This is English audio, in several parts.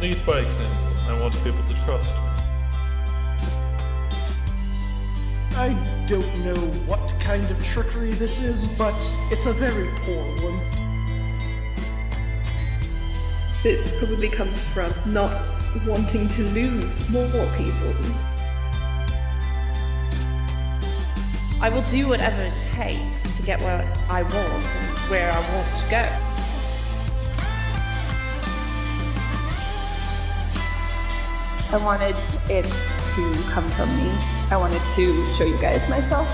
lead by example. I want people to trust. I don't know what kind of trickery this is, but it's a very poor one. It probably comes from not wanting to lose more people. I will do whatever it takes to get where I want and where I want to go. I wanted it to come from me. I wanted to show you guys myself.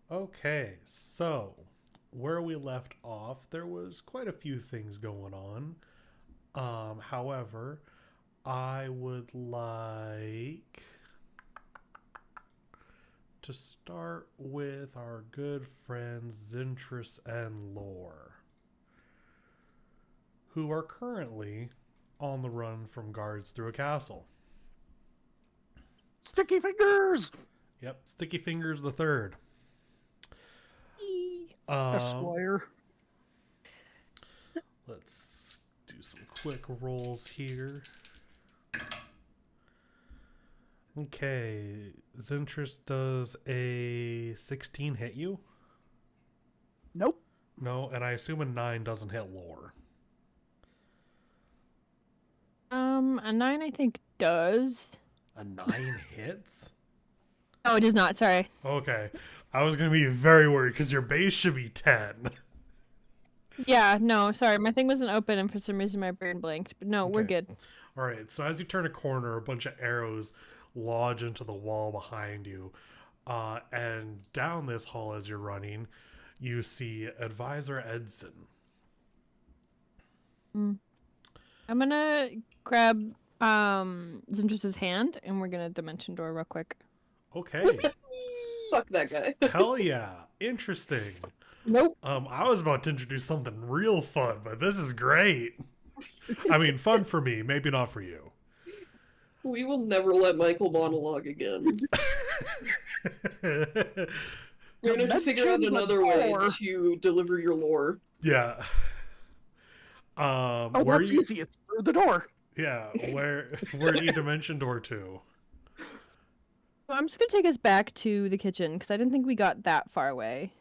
Okay, so where we left off, there was quite a few things going on. However, I would like to start with our good friends Zintris and Lore, who are currently on the run from guards through a castle. Sticky fingers! Yep, Sticky Fingers the Third. Esquire. Let's do some quick rolls here. Okay, Zintris, does a 16 hit you? Nope. No, and I assume a 9 doesn't hit Lore. A 9 I think does. A 9 hits? Oh, it does not, sorry. Okay, I was going to be very worried because your base should be 10. Yeah, no, sorry, my thing wasn't open and for some reason my brain blanked, but no, we're Okay. good. Alright, so as you turn a corner, a bunch of arrows lodge into the wall behind you. And down this hall as you're running, you see Advisor Edson. I'm gonna grab Zintris' hand and we're gonna dimension door real quick. Okay. Fuck that guy. Hell yeah. Interesting. Nope. I was about to introduce something real fun, but this is great. I mean, fun for me, maybe not for you. We will never let Michael monologue again. We're gonna have to figure out another way to deliver your lore. Yeah. Oh, where that's you, easy. It's through the door. Yeah, where do you dimension door to? Well, I'm just gonna take us back to the kitchen because I didn't think we got that far away.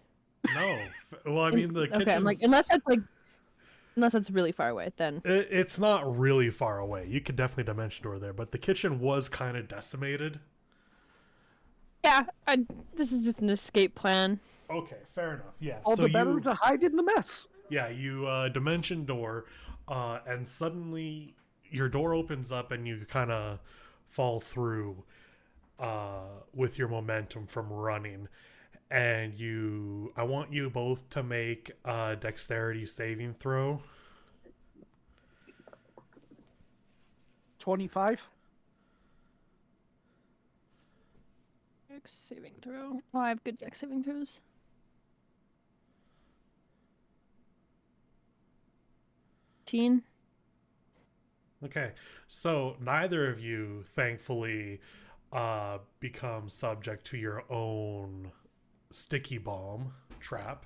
No. Well, I mean, the kitchen. Okay, I'm like, unless that's really far away, then. It's not really far away. You could definitely dimension door there, but the kitchen was kind of decimated. Yeah, this is just an escape plan. Okay, fair enough. Yeah. All so the better to hide in the mess. Yeah, you dimension door, and suddenly your door opens up and you kind of fall through with your momentum from running. And I want you both to make a dexterity saving throw. 25. Dex saving throw. Oh, I have good dex saving throws. 18. Okay, so neither of you, thankfully, become subject to your own sticky bomb trap.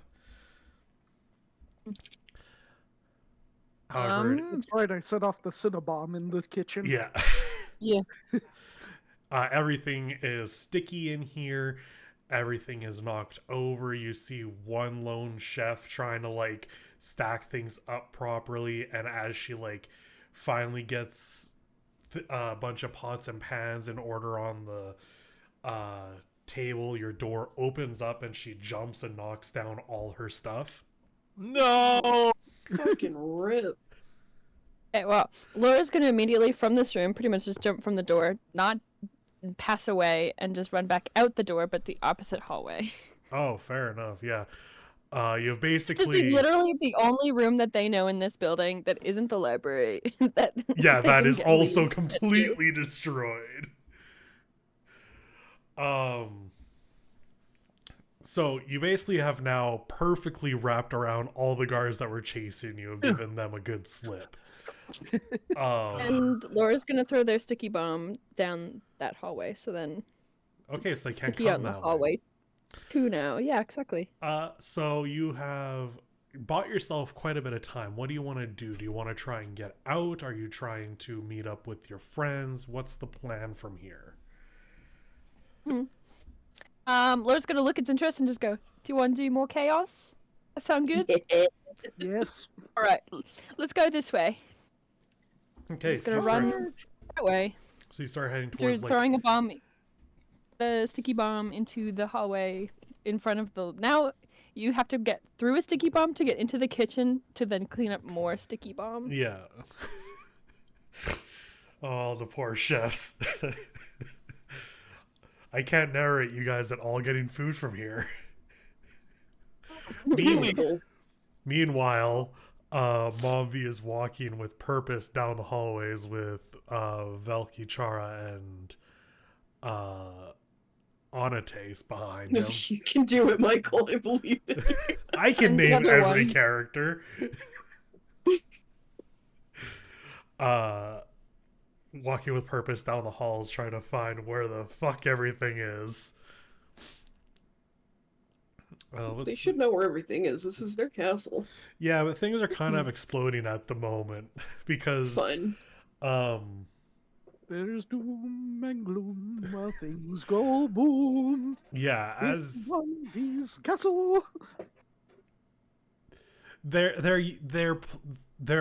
However, That's right, I set off the Cinnabomb in the kitchen. yeah. Yeah. Everything is sticky in here. Everything is knocked over. You see one lone chef trying to stack things up properly, and as she finally gets a bunch of pots and pans in order on the table, your door opens up and she jumps and knocks down all her stuff. No! Fucking rip. Okay, well, Laura's gonna immediately from this room pretty much just jump from the door, not pass away, and just run back out the door, but the opposite hallway. Oh, fair enough. Yeah. You've This is basically literally the only room that they know in this building that isn't the library that yeah, they that can is get also leave into. completely destroyed. So you basically have now perfectly wrapped around all the guards that were chasing you, have given them a good slip. And Laura's gonna throw their sticky bomb down that hallway, so then Okay, so they can't sticky out come in the that way. hallway too now. Yeah, exactly. So you have bought yourself quite a bit of time. What do you want to do? Do you want to try and get out? Are you trying to meet up with your friends? What's the plan from here? Laura's gonna look its interest and just go, "Do you want to do more chaos? That sound good? Yes. All right, let's go this way." Okay, Just so gonna you start, run that way. so you start heading You're towards like throwing a bomb, the sticky bomb into the hallway in front of the. Now you have to get through a sticky bomb to get into the kitchen to then clean up more sticky bombs. yeah. Oh, the poor chefs. I can't narrate you guys at all getting food from here. Meanwhile, Mom V is walking with purpose down the hallways with Velki, Chara, and Onates behind him. You can do it, Michael. I believe it. I can And the name other every one. character. Walking with purpose down the halls, trying to find where the fuck everything is. They should know where everything is. This is their castle. Yeah, but things are kind of exploding at the moment because It's fine. There's doom and gloom while things go boom. yeah, as One Piece castle. they're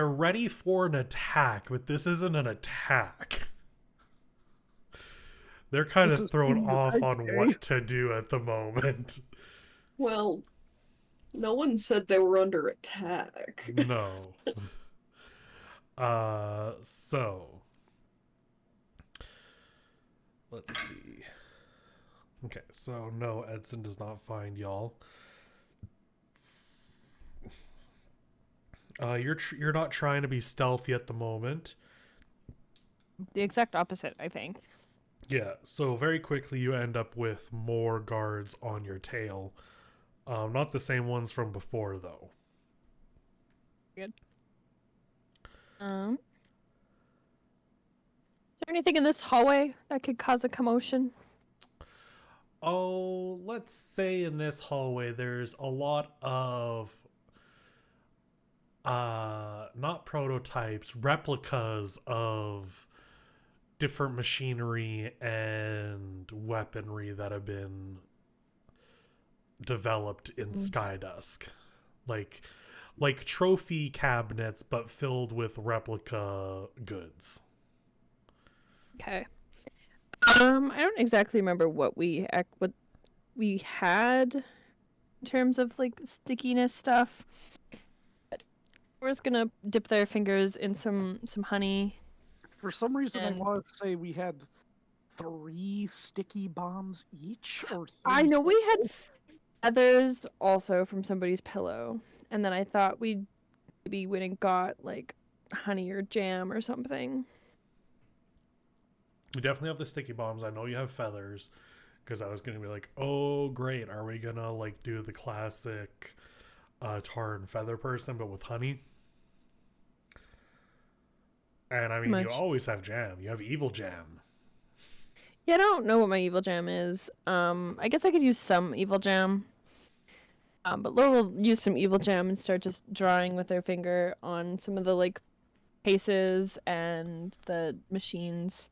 ready for an attack, but this isn't an attack. They're kind This of is thrown too off on okay. what to do at the moment. Well, no one said they were under attack. No. So let's see. Okay, so no, Edson does not find y'all. You're not trying to be stealthy at the moment. The exact opposite, I think. Yeah, so very quickly you end up with more guards on your tail. Not the same ones from before, though. Good. Is there anything in this hallway that could cause a commotion? Oh, let's say in this hallway there's a lot of not prototypes, replicas of different machinery and weaponry that have been developed in Skydusk. Like trophy cabinets but filled with replica goods. Okay. I don't exactly remember what we had in terms of like stickiness stuff. But we're just gonna dip their fingers in some honey. For some reason, And- I want to say we had 3 sticky bombs each, or 3 I know we had feathers also from somebody's pillow, and then I thought we maybe went and got like honey or jam or something. We definitely have the sticky bombs. I know you have feathers, because I was gonna be like, oh great, are we gonna like do the classic tar and feather person but with honey? And I mean, you Much. always have jam. You have evil jam. Yeah, I don't know what my evil jam is. I guess I could use some evil jam. But Laura will use some evil jam and start just drawing with her finger on some of the like cases and the machines.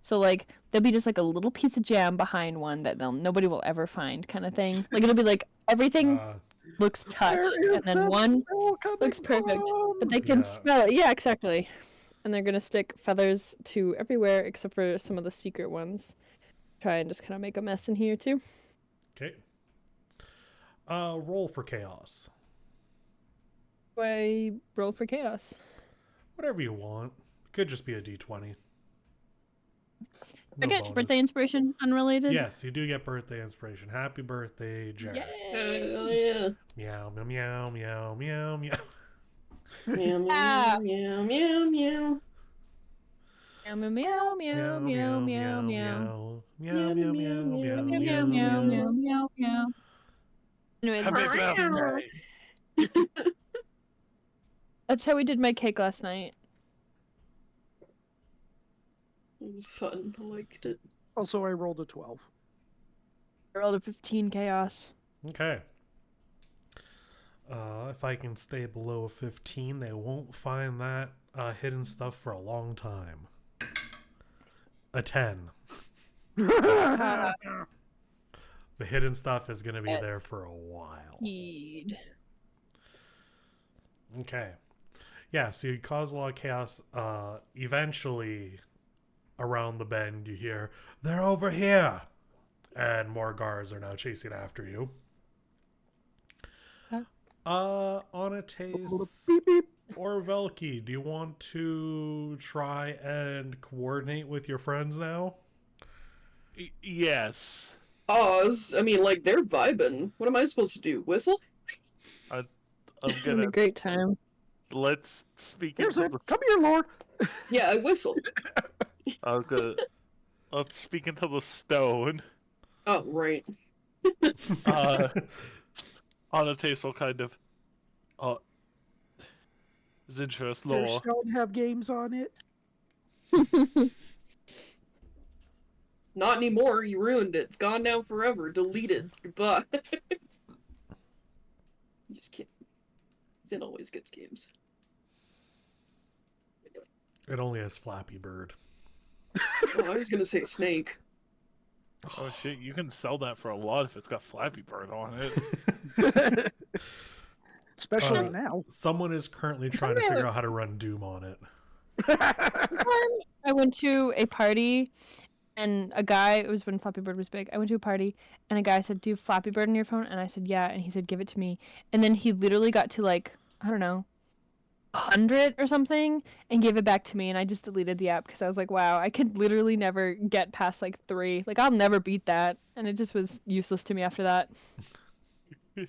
So like there'll be just like a little piece of jam behind one that nobody will ever find, kind of thing. Like it'll be like everything looks touched, and then one looks perfect, but they can Yeah. smell it. Yeah, exactly. And they're gonna stick feathers to everywhere except for some of the secret ones. Try and just kind of make a mess in here too. Okay. Roll for chaos. Do I roll for chaos? Whatever you want. Could just be a d20. No I get bonus. birthday inspiration unrelated. Yes, you do get birthday inspiration. Happy birthday, Jared. Yay. Oh yeah. Meow, meow, meow, meow, meow, meow. Meow Ah. meow meow meow Meow meow meow meow meow meow meow. Meow, meow, meow, meow, meow, Meow meow, meow meow meow. meow meow. Anyways, Happy birthday. that's how we did my cake last night. It was fun. I liked it. Also, I rolled a 12. I rolled a 15 chaos. Okay. If I can stay below a 15, they won't find that hidden stuff for a long time. A 10. The hidden stuff is going to be there for a while. Heed. Okay. Yeah, so you cause a lot of chaos. Eventually, around the bend, you hear, "They're over here!" And more guards are now chasing after you. Onates Beep, beep. or Velky, do you want to try and coordinate with your friends now? Yes. I mean, like, they're vibing. What am I supposed to do? Whistle? I'm It's been gonna a great time. let's speak Here's into it. the. Come here, Lore. Yeah, I whistle. Let's speak into the stone. Oh, right. On a tasteful kind of. Zintrus Does your law. stone have games on it? Not anymore. You ruined it. It's gone now forever. Deleted. Goodbye. Just kidding. Zin always gets games. It only has Flappy Bird. Oh, I was gonna say snake. Oh shit! You can sell that for a lot if it's got Flappy Bird on it. Especially now. Someone is currently trying to figure out how to run Doom on it. I went to a party, and a guy, it was when Flappy Bird was big, I went to a party, and a guy said, "Do you have Flappy Bird on your phone?" And I said, "Yeah," and he said, "Give it to me." And then he literally got to, like, I don't know, 100 or something, and gave it back to me, and I just deleted the app, because I was like, wow, I could literally never get past, like, 3. Like, I'll never beat that, and it just was useless to me after that. And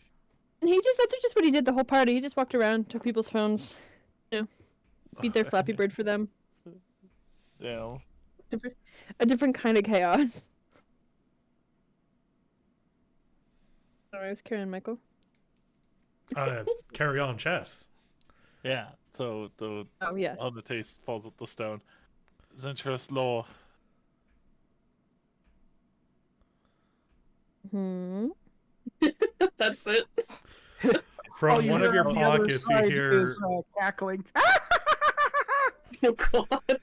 that's just what he did the whole party. He just walked around, took people's phones, beat their Flappy Bird for them. Yeah. A different kind of chaos. Sorry, I was carrying Michael. Carry on chess. Yeah. So the Oh, yeah. on the taste falls with the stone. Zintrus law. That's it. From one of your on the other pockets, you side hear. is, cackling. Oh god.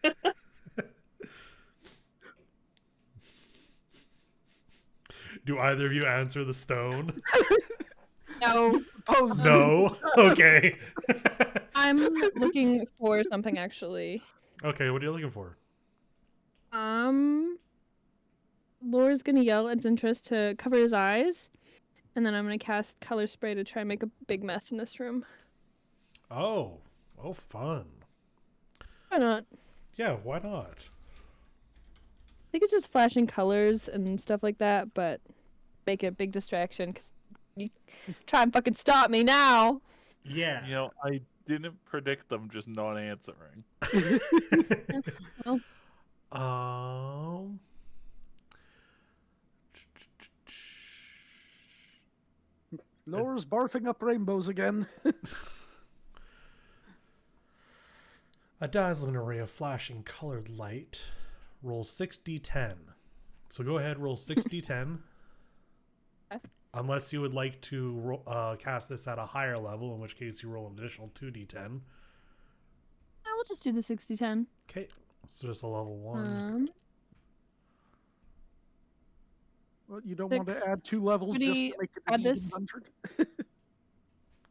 Do either of you answer the stone? No, Suppose No? Okay. I'm looking for something, actually. Okay, what are you looking for? Laura's gonna yell at Zintrus to cover his eyes, and then I'm gonna cast color spray to try and make a big mess in this room. Oh, fun. Why not? Yeah, why not? I think it's just flashing colors and stuff like that, but make it a big distraction, 'cause you try and fucking stop me now! Yeah. You know, I didn't predict them just not answering. Well, Laura's barfing up rainbows again. A dazzling array of flashing colored light. Roll 6d10. So go ahead, roll 6d10. Okay. Unless you would like to cast this at a higher level, in which case you roll an additional 2d10. I will just do the 60-10. Okay, so just a level 1. Well, you don't want to 6. add 2 levels Would just he to make it add an this? even 100.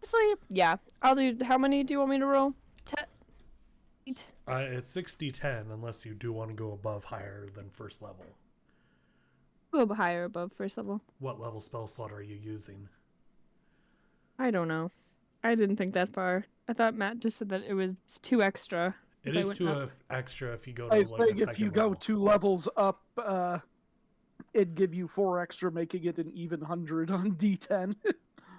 Honestly, yeah. I'll do. How many do you want me to roll? 10? 8? It's 6d10 unless you do want to go above higher than first level. Go higher above first level. What level spell slot are you using? I don't know. I didn't think that far. I thought Matt just said that it was 2 extra. It I is went 2 up. extra if you go to I like was a saying second if you go level. 2 levels up, it'd give you 4 extra, making it an even 100 on D10.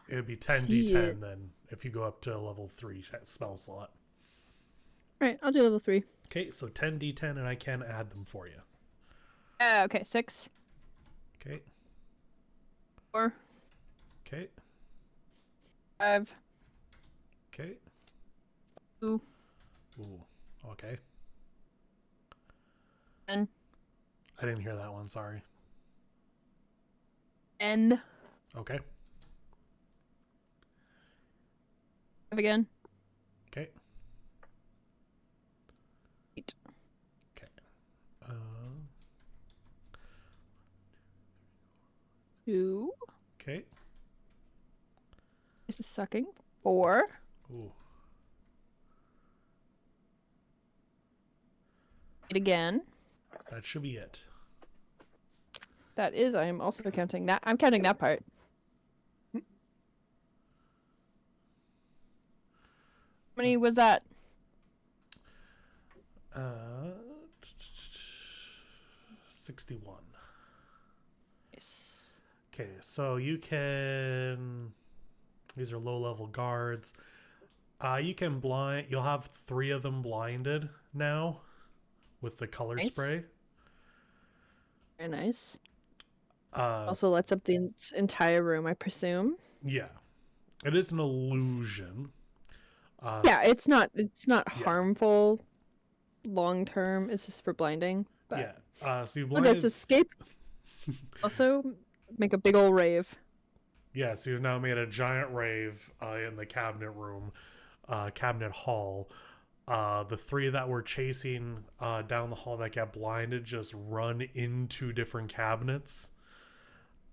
It would be 10 Shit. D10 then if you go up to level 3 spell slot. Alright, I'll do level 3. Okay, so 10 D10 and I can add them for you. Okay, 6. Okay, 4. okay, 5. okay. 2. Ooh, okay. 10. I didn't hear that one, sorry. 10. Okay, 5 again. okay, 8. okay. 2. Okay. This is sucking. 4. Ooh, 8 again. that should be it. That is, I am also counting that. I'm counting that part. How many was that? 61. Yes. Okay, so you can. These are low-level guards. You can blind. You'll have 3 of them blinded now, with the color Nice. spray. Very nice. Uh, Also lights up the entire room, I presume. yeah, it is an illusion. Yeah, it's not yeah. harmful long term. It's just for blinding. But Yeah. So you for this blinded. escape, also make a big old rave. Yeah, so you've now made a giant rave in the cabinet room, cabinet hall. The 3 that were chasing down the hall that got blinded just run into different cabinets.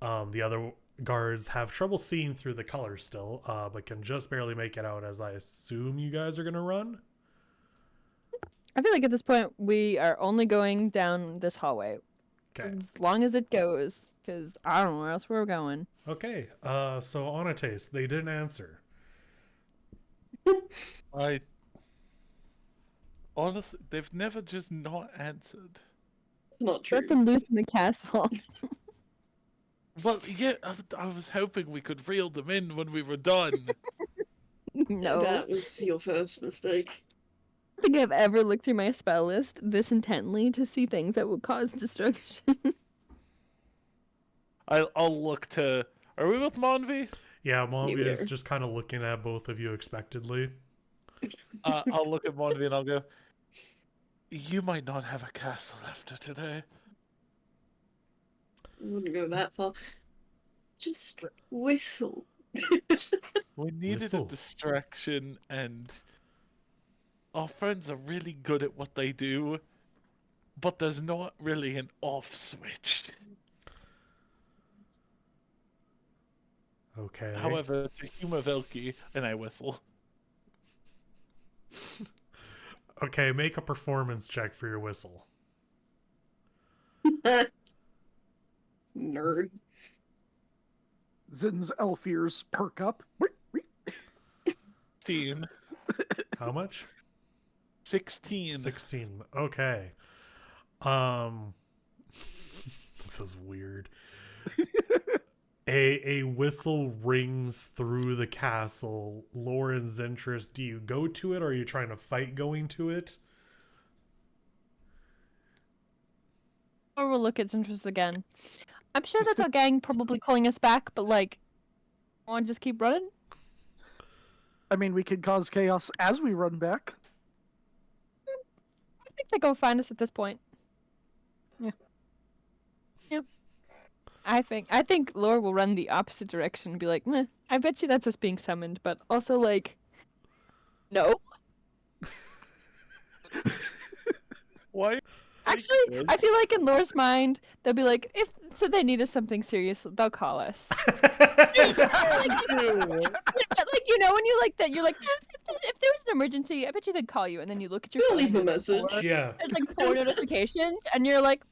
The other guards have trouble seeing through the colors still, but can just barely make it out as I assume you guys are going to run. I feel like at this point we are only going down this hallway. Okay. As long as it goes, because I don't know where else we're going. Okay, so on a taste, they didn't answer. I honestly, they've never just not answered. Not true. Let them loose in the castle. Well, yeah, I was hoping we could reel them in when we were done. No. That was your first mistake. I don't think I've ever looked through my spell list this intently to see things that would cause destruction. I'll look to. Are we with Monvi? Yeah, Mombi is are. just kind of looking at both of you expectedly. I'll look at Monvi and I'll go. You might not have a castle after today. I wouldn't go that far. Just whistle. We needed Whistle. a distraction, and our friends are really good at what they do, but there's not really an off switch. Okay. However, it's a humor Velki, and I whistle. Okay, make a performance check for your whistle. Nerd. Zin's elf ears perk up. 16. How much? 16. 16. Okay. This is weird. A whistle rings through the castle. Lauren's interest. Do you go to it, or are you trying to fight going to it? Or we'll look at interest again. I'm sure that's our gang probably calling us back, but like, want to just keep running? I mean, we could cause chaos as we run back. I think they go find us at this point. Yeah. Yeah. I think Laura will run the opposite direction and be like, meh, I bet you that's us being summoned, but also like, no. Why? Actually, I feel like in Laura's mind, they'll be like, if so they need us something serious, they'll call us. Like, you know, when you like that, you're like, if there was an emergency, I bet you they'd call you, and then you look at your They'll phone. leave a and there's message. four- Yeah. There's like 4 notifications, and you're like,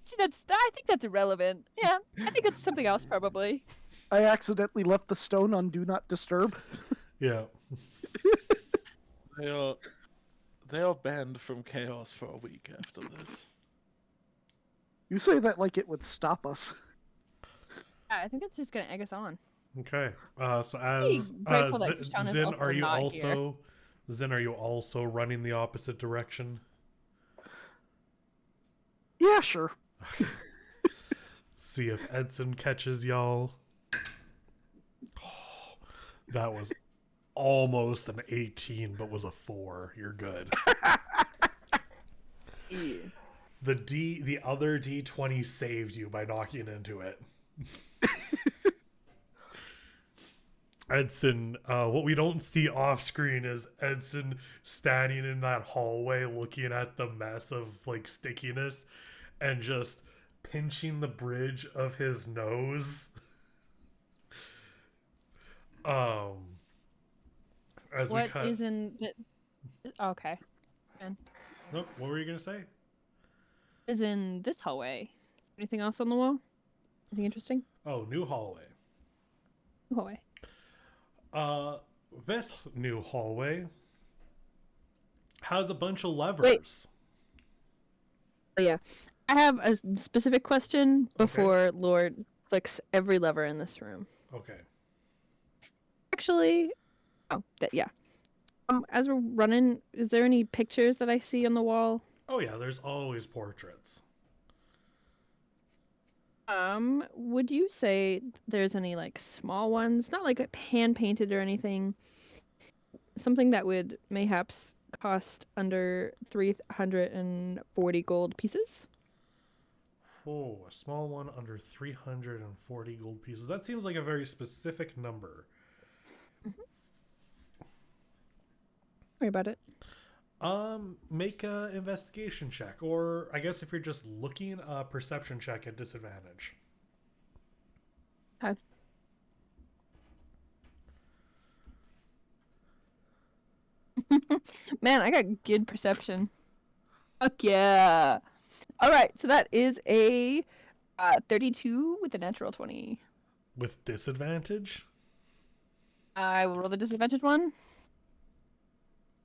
gee, I think that's irrelevant. Yeah, I think it's something else probably. I accidentally left the stone on Do Not Disturb. Yeah. They are banned from chaos for a week after this. You say that like it would stop us. Yeah, I think it's just gonna egg us on. Okay. So Be as grateful that Kishan is Zin, also are you not also Zin? Are you also running the opposite direction? Yeah, sure. See if Edson catches y'all. Oh, that was almost an 18, but was a 4. You're good. Yeah. The other D20 saved you by knocking into it. Edson, what we don't see off screen is Edson standing in that hallway looking at the mess of like stickiness and just pinching the bridge of his nose. As we What cut. is in the... Okay. And Nope, what were you gonna say? is in this hallway? Anything else on the wall? Anything interesting? Oh, new hallway. Hallway. This new hallway has a bunch of levers. Wait. Oh, yeah. I have a specific question before Lord clicks every lever in this room. Okay. Actually, yeah. As we're running, is there any pictures that I see on the wall? Oh yeah, there's always portraits. Would you say there's any like small ones, not like hand painted or anything? Something that would mayhaps cost under 340 gold pieces? Oh, a small one under 340 gold pieces. That seems like a very specific number. Worry about it. Make a investigation check, or I guess if you're just looking, a perception check at disadvantage. Okay. Man, I got good perception. Fuck yeah. Alright, so that is a 32 with a natural 20. With disadvantage? I will roll the disadvantage one.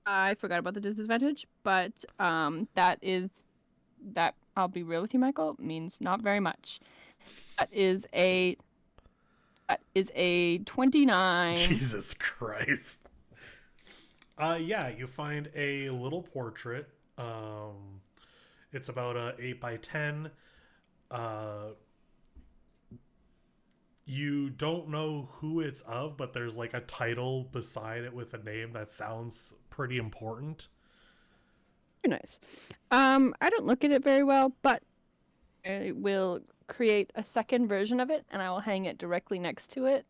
I forgot about the disadvantage, but that, I'll be real with you, Michael, means not very much. That is a 29. Jesus Christ. Yeah, you find a little portrait. It's about a 8 by 10. You don't know who it's of, but there's like a title beside it with a name that sounds pretty important. Very nice. I don't look at it very well, but I will create a second version of it, and I will hang it directly next to it.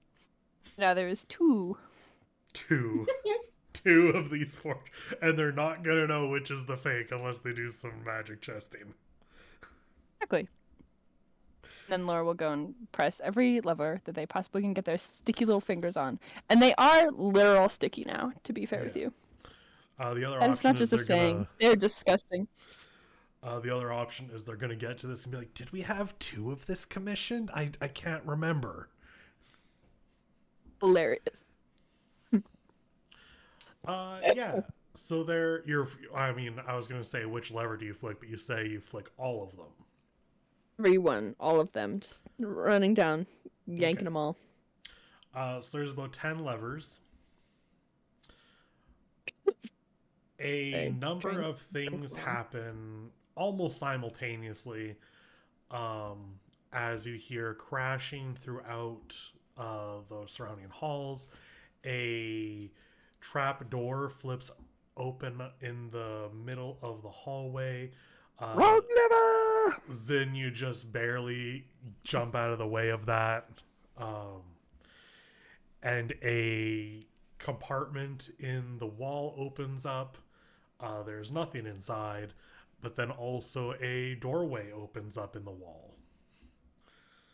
Now there is two. Two of these portraits, and they're not gonna know which is the fake unless they do some magic chesting. Exactly. Then Laura will go and press every lever that they possibly can get their sticky little fingers on. And they are literal sticky now, to be fair with you. The other And it's option not is just a they're saying. gonna. They're disgusting. The other option is they're gonna get to this and be like, "Did we have 2 of this commissioned? I can't remember." Hilarious. Yeah. So I mean, I was gonna say which lever do you flick, but you say you flick all of them. Everyone, all of them, just running down, yanking them all. So there's about 10 levers. A number of things happen almost simultaneously as you hear crashing throughout the surrounding halls. A trap door flips open in the middle of the hallway. Wrong lever! Zin, you just barely jump out of the way of that. And a compartment in the wall opens up. There's nothing inside, but then also a doorway opens up in the wall.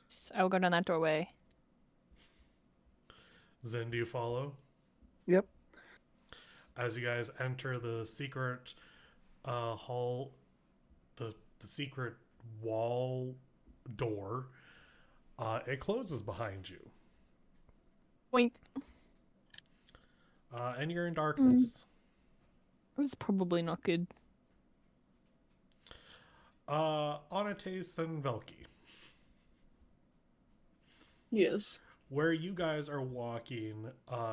So I will go down that doorway. Zin, do you follow? Yep. As you guys enter the secret hall, the secret wall door, it closes behind you. Wink. And you're in darkness. That's probably not good. Onates and Velki. Yes. Where you guys are walking,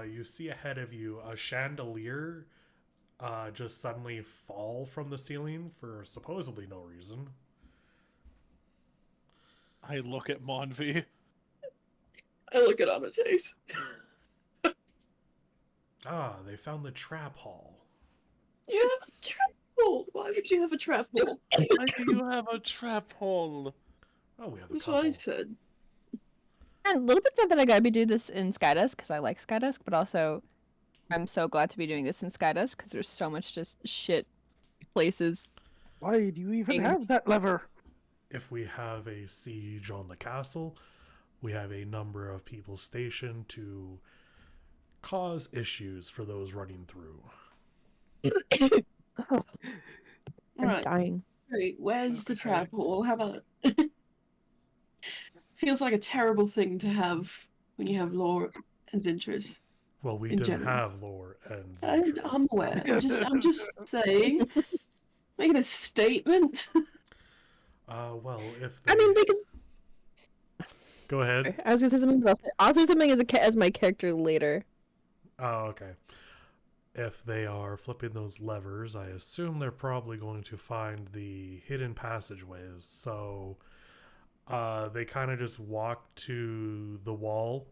you see ahead of you a chandelier just suddenly fall from the ceiling for supposedly no reason. I look at Monvi. I look at Amate's. They found the trap hall. You have a trap hole. Why would you have a trap hole? Why do you have a trap hole? Oh, we have a That's couple. what I said. And a little bit sad that I gotta be doing this in Skydesk because I like Skydesk, but also I'm so glad to be doing this in Skydesk because there's so much just shit places. Why do you even Dang. have that lever? If we have a siege on the castle, we have a number of people stationed to cause issues for those running through. I'm Alright. dying. Great. Where's the Okay. trap hole? How about feels like a terrible thing to have when you have lore and interest. Well, we In didn't general. have lore and I'm Xantras. aware. I'm just saying, making a statement. Well, if they... I mean, they can. Go ahead. I was gonna say something else. I'll say something as my character later. Oh, okay. If they are flipping those levers, I assume they're probably going to find the hidden passageways. So they kind of just walk to the wall.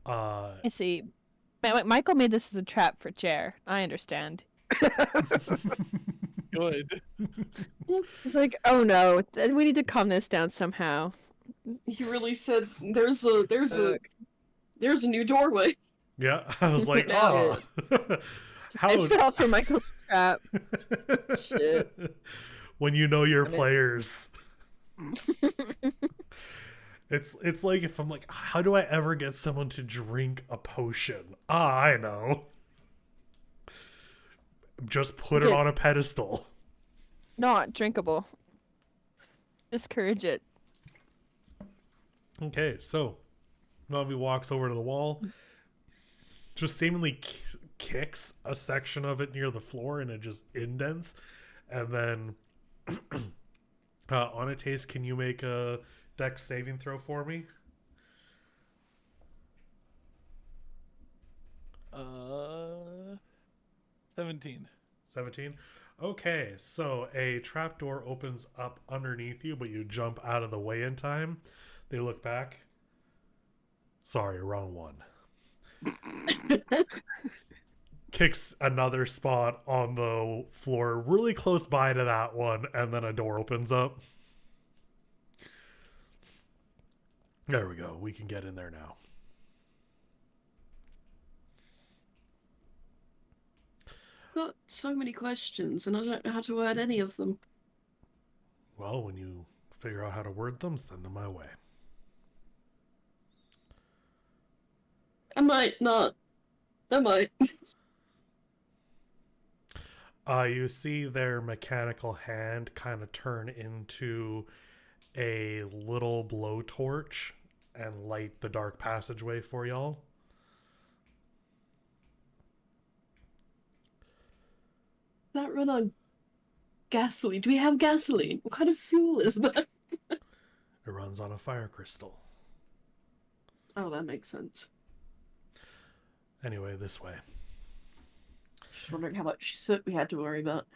I see. Michael made this as a trap for Chair. I understand. Good. It's like, oh no, we need to calm this down somehow. He really said, "There's a new doorway." Yeah, I was like, Now how I fell for Michael's trap. Shit. when you know your Damn it. players. It's like if I'm like, how do I ever get someone to drink a potion? I know. Just put it Yeah. on a pedestal. Not drinkable. Discourage it. Okay, so Melvie walks over to the wall, just seemingly kicks a section of it near the floor, and it just indents. And then, Onates, can you make a Dex saving throw for me? 17. 17. Okay, so a trapdoor opens up underneath you, but you jump out of the way in time. They look back. Sorry, wrong one. Kicks another spot on the floor really close by to that one, and then a door opens up. There we go. We can get in there now. Got so many questions, and I don't know how to word any of them. Well, when you figure out how to word them, send them my way. I might not. I might. You see their mechanical hand kind of turn into a little blowtorch and light the dark passageway for y'all. That run on gasoline. Do we have gasoline? What kind of fuel is that? It runs on a fire crystal. Oh, that makes sense. Anyway, this way. Just wondering how much soot we had to worry about.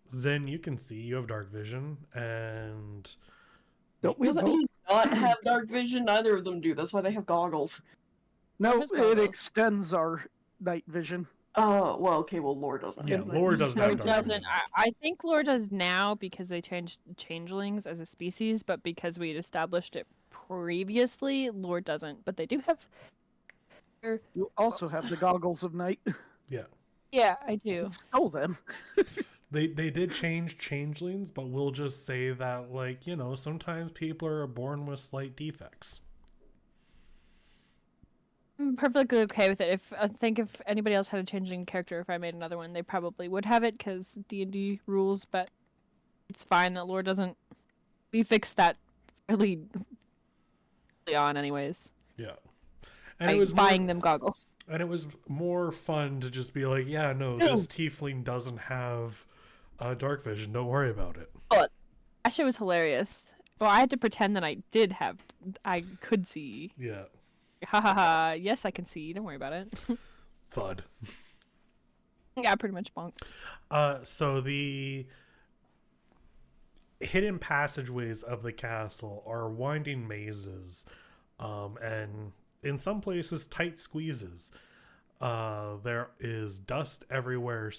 Zen, you can see. You have dark vision, and Don't we Doesn't both? he not have dark vision? Neither of them do. That's why they have goggles. No, Where's it Goggles? extends our night vision. Oh, well, okay, well, Lore doesn't. yeah, have that. Lore doesn't No, have it dark doesn't. vision. I think lore does now because they changed changelings as a species, but because we had established it previously, lore doesn't. But they do have. You also have the goggles of night. Yeah. Yeah, I do. Stole them. They did change changelings, but we'll just say that, like, you know, sometimes people are born with slight defects. I'm perfectly okay with it. I think if anybody else had a changeling character, if I made another one, they probably would have it because D&D rules. But it's fine that lore doesn't. We fixed that really early on, anyways. Yeah. And By it was buying more, them goggles. And it was more fun to just be like, yeah, no, this tiefling doesn't have dark vision. Don't worry about it. Oh, that shit was hilarious. Well, I had to pretend that I could see. Yeah. Ha ha ha. Yes, I can see. Don't worry about it. Thud. Yeah, pretty much bonk. So the hidden passageways of the castle are winding mazes, and in some places tight squeezes. There is dust everywhere.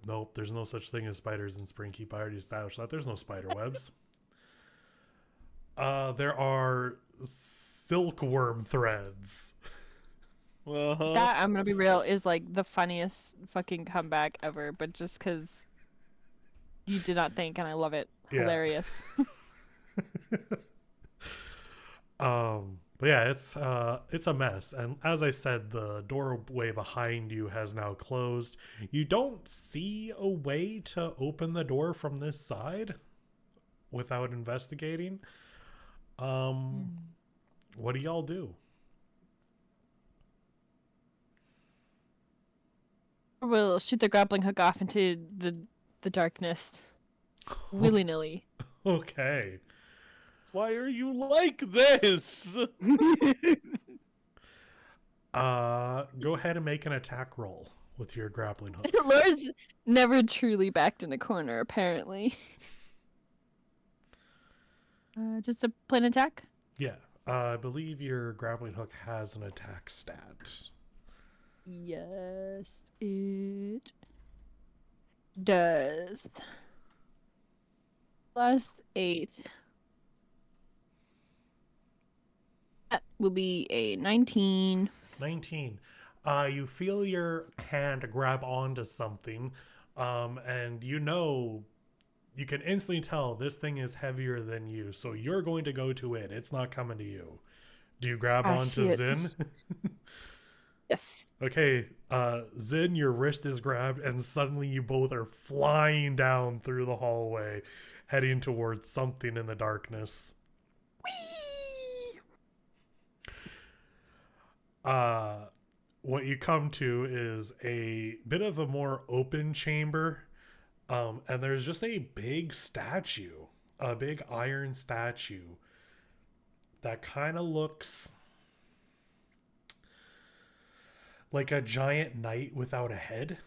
Nope, there's no such thing as spiders in Springkeep. I already established that. There's no spider webs. There are silkworm threads. That, I'm gonna be real, is like the funniest fucking comeback ever, but just because you did not think, and I love it. Yeah. Hilarious. But yeah, it's a mess. And as I said, the doorway behind you has now closed. You don't see a way to open the door from this side without investigating. What do y'all do? We'll shoot the grappling hook off into the darkness. Willy-nilly. Okay. Why are you like this? Go ahead and make an attack roll with your grappling hook. Laura's never truly backed in a corner, apparently. Just a plain attack? Yeah. I believe your grappling hook has an attack stat. Yes, it does. Plus 8. That will be a 19. 19. You feel your hand grab onto something, and you can instantly tell this thing is heavier than you, so you're going to go to it. It's not coming to you. Do you grab onto shit. Zin? Yes. Okay, Zin, your wrist is grabbed, and suddenly you both are flying down through the hallway, heading towards something in the darkness. What you come to is a bit of a more open chamber, and there's just a big statue, a big iron statue that kind of looks like a giant knight without a head.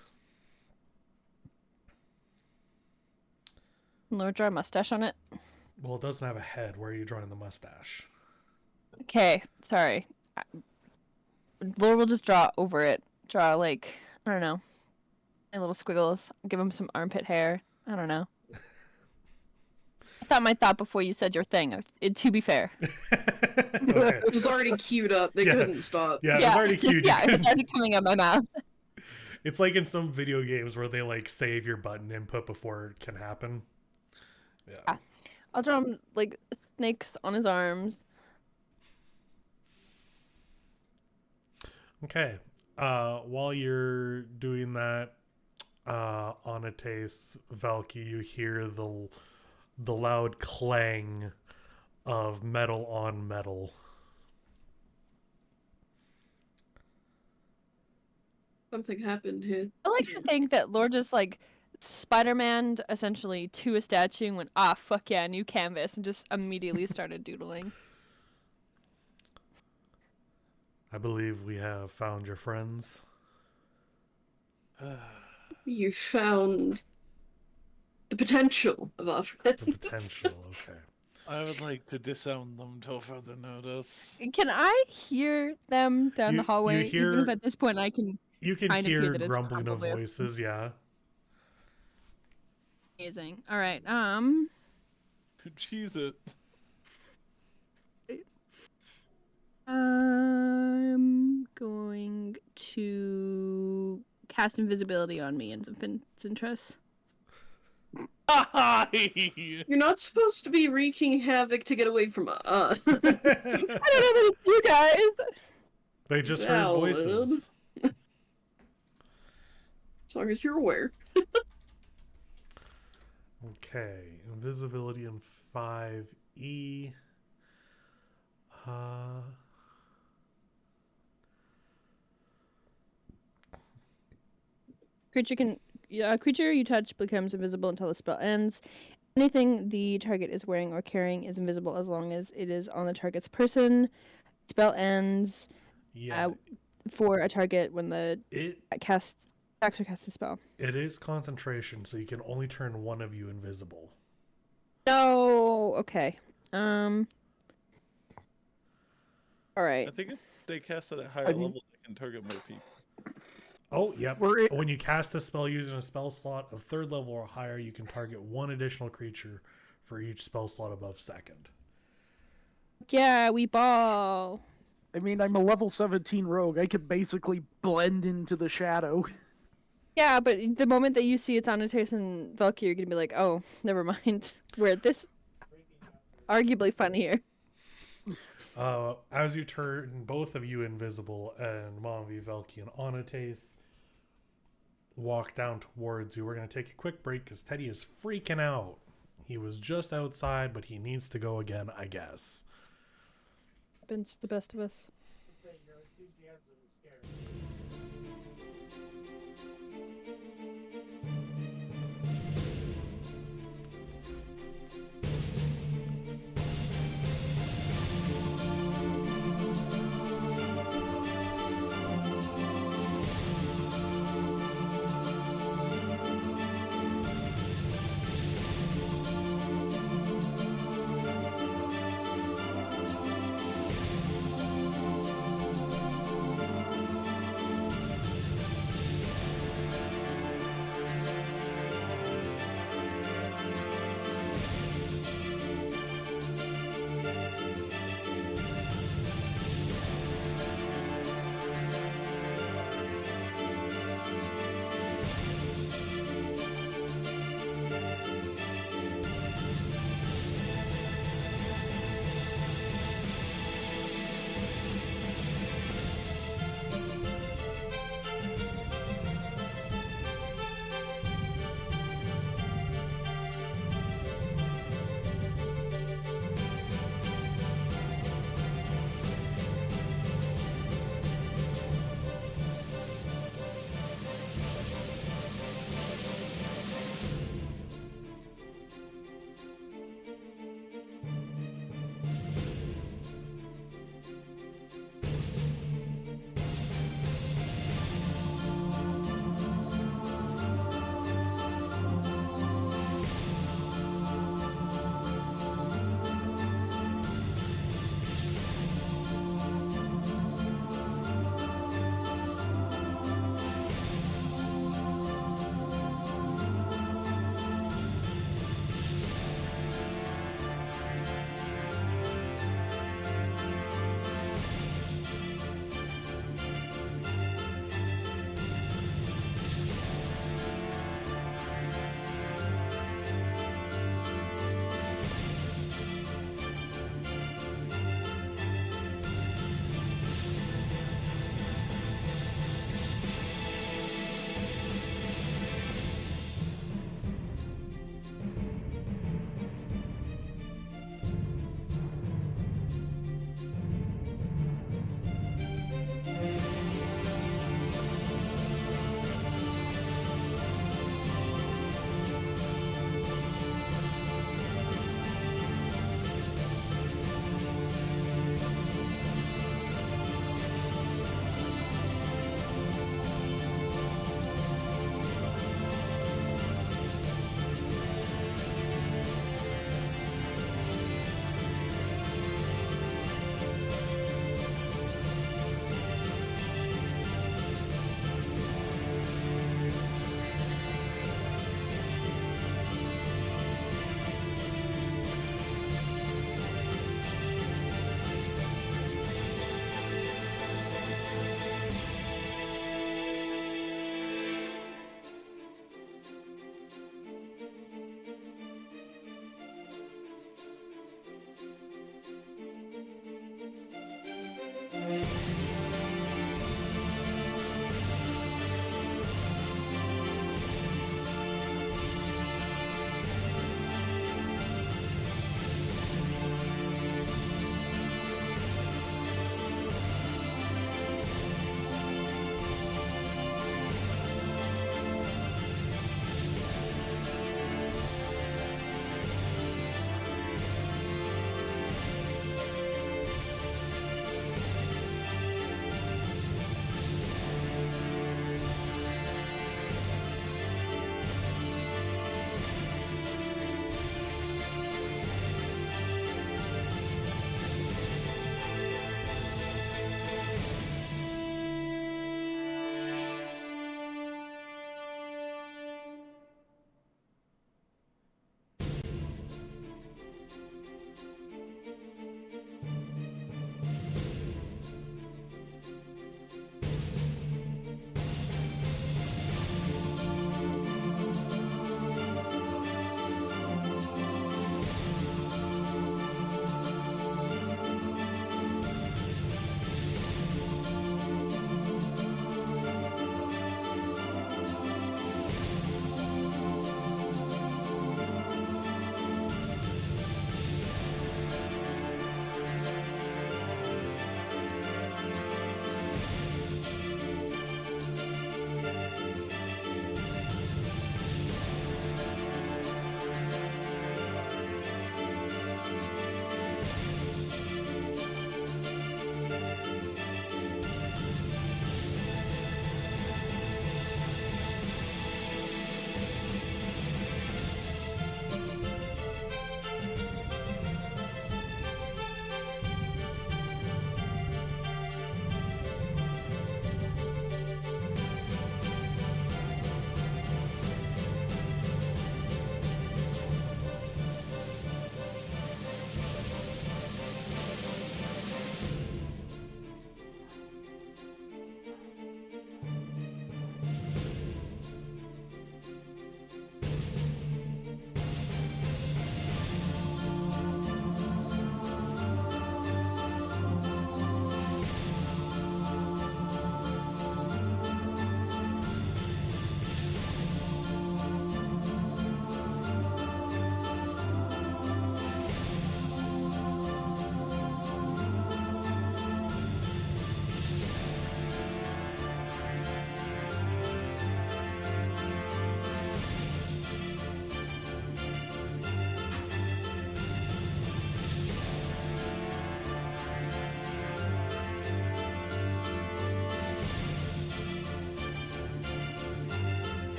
Laura draw a mustache on it. Well, it doesn't have a head. Where are you drawing the mustache? Okay, sorry. Laura will just draw over it. Draw, like, I don't know, little squiggles. Give him some armpit hair. I don't know. I thought my thought before you said your thing. To be fair. Okay. It was already queued up. They couldn't stop. Yeah, it was already queued. Yeah, it was already coming out my mouth. It's like in some video games where they like save your button input before it can happen. Yeah. I'll draw him like snakes on his arms. Okay. While you're doing that, Anates, Valky, you hear the loud clang of metal on metal. Something happened here. I like to think that Lord just like Spider-Man essentially to a statue and went, fuck yeah, new canvas, and just immediately started doodling. I believe we have found your friends. You found the potential of our friends. The potential, okay. I would like to disown them till further notice. Can I hear them down the hallway? Even if at this point I can. You can kind of hear that it's grumbling of probably voices, yeah. Amazing. All right. Cheese it. I'm going to cast invisibility on me and some Pinterest. You're not supposed to be wreaking havoc to get away from us. I don't know that it's you guys. They just heard voices. As long as you're aware. Okay, invisibility in 5e. Creature you touch becomes invisible until the spell ends. Anything the target is wearing or carrying is invisible as long as it is on the target's person. Spell ends Yeah. for a target when the acts or casts a spell. It is concentration, so you can only turn one of you invisible. No, okay. All right. I think if they cast it at higher level, they can target more people. Oh, yep. When you cast a spell using a spell slot of 3rd level or higher, you can target one additional creature for each spell slot above 2nd. Yeah, we ball. I mean, I'm a level 17 rogue. I could basically blend into the shadow. Yeah, but the moment that you see it's Anatis and Valkyrie, you're gonna be like, oh, never mind. Where this arguably funnier. As you turn both of you invisible, and Monvi, Velki, and Anatis walk down towards you, we're going to take a quick break because Teddy is freaking out. He was just outside, but he needs to go again, I guess. Happens to the best of us.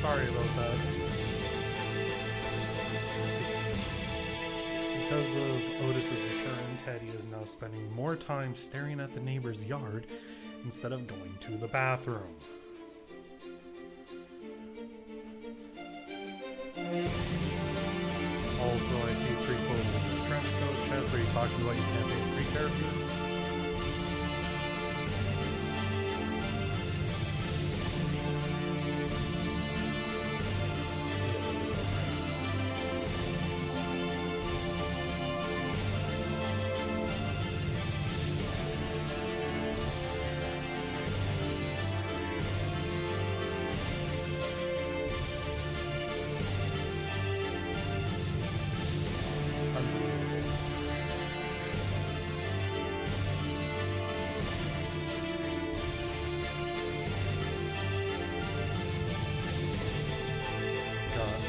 sorry about that. Because of Otis's return, Teddy is now spending more time staring at the neighbor's yard instead of going to the bathroom. Also, I see 3 photos in the trench coat. Chess, are you talking about you can't make 3 characters?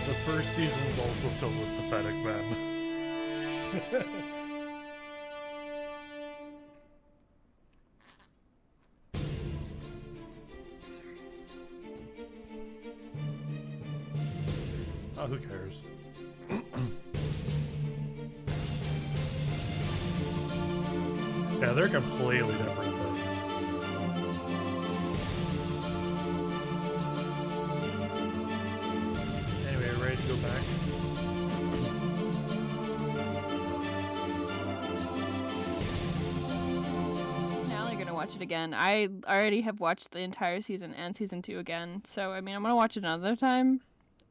The first season is also filled with pathetic men. Oh, who cares? Yeah, they're completely different things. Anyway, ready to go back? Now they're gonna watch it again. I already have watched the entire season and season 2 again, so I mean I'm gonna watch it another time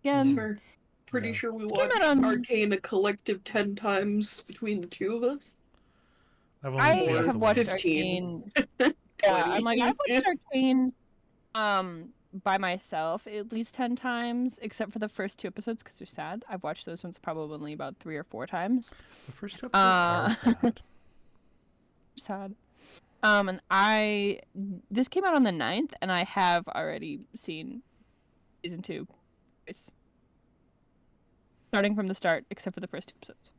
That's again. fair. Pretty Yeah. sure we Came watched out on- Arcane a collective 10 times between the two of us. I've only I seen it have the watched once. 15. Arcane. Yeah, 20. I'm like I've watched Arcane by myself at least 10 times, except for the first 2 episodes because they're sad. I've watched those ones probably only about 3 or 4 times. The first 2 episodes are sad. Sad. And this came out on the 9th, and I have already seen season 2 twice. Starting from the start, except for the first 2 episodes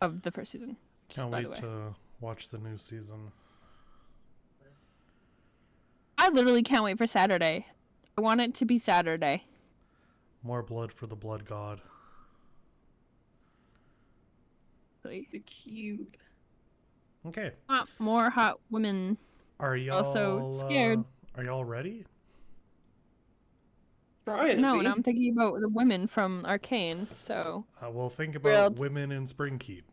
of the first season. Can't by the wait way. to watch the new season. I literally can't wait for Saturday. I want it to be Saturday. More blood for the blood god. Really. The cube. Okay. Want more hot women. Are y'all Also scared. Are y'all ready? Trying to No, be. now I'm thinking about the women from Arcane, so... We'll think about Grilled. women in Springkeep.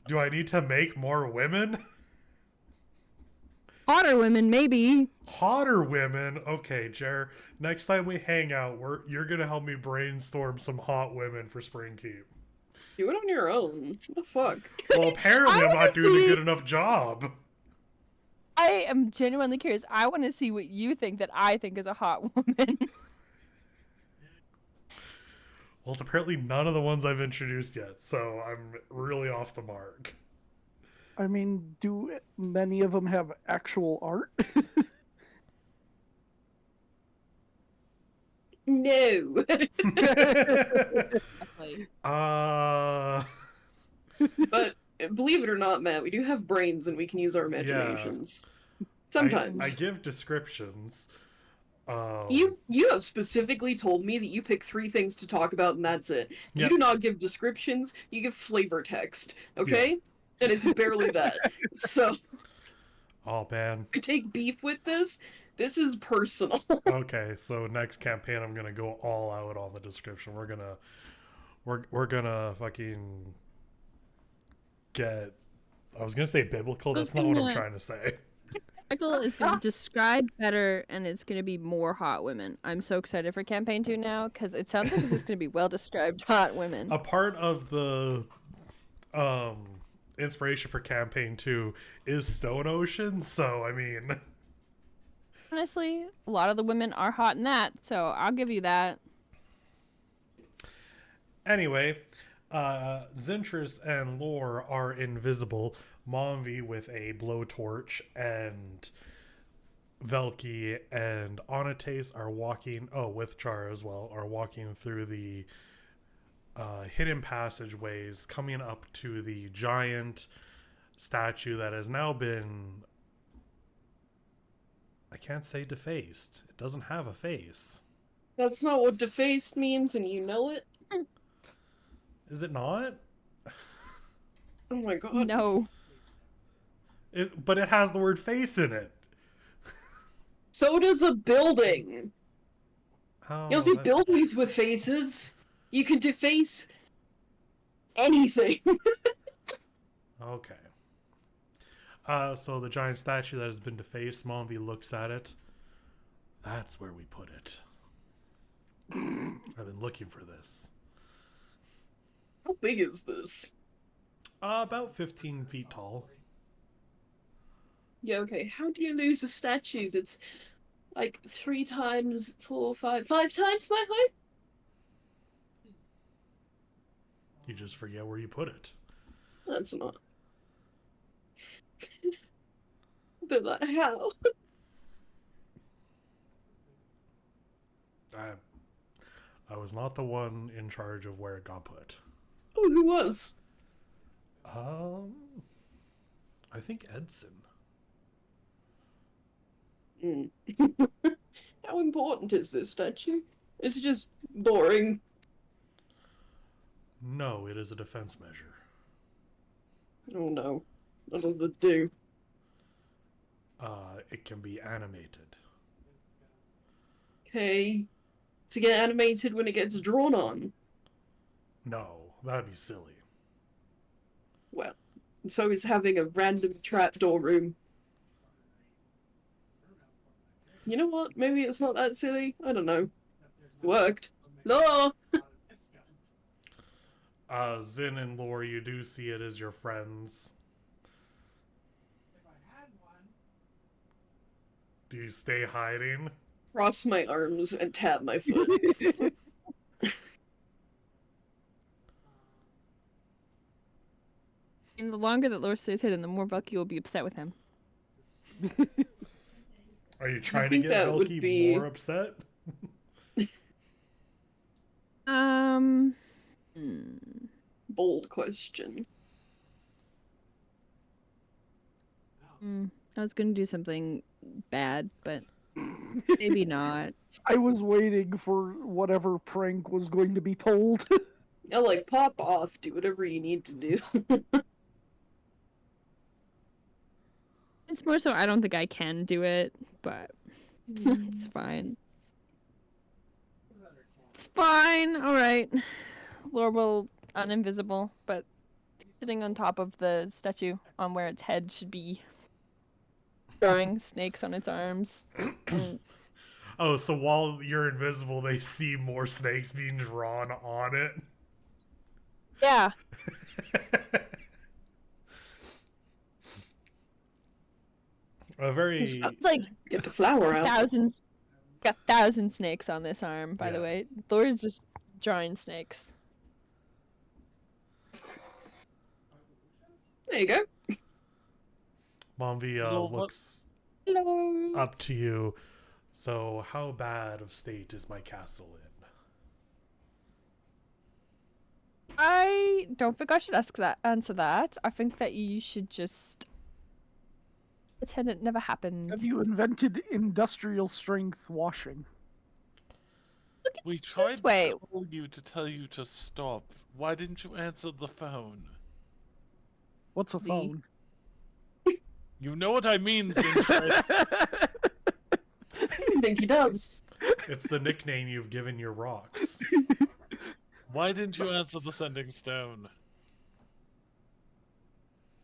Do I need to make more women? Hotter women, maybe. Hotter women? Okay, Jer. Next time we hang out, you're gonna help me brainstorm some hot women for Springkeep. Do it on your own. What the fuck? Well, apparently I'm not doing a good enough job. I am genuinely curious. I want to see what you think that I think is a hot woman. Well, it's apparently none of the ones I've introduced yet, so I'm really off the mark. I mean, do many of them have actual art? No. But believe it or not, Matt, we do have brains and we can use our imaginations. Sometimes. I give descriptions. You have specifically told me that you pick 3 things to talk about and that's it. You Yep. do not give descriptions, you give flavor text, okay? And it's barely that. So Oh man. I take beef with this. This is personal. Okay, so next campaign I'm gonna go all out on the description. We're gonna fucking get. I was gonna say biblical. That's not what I'm trying to say. Michael is going to describe better, and it's going to be more hot women. I'm so excited for campaign 2 now, because it sounds like this is going to be well-described hot women. A part of the inspiration for campaign 2 is Stone Ocean, so I mean. Honestly, a lot of the women are hot in that, so I'll give you that. Anyway, Zintris and Lore are invisible. Momvi with a blowtorch and Velki and Onates are walking, with Char as well, are walking through the hidden passageways coming up to the giant statue that has now been, I can't say defaced. It doesn't have a face. That's not what defaced means, and you know it? Is it not? Oh my god. No. But it has the word face in it. So does a building. Oh, You don't see that's- buildings with faces. You can deface anything. Okay. So the giant statue that has been defaced, Monvi looks at it. That's where we put it. I've been looking for this. How big is this? About 15 feet tall. Yeah, okay. How do you lose a statue that's like 3 times 4, 5 times my height? You just forget where you put it. That's not. But like, how? I was not the one in charge of where it got put. Oh, who was? I think Edson. Mm. How important is this statue? Is it just boring? No, it is a defense measure. Oh no. What does it do? It can be animated. Okay. To get animated when it gets drawn on. No, that'd be silly. Well, so is having a random trapdoor room. You know what? Maybe it's not that silly. I don't know. Worked. Law! Zin and Lore, you do see it as your friends. Do you stay hiding? Cross my arms and tap my foot. And the longer that Lore stays hidden, the more Bucky will be upset with him. Are you trying to think get that would Velky be- more upset? Bold question. I was gonna do something bad, but maybe not. I was waiting for whatever prank was going to be pulled. Yeah, like, pop off, do whatever you need to do. It's more so I don't think I can do it, but it's fine. It's fine. All right. Lore will uninvisible, but sitting on top of the statue on where its head should be, drawing snakes on its arms. And Oh, so while you're invisible, they see more snakes being drawn on it? yeah, A very... it's like Get the flower out. got 1,000 snakes on this arm. By the Yeah. way, Lore's just drawing snakes. There you go. Monvi So what- looks Hello. up to you. So, how bad of state is my castle in? I don't think I should answer that. I think that you should just pretend it never happened. Have you invented industrial strength washing? We tried way. to call you to tell you to stop. Why didn't you answer the phone? What's a The- phone? You know what I mean, Zinfred. I think he does. It's the nickname you've given your rocks. Why didn't you answer the sending stone?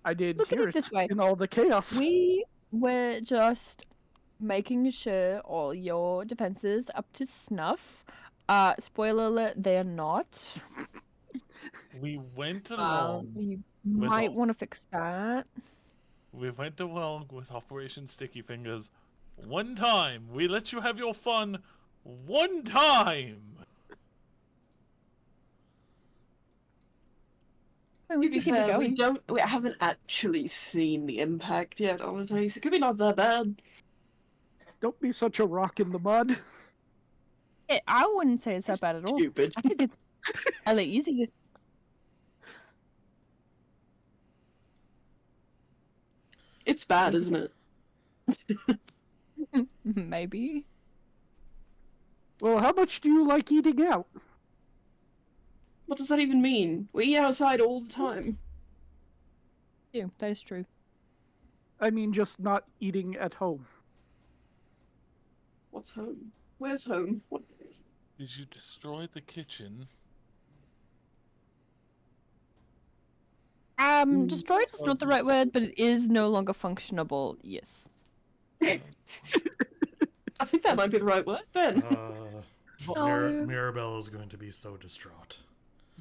I did Look at hear it this way. in all the chaos. We were just making sure all your defenses up to snuff. Spoiler alert, they're not. We went along. You with might all- want to fix that. We went along with Operation Sticky Fingers. One time. We let you have your fun. One time. I mean, we To be could keep it fair, going. we haven't actually seen the impact yet on the place. It could be not that bad. Don't be such a rock in the mud. I wouldn't say it's that bad at all. Stupid. I think it's Hella easy. It's bad, isn't it? Maybe. Well, how much do you like eating out? What does that even mean? We eat outside all the time. Yeah, that is true. I mean, just not eating at home. What's home? Where's home? What? Did you destroy the kitchen? Destroyed is not the right word, but it is no longer functionable. Yes. I think that might be the right word, Ben. No. Mirabelle is going to be so distraught.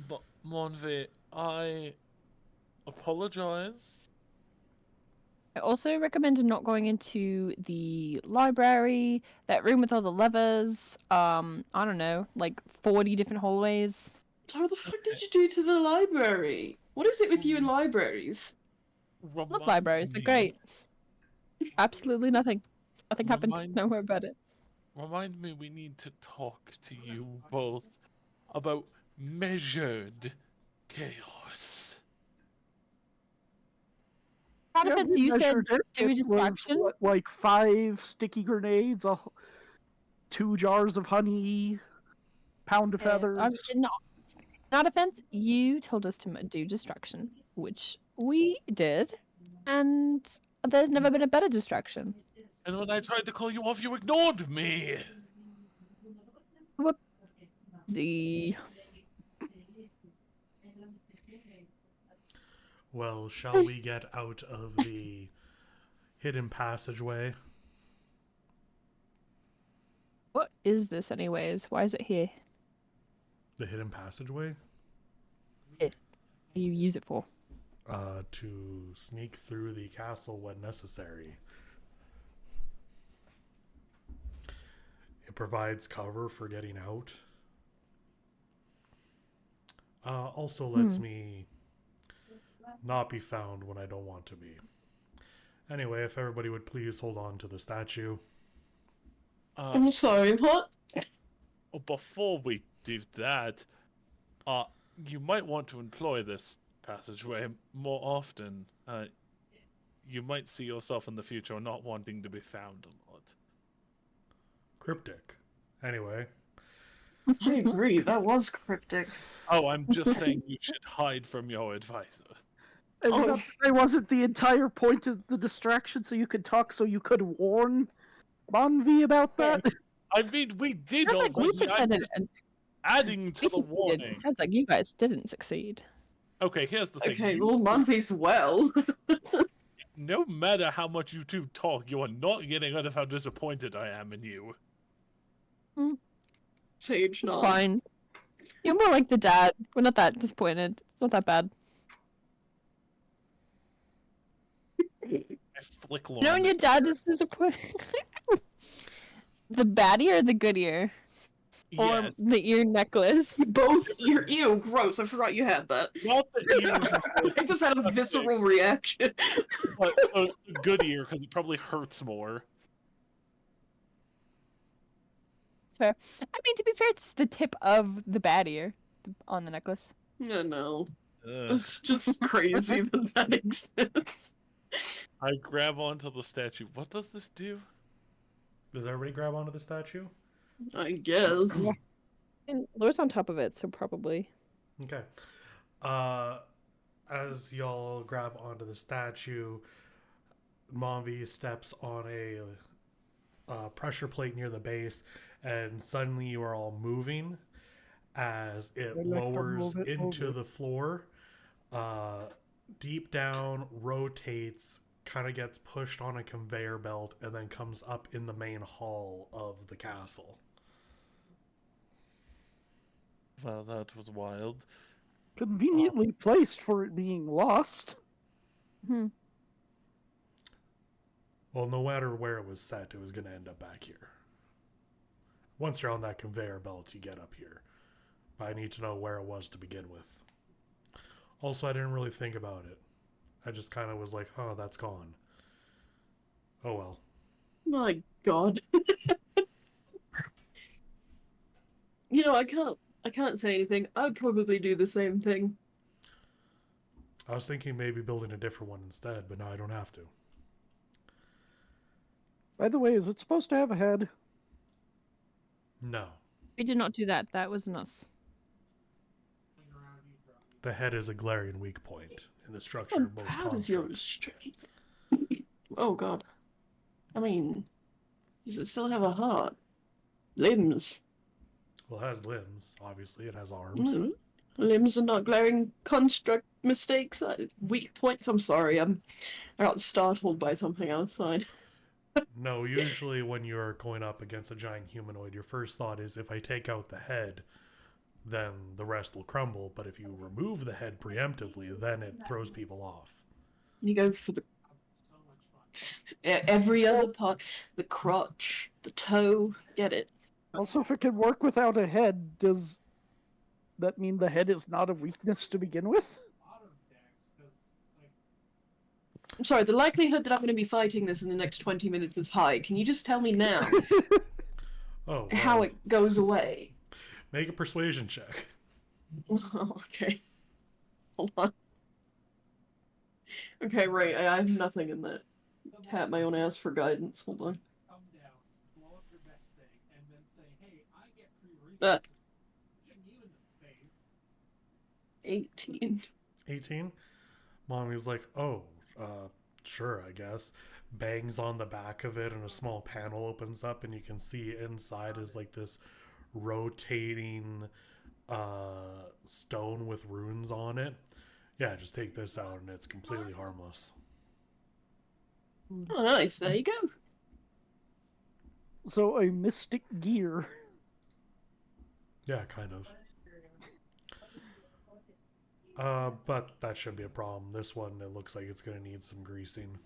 But Monve, I apologize. I also recommend not going into the library, that room with all the levers. I don't know, like 40 different hallways. How the fuck did you do to the library? What is it with you and libraries? Love libraries, they're great. Absolutely nothing. Nothing happened. Remind- Don't worry about it. Remind me, we need to talk to you both about measured chaos. Out of it, we you said measured it. do It was, distraction. what, like 5 sticky grenades, 2 jars of honey, pound of feathers. Not offense, you told us to do distraction, which we did, and there's never been a better distraction. And when I tried to call you off, you ignored me. The Well, shall we get out of the hidden passageway? what is this, anyways? Why is it here? The hidden passageway? What do you use it for? To sneak through the castle when necessary. It provides cover for getting out. Also lets me not be found when I don't want to be. Anyway, if everybody would please hold on to the statue. I'm sorry, what? Before we do that, you might want to employ this passageway more often. You might see yourself in the future not wanting to be found a lot. Cryptic. Anyway. I agree, that was cryptic. Oh, I'm just saying you should hide from your advisor. It wasn't the entire point of the distraction, so you could talk, so you could warn Monvi about that. I mean, we did Sounds like we already. I'm succeeded. just adding to We the succeeded. warning. Sounds like you guys didn't succeed. Okay, here's the thing. Okay, well, Monfy's well. No matter how much you two talk, you are not getting rid of how disappointed I am in you. Sage, It's not. fine. You're more like the dad. We're not that disappointed. It's not that bad. I flick You know when Lauren. your dad is disappointed? The baddie or the good ear? Or Yes. the ear necklace? Both ear. Ew, gross. I forgot you had that. Not the ear, I just had a visceral reaction. but the good ear, because it probably hurts more. Fair. I mean, to be fair, it's the tip of the bad ear on the necklace. No. Ugh. It's just crazy that that exists. I grab onto the statue. What does this do? Does everybody grab onto the statue? I guess. And Laura's on top of it, so probably. Okay. As y'all grab onto the statue, Monvi steps on a pressure plate near the base, and suddenly you are all moving as it I like to lowers move it, into move it. the floor, deep down, rotates, kind of gets pushed on a conveyor belt, and then comes up in the main hall of the castle. Well, that was wild. Conveniently placed for it being lost. Well, no matter where it was set, it was going to end up back here. Once you're on that conveyor belt, you get up here. But I need to know where it was to begin with. Also, I didn't really think about it. I just kind of was like, oh, that's gone. Oh well. My god. You know, I can't I can't say anything. I'd probably do the same thing. I was thinking maybe building a different one instead, but now I don't have to. By the way, is it supposed to have a head? No. We did not do that. That was us. The head is a glaring weak point in the structure I'm of most proud of your constructs. restraint. Oh god. I mean, does it still have a heart? Limbs. Well, it has limbs, obviously. It has arms. Mm. Limbs are not glaring construct mistakes. Weak points. I'm sorry. I got startled by something outside. No, usually when you're going up against a giant humanoid, your first thought is if I take out the head, then the rest will crumble. But if you remove the head preemptively, then it throws people off. You go for the every other part, the crotch, the toe. Get it? Also, if it can work without a head, does that mean the head is not a weakness to begin with? I'm sorry. The likelihood that I'm going to be fighting this in the next 20 minutes is high. Can you just tell me now Oh, well, how it goes away? make a persuasion check. Oh, okay. Hold on. Okay, right. I have nothing in that. Pat my own ass for guidance. Hold on. 18. 18. Mommy's like, oh, sure, I guess. Bangs on the back of it, and a small panel opens up, and you can see inside is like this rotating stone with runes on it. Yeah, just take this out, and it's completely harmless. Oh, nice. There you go. So a mystic gear. Yeah, kind of. But that shouldn't be a problem. This one, it looks like it's gonna need some greasing.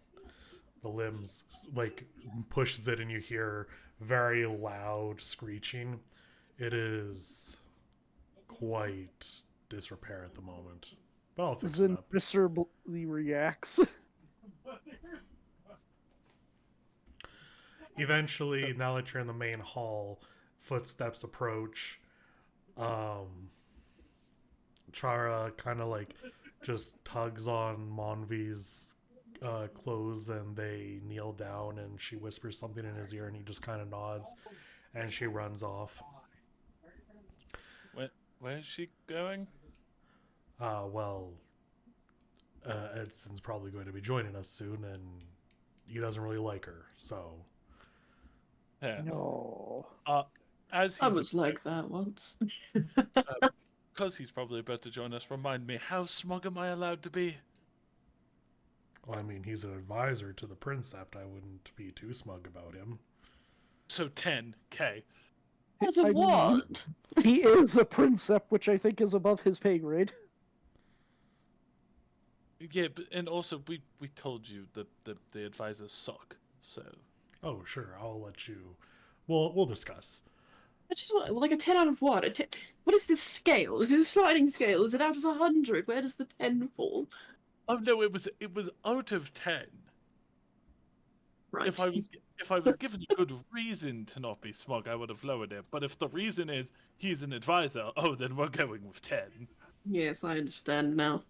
The limbs, like, pushes it and you hear very loud screeching. It is quite disrepair at the moment. But I'll fix it Zin up. viscerally reacts. Eventually, now that you're in the main hall, footsteps approach. Chara kind of like just tugs on Monvi's clothes, and they kneel down, and she whispers something in his ear, and he just kind of nods, and she runs off. Where is she going? Edson's probably going to be joining us soon, and he doesn't really like her, so. Yeah. No. As I he's was like that once. because he's probably about to join us, remind me, how smug am I allowed to be? Well, I mean, he's an advisor to the Princept. I wouldn't be too smug about him. So 10K. What of what? He is a princeps, which I think is above his pay grade. Yeah, but, and also we told you that the advisors suck. So. Oh, sure. I'll let you. We'll discuss. I just want like a 10 out of what? What is this scale? Is it a sliding scale? Is it out of 100? Where does the 10 fall? Oh no, it was out of 10. Right. If I was given a good reason to not be smug, I would have lowered it. But if the reason is he's an advisor, oh, then we're going with 10. Yes, I understand now.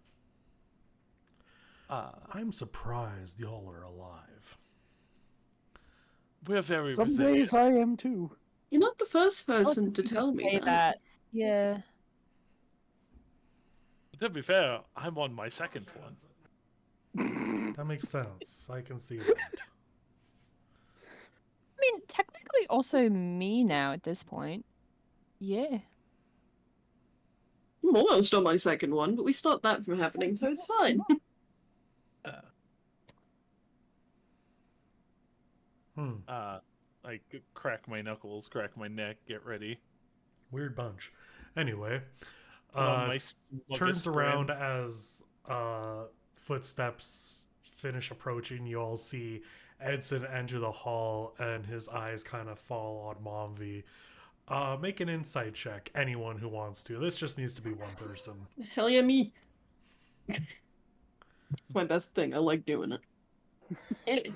I'm surprised y'all are alive. We're very Some resilient. days I am too. You're not the first person to tell me Say that. Yeah. To be fair, I'm on my second one. That makes sense. I can see that. I mean, technically also me now at this point. Yeah. I'm almost on my second one, but we stopped that from happening, so it's fine. Like crack my knuckles, crack my neck, get ready. Weird bunch. Anyway, My turns around as footsteps finish approaching. You all see Edson enter the hall, and his eyes kind of fall on Momvi. Make an insight check, anyone who wants to. This just needs to be one person. Hell yeah, me. It's my best thing. I like doing it. Anyway.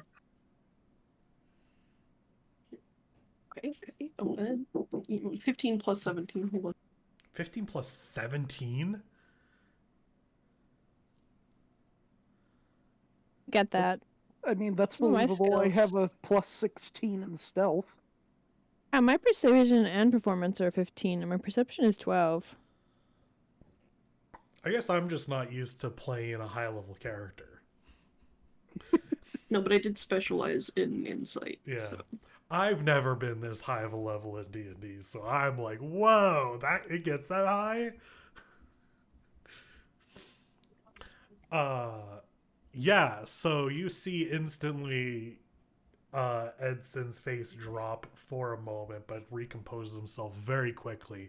Okay. 15 plus 17. Hold on. 15 plus 17? Get that. I mean, that's Oh, my believable. I have skills. a plus 16 in stealth. My persuasion and performance are 15, and my perception is 12. I guess I'm just not used to playing a high level character. No, but I did specialize in insight. Yeah. So. I've never been this high of a level in D&D, so I'm like, whoa, that it gets that high? Yeah, so you see instantly Edson's face drop for a moment, but recomposes himself very quickly.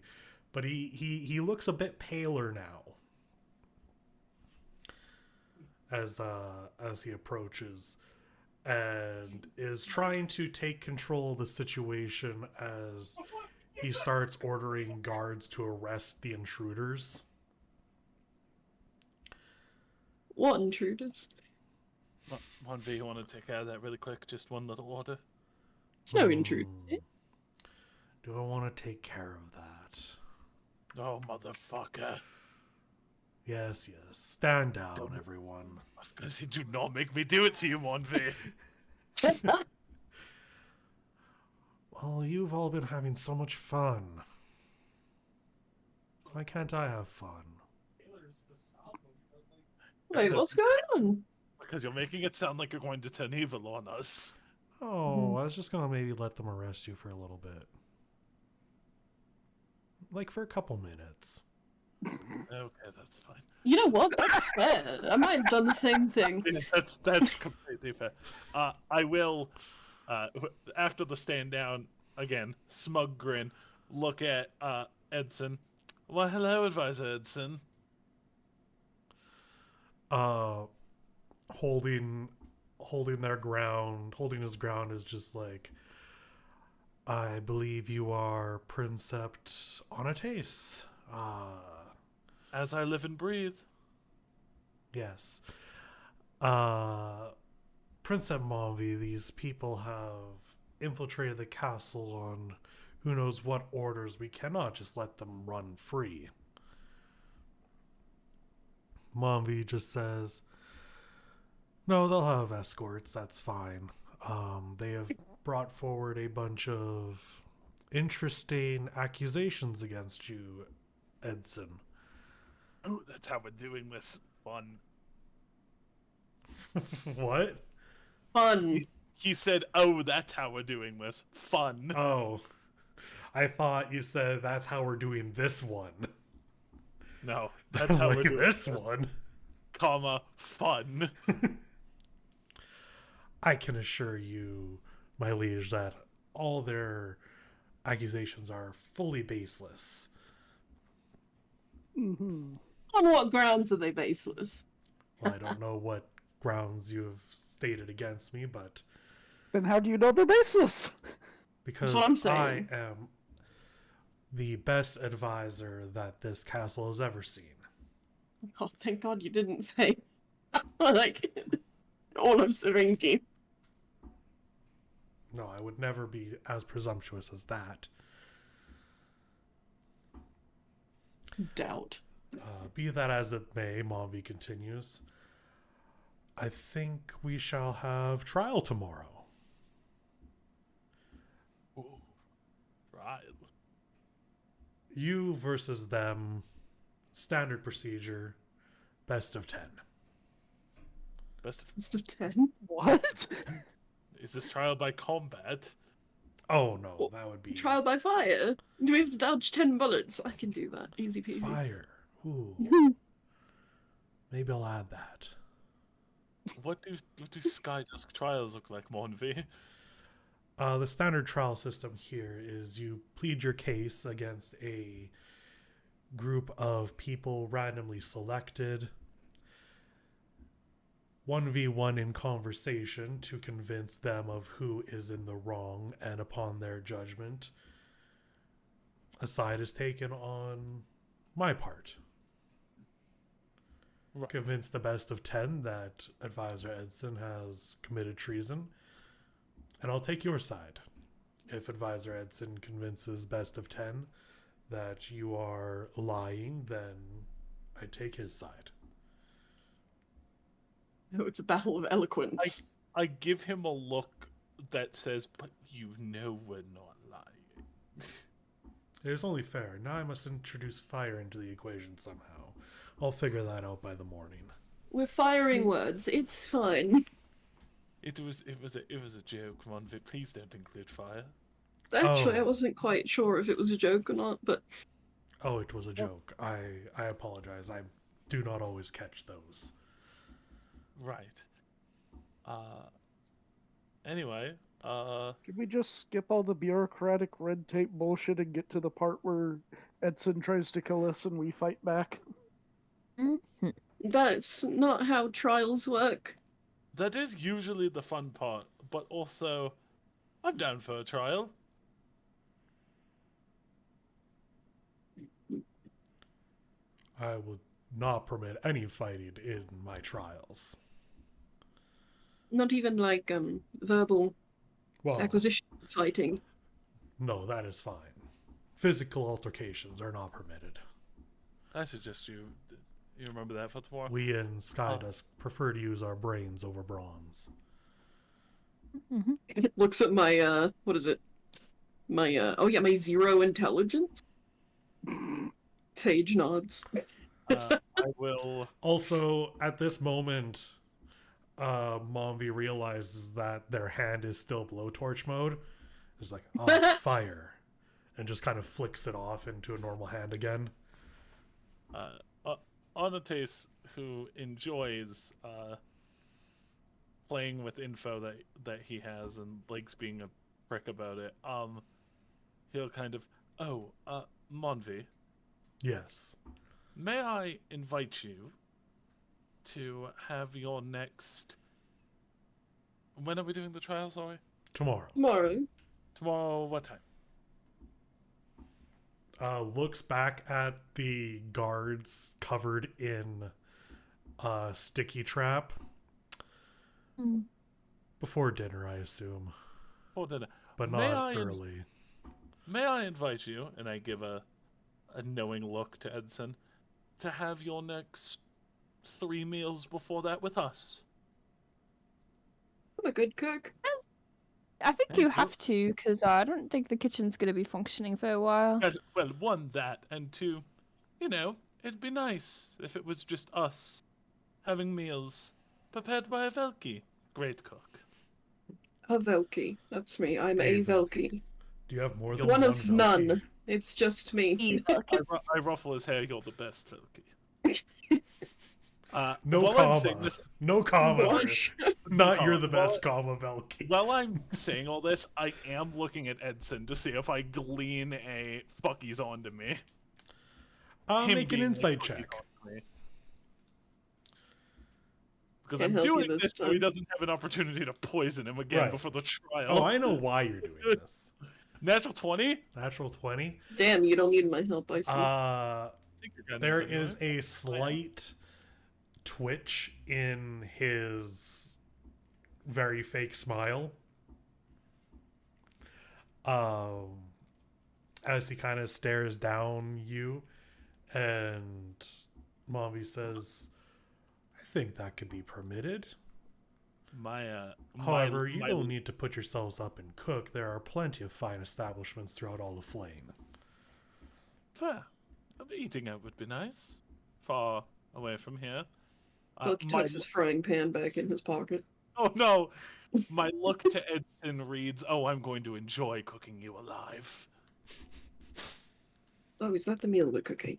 But he looks a bit paler now as he approaches, and is trying to take control of the situation as he starts ordering guards to arrest the intruders. What intruders? 1v, you want to take care of that really quick? Just one little order? There's no intruders. Do I want to take care of that? Oh, motherfucker. Yes. Stand down, everyone. I was gonna say, do not make me do it to you, 1v. Well, you've all been having so much fun. Why can't I have fun? Wait, what's going on? Because you're making it sound like you're going to turn evil on us. Oh, I was just gonna maybe let them arrest you for a little bit. Like for a couple minutes. Okay, that's fine. You know what? That's fair. I might have done the same thing. Yeah, that's completely fair. I will, after the stand down, again, smug grin, look at Edson. Well, hello, Advisor Edson. Holding their ground, holding his ground is just like, I believe you are Princept Onates. As I live and breathe. Yes. Princept Monvi, these people have infiltrated the castle on who knows what orders. We cannot just let them run free. Monvi just says, no, they'll have escorts, that's fine. They have brought forward a bunch of interesting accusations against you, Edson. Oh, that's how we're doing this. Fun. What? Fun. He said, oh, that's how we're doing this. Fun. Oh. I thought you said that's how we're doing this one. No, that's how like we're doing this one. Comma, fun. I can assure you, my liege, that all their accusations are fully baseless. Mm-hmm. On what grounds are they baseless? Well, I don't know what grounds you have stated against me, but Then how do you know they're baseless? because what I'm I saying. am the best advisor that this castle has ever seen. Oh, thank God you didn't say. Like, all of Springkeep. No, I would never be as presumptuous as that. Doubt. Be that as it may, Monvi continues. I think we shall have trial tomorrow. Ooh, right. You versus them, standard procedure, best of 10. Best of... Best of 10? What? Is this trial by combat? Oh no, that would be Trial by fire? Do we have to dodge 10 bullets? I can do that. Easy peasy. fire. Ooh. Maybe I'll add that. What do Skydusk trials look like, Monvi? The standard trial system here is you plead your case against a group of people randomly selected, 1v1 in conversation to convince them of who is in the wrong, and upon their judgment, a side is taken on my part. Right. Convince the best of 10 that Advisor Edson has committed treason, and I'll take your side. If Advisor Edson convinces best of 10 that you are lying, then I take his side. No, it's a battle of eloquence. I give him a look that says, "But you know we're not lying." It is only fair. Now I must introduce fire into the equation somehow. I'll figure that out by the morning. We're firing words. It's fine. It was a joke, Monvi. Please don't include fire. Actually, I Oh. wasn't quite sure if it was a joke or not, but Oh, it was a joke. I apologize. I do not always catch those. Right. Anyway, Could we just skip all the bureaucratic red tape bullshit and get to the part where Edson tries to kill us and we fight back? Mhm. that's not how trials work. that is usually the fun part, but also, I'm down for a trial. I would not permit any fighting in my trials. Not even like verbal Well, acquisition fighting. no, that is fine. Physical altercations are not permitted. I suggest you remember that for tomorrow. We in Skydusk prefer to use our brains over bronze. Mhm. It looks at my what is it? My my 0 intelligence. Sage nods. I will. Also, at this moment, Momvi realizes that their hand is still blowtorch mode. It's like, oh, fire. And just kind of flicks it off into a normal hand again. Onotes, who enjoys playing with info that he has and likes being a prick about it, he'll kind of, Monvi, Yes. may I invite you to have your next... When are we doing the trial, sorry? Tomorrow. Tomorrow. Tomorrow, what time? Looks back at the guards covered in sticky trap. Mm. Before dinner, I assume. For dinner. But May not I early. May I invite you, and I give a knowing look to Edson, to have your next 3 meals before that with us? I'm a good cook. I think Thank you you. have to, because I don't think the kitchen's going to be functioning for a while. Well, one, that, and two, it'd be nice if it was just us having meals prepared by a Velki. Great cook. A Velki. That's me. I'm A a Velki. Velki. Do you have more than One one of Velki? none. It's just me. I ruffle his hair, you're the best Velki. No while comma. I'm saying this, No comma. Gosh. Not you're the Well- best comma Velki. while I'm saying all this, I am looking at Edson to see if I glean a fuck he's on to me. Him Make an being insight like, "Fuck, he's check. on to me." Because Can't I'm help you doing this this so he time. doesn't have an opportunity to poison him again Right. before the trial. Oh, I know why you're doing this. Natural 20? Natural 20. Damn, you don't need my help, I see. I think you're getting There into it, is right? a slight twitch in his very fake smile. As he kind of stares down you, and Mommy says, I think that could be permitted. However, you don't need to put yourselves up and cook. There are plenty of fine establishments throughout all the Flame. Fair. Eating out would be nice. Far away from here. Look, he tucks his frying pan back in his pocket. Oh no! My look to Edson reads, "Oh, I'm going to enjoy cooking you alive." Oh, is that the meal we're cooking?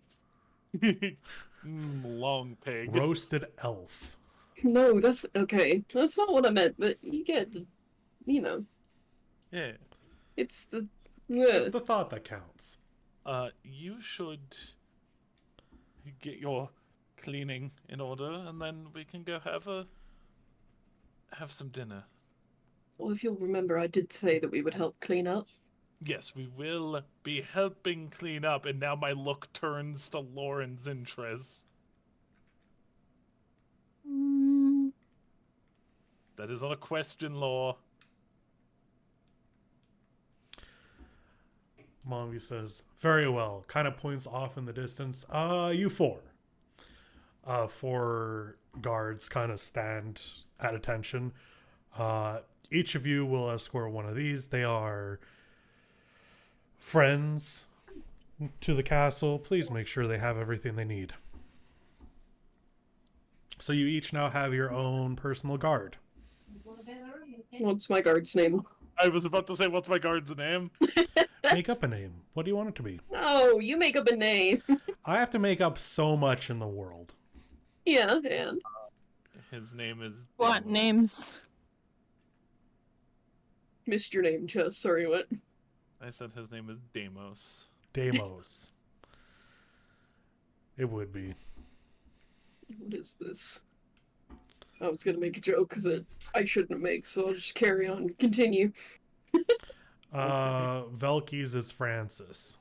Long pig. Roasted elf. No, that's okay. That's not what I meant, but you get, Yeah. it's the. It's the thought that counts. You should get your cleaning in order, and then we can go have some dinner. Well, if you'll remember, I did say that we would help clean up. Yes, we will be helping clean up, and now my look turns to Lauren's interest. Mm, That is not a question, Law. Monview says, very well. Kind of points off in the distance. You four. Four guards kind of stand at attention. Each of you will escort one of these. They are friends to the castle. Please make sure they have everything they need. So you each now have your own personal guard. What's my guard's name? I was about to say, what's my guard's name? Make up a name. What do you want it to be? Oh, you make up a name. I have to make up so much in the world. Yeah, and His name is... Want names? missed your name, Chess. Sorry, what? I said his name is Deimos. Deimos. It would be. What is this? I was gonna make a joke that I shouldn't make, so I'll just carry on. Continue. Velky's is Francis.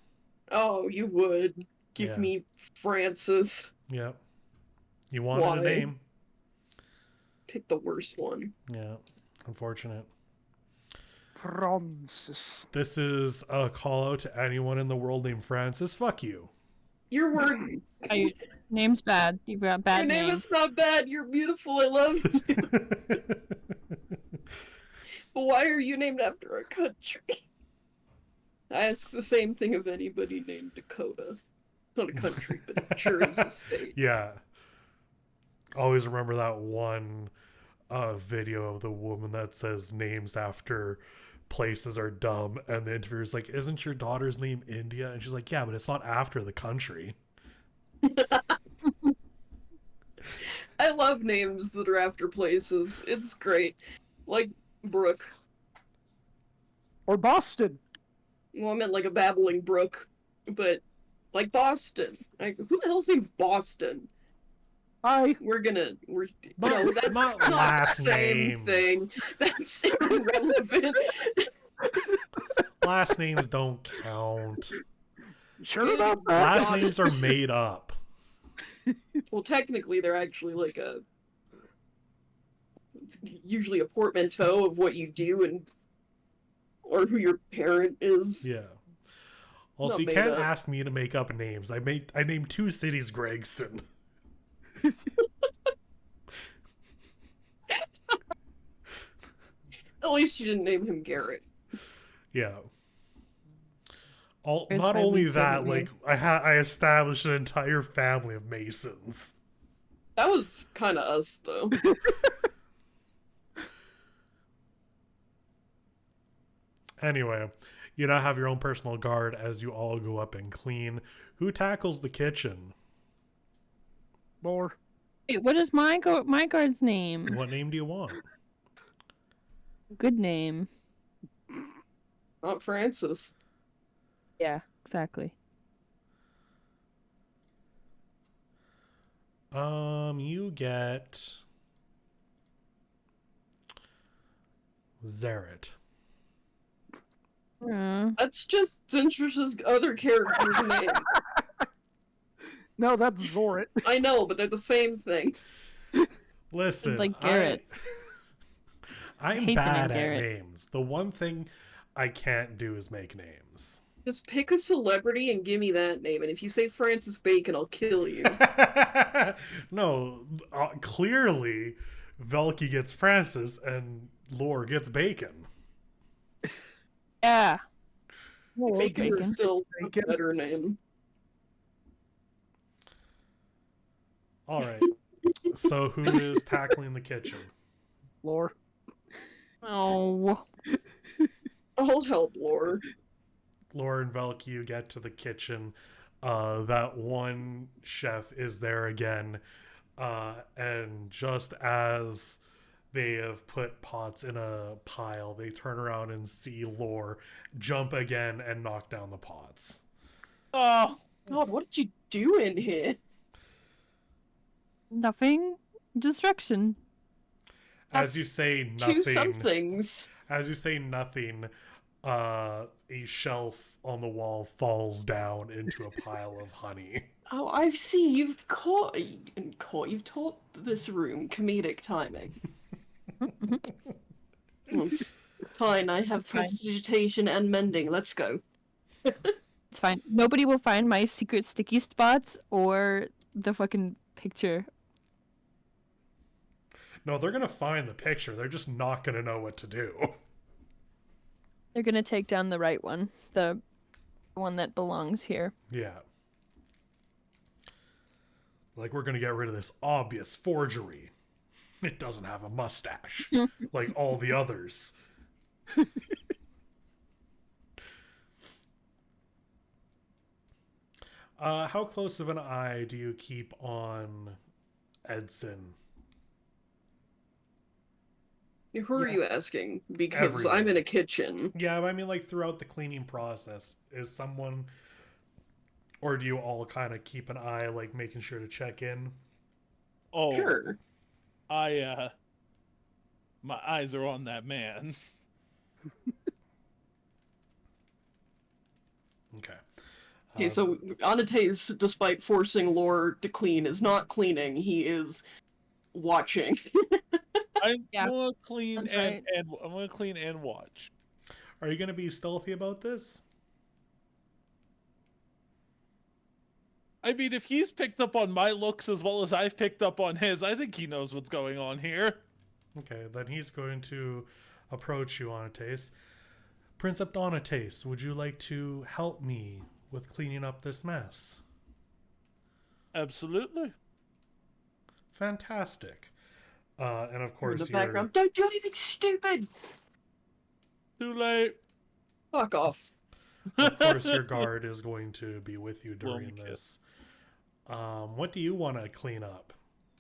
Oh, you would. Give Yeah. me Francis. Yep. You wanted Why? a name. Pick the worst one. Yeah. Unfortunate. Francis. This is a call out to anyone in the world named Francis. Fuck you. Your word. Name's bad. You got bad Your name name. is not bad. You're beautiful. I love you. But why are you named after a country? I ask the same thing of anybody named Dakota. It's not a country, but it sure is a state. Yeah. Always remember that one video of the woman that says names after places are dumb, and the interviewer's like, isn't your daughter's name India? And she's like, yeah, but it's not after the country. I love names that are after places. It's great. Like Brook. Or Boston. Well, I meant like a babbling brook, but like Boston. Like, who the hell's named Boston? Hi. We're Not- no, that's not not, last the same names. thing. That's irrelevant. Last names don't count. Sure about that? Last God. names are made up. Well, technically, they're actually like usually a portmanteau of what you do and or who your parent is. Yeah. Also, Not you made can't up. ask me to make up names. I named 2 cities Gregson. At least you didn't name him Garrett. Yeah. Here's Not my only least that, favorite like I established an entire family of Masons. That was kind of us, though. Anyway, you now have your own personal guard as you all go up and clean. Who tackles the kitchen? More. Wait, what is my guard's name? What name do you want? Good name. Not Francis. Yeah, exactly. You get Zaret. That's just Zintrish's other character's name. No, that's Zorit. I know, but they're the same thing. Listen, Like Garrett. I'm hate the bad name at Garrett. names. The one thing I can't do is make names. Just pick a celebrity and give me that name, and if you say Francis Bacon, I'll kill you. No, clearly Velky gets Francis and Lore gets Bacon. Yeah. Bacon is Bacon. still a Bacon. better name. All right. So who is tackling the kitchen? Lore. Oh. I'll help Lore. Lore and Velky get to the kitchen. That one chef is there again. And just as they have put pots in a pile, they turn around and see Lore jump again and knock down the pots. Oh, God, what did you do in here? Nothing. Destruction. As you That's say Two nothing, somethings. as you say nothing, a shelf on the wall falls down into a pile of honey. Oh, I see. You've taught this room comedic timing. Well, it's fine. I have Fine. prestidigitation and mending. Let's go. It's fine. Nobody will find my secret sticky spots or the fucking picture. No, they're gonna find the picture. They're just not gonna know what to do. They're gonna take down the right one, the one that belongs here. Yeah. Like, we're gonna get rid of this obvious forgery. It doesn't have a mustache, like all the others. How close of an eye do you keep on Edson? Who are you asking? Because Everyone. I'm in a kitchen. Yeah, I mean, like, throughout the cleaning process, is someone, or do you all kind of keep an eye, like, making sure to check in? Oh, Sure. my eyes are on that man. Okay. Okay, so Anates, despite forcing Lore to clean, is not cleaning. He is watching. I'm Yeah, gonna clean that's and, right. and I'm gonna clean and watch. Are you going to be stealthy about this? I mean, if he's picked up on my looks as well as I've picked up on his, I think he knows what's going on here. Okay, then he's going to approach you, Anates. Prince Anates, would you like to help me with cleaning up this mess? Absolutely. Fantastic. And of In course, the background, don't do anything stupid! Too late. Fuck off. of course, your guard is going to be with you Blow me during kiss. this. What do you want to clean up?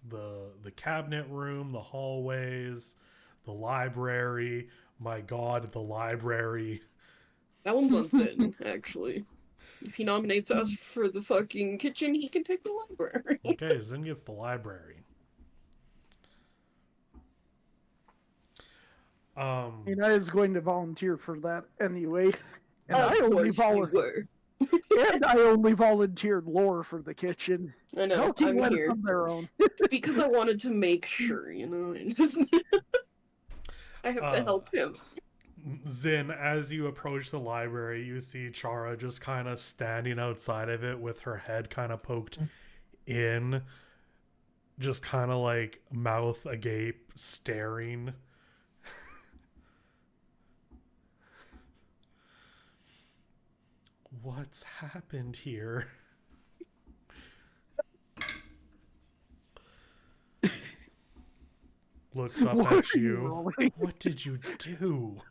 The cabinet room, the hallways, the library. My God, the library. That one's on Zin, actually. If he nominates us for the fucking kitchen, he can take the library. Okay, Zin gets the library. I mean, I was going to volunteer for that anyway. And Of I only course you volunteered. were. And I only volunteered Lore for the kitchen. I know, Elkie I'm went here. on their own. Because I wanted to make sure, you know? It's just... I have to help him. Zin, as you approach the library, you see Chara just kind of standing outside of it with her head kind of poked in, just kind of like mouth agape, staring. What's happened here? Looks up What at are you you. rolling? What did you do?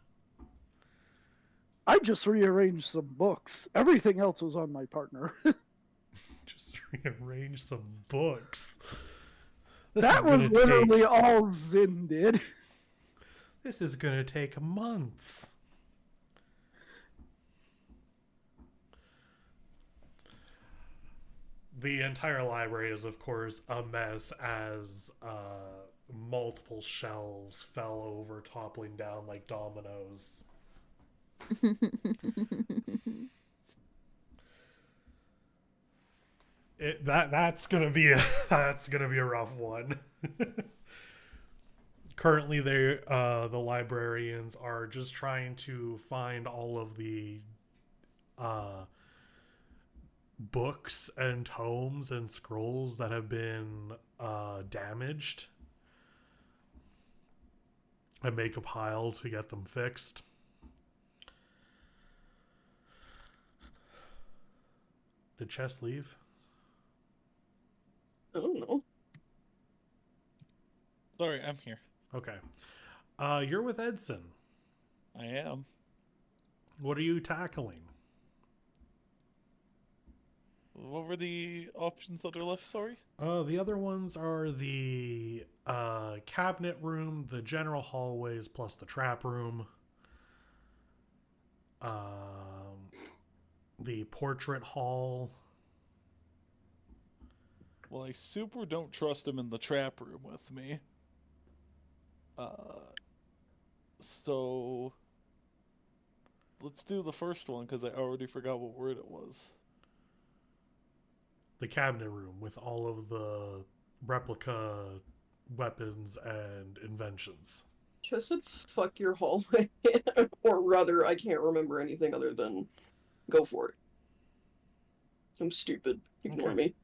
I just rearranged some books. Everything else was on my partner. Just rearrange some books. This That is gonna was literally take, all Zin did. This is gonna take months. The entire library is, of course, a mess as multiple shelves fell over, toppling down like dominoes. That's gonna be a rough one. Currently, the librarians are just trying to find all of the books and tomes and scrolls that have been damaged and make a pile to get them fixed. Did Chess leave? I don't know. Sorry, I'm here. Okay. You're with Edson. I am. What are you tackling? What were the options that are left? Sorry. The other ones are the cabinet room, the general hallways, plus the trap room. The portrait hall. Well, I super don't trust him in the trap room with me. So let's do the first one because I already forgot what word it was. The cabinet room with all of the replica weapons and inventions. Just said fuck your hallway. Or rather, I can't remember anything other than Go for it. I'm stupid. Ignore me.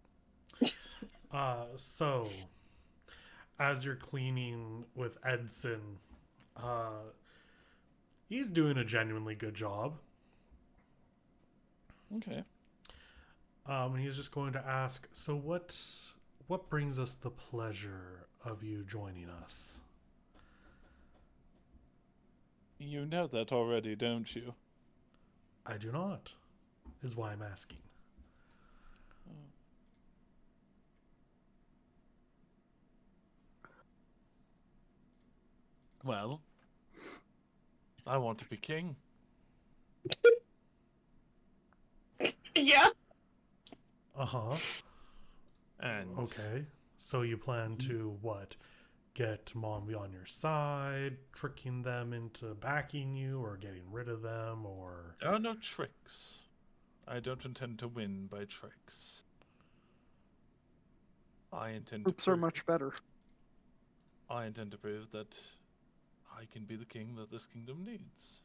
So as you're cleaning with Edson, he's doing a genuinely good job. Okay. And he's just going to ask, so what brings us the pleasure of you joining us? You know that already, don't you? I do not, is why I'm asking. Well, I want to be king. Yeah. Uh-huh. And Okay. So you plan to, what? Get Mombi on your side, tricking them into backing you, or getting rid of them, or... there are no tricks. I don't intend to win by tricks. I intend Groups to are much better. I intend to prove that I can be the king that this kingdom needs.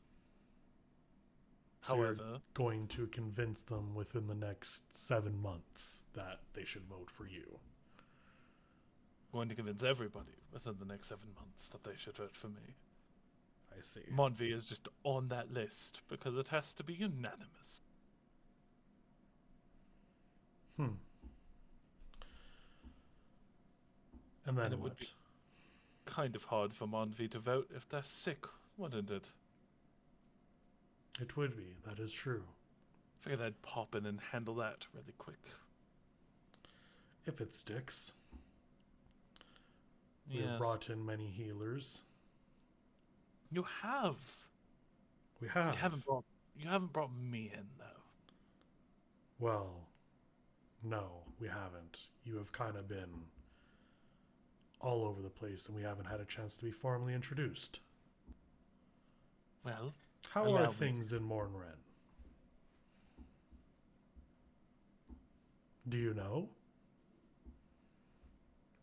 So you're However, going to convince them within the next 7 months that they should vote for you. I'm going to convince everybody within the next 7 months that they should vote for me. I see. Monvi is just on that list because it has to be unanimous. And then And it would what? be kind of hard for Monvi to vote if they're sick, wouldn't it? It would be. That is true. Figured I'd pop in and handle that really quick. If it sticks. Yes. We've brought in many healers. You have. We have. You haven't brought me in though. Well, no, we haven't. You have kind of been all over the place, and we haven't had a chance to be formally introduced. Well, How allow are me things in Mornren? Do you know?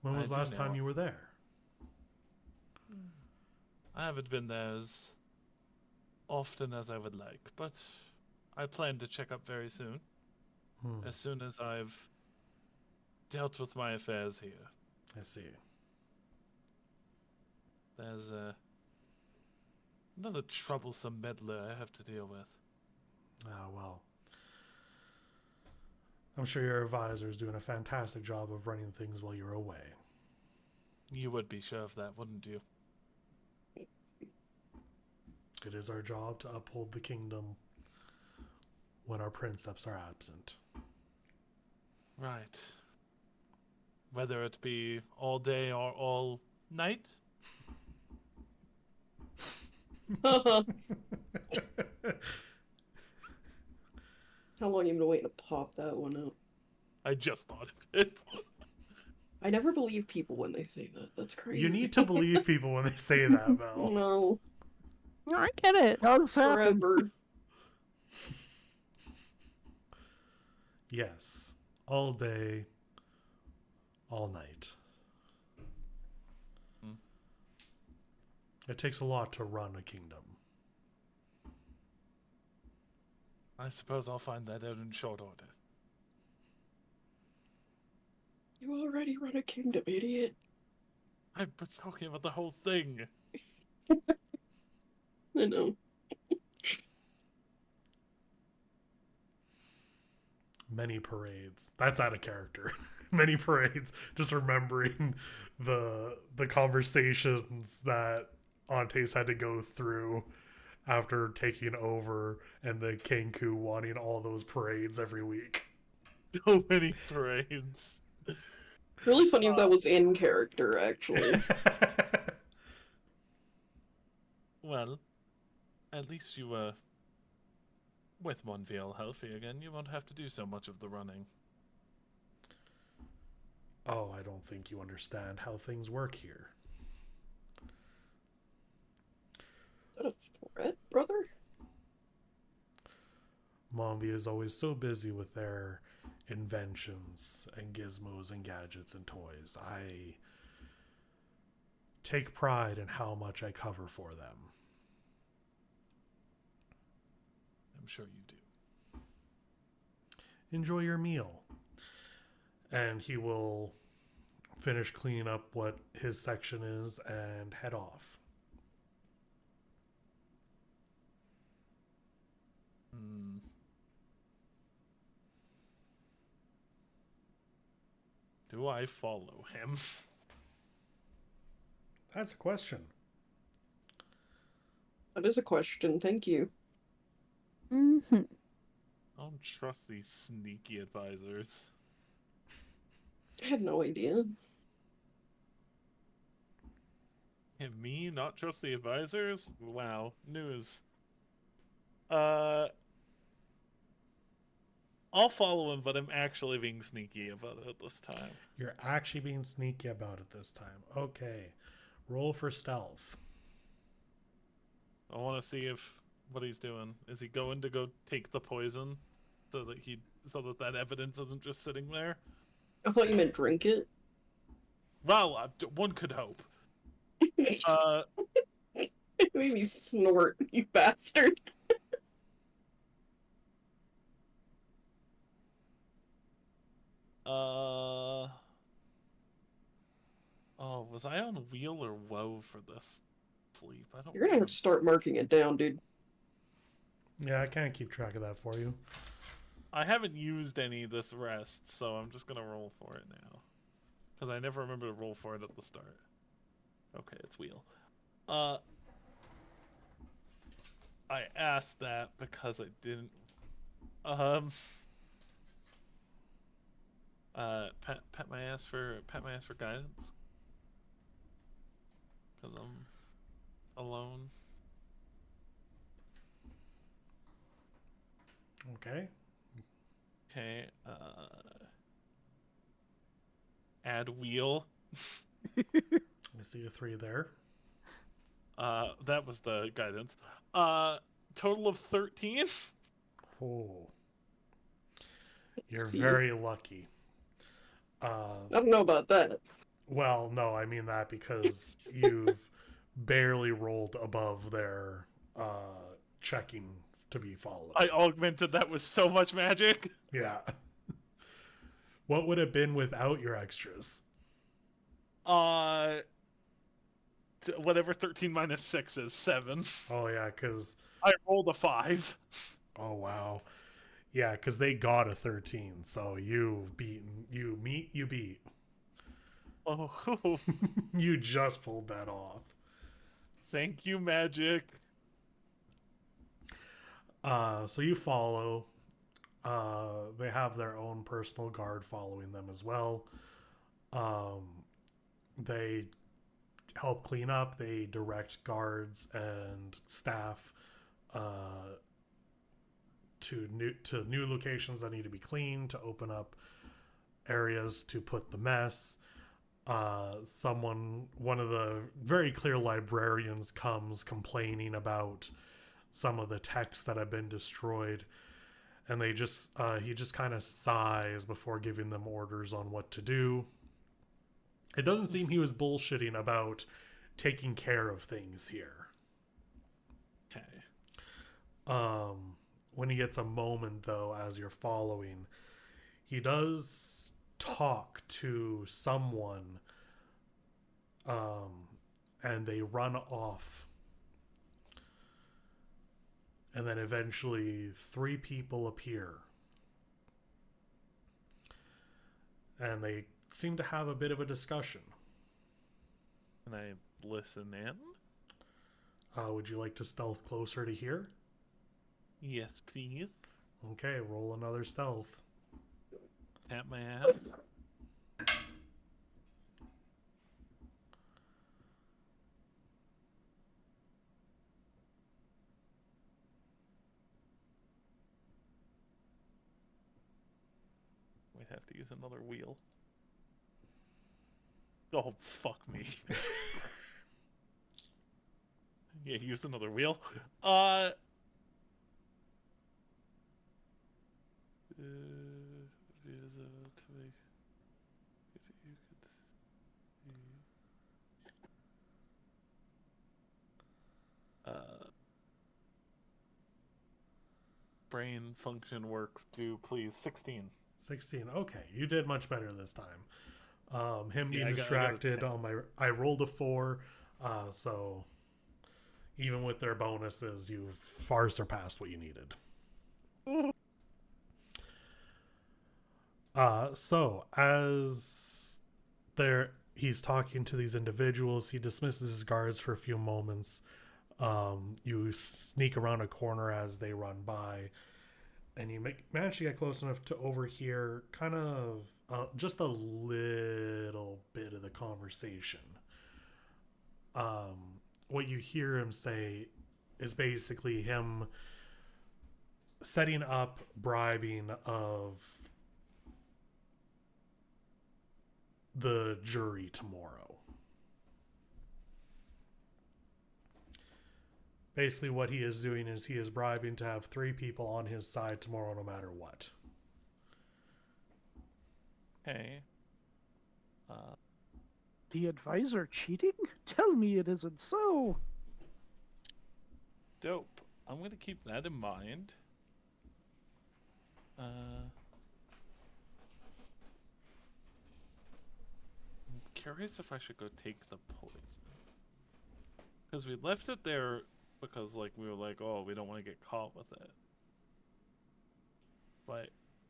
When was I the do last time know. you were there? I haven't been there as often as I would like, but I plan to check up very soon. As soon as I've dealt with my affairs here. I see. There's another troublesome meddler I have to deal with. Ah, well. I'm sure your advisor is doing a fantastic job of running things while you're away. You would be sure of that, wouldn't you? It is our job to uphold the kingdom when our princeps are absent. Right. Whether it be all day or all night? How long you been waiting to pop that one out? I just thought of it. I never believe people when they say that. That's crazy. You need to believe people when they say that, Val. No. No, I get it. Does happen. Forever. Yes. All day, all night. It takes a lot to run a kingdom. I suppose I'll find that out in short order. You already run a kingdom, idiot. I was talking about the whole thing. I know. Many parades. That's out of character. Many parades. Just remembering the conversations that Antes had to go through after taking over, and the Kenku wanting all those parades every week. So many parades. Really funny if that was in character, actually. Well, at least you were with Monviel healthy again. You won't have to do so much of the running. Oh, I don't think you understand how things work here. Is that a threat, brother? Mombi is always so busy with their inventions and gizmos and gadgets and toys. I take pride in how much I cover for them. I'm sure you do. enjoy your meal. And he will finish cleaning up what his section is and head off. Hmm. Do I follow him? That's a question. That is a question. Thank you. Mm-hmm. I don't trust these sneaky advisors. I had no idea. And me not trust the advisors? Wow, news. I'll follow him, but I'm actually being sneaky about it this time. You're actually being sneaky about it this time. Okay. Roll for stealth. I want to see if what he's doing. Is he going to go take the poison so that that evidence isn't just sitting there? I thought you meant drink it. Well, one could hope. Uh, It made me snort, you bastard. oh, was I on wheel or woe for this sleep? I don't. You're gonna have to start marking it down, dude. Yeah, I can't keep track of that for you. I haven't used any this rest, so I'm just gonna roll for it now. Because I never remember to roll for it at the start. Okay, it's wheel. I asked that because I didn't. Pat my ass for guidance. Because I'm alone. Okay. Okay. Add wheel. I see a 3 there. That was the guidance. Total of 13. Oh. You're very lucky. I don't know about that. Well, no, I mean that because you've barely rolled above their checking to be followed. I augmented that with so much magic. Yeah. What would it have been without your extras? Whatever 13 minus 6 is, 7. Oh, yeah, because... I rolled a 5. Oh, wow. Yeah, because they got a 13, so you've beaten... You beat. Oh, You just pulled that off. thank you, magic. So you follow. They have their own personal guard following them as well. They help clean up. They direct guards and staff to new locations that need to be cleaned, to open up areas to put the mess. One of the very clear librarians comes complaining about some of the texts that have been destroyed, and he just kind of sighs before giving them orders on what to do. It doesn't seem he was bullshitting about taking care of things here. Okay. When he gets a moment, though, as you're following, he does talk to someone, and they run off. And then eventually 3 people appear. And they seem to have a bit of a discussion. Can I listen in? Would you like to stealth closer to hear? Yes, please. Okay, roll another stealth. Tap my ass. Might have to use another wheel. Oh, fuck me. Yeah, use another wheel. brain function work do, please? 16. 16. Okay, you did much better this time. Him being I got a distracted 10. on my... I rolled a 4, so even with their bonuses, you've far surpassed what you needed. So as he's talking to these individuals, he dismisses his guards for a few moments. You sneak around a corner as they run by, and you manage to get close enough to overhear kind of just a little bit of the conversation. What you hear him say is basically him setting up bribing of the jury tomorrow. Basically what he is doing is he is bribing to have 3 people on his side tomorrow no matter what. Okay. The advisor cheating? Tell me it isn't so. Dope. I'm gonna keep that in mind. I'm curious if I should go take the poison. Because we left it there because, like, we were like, oh, we don't want to get caught with it. But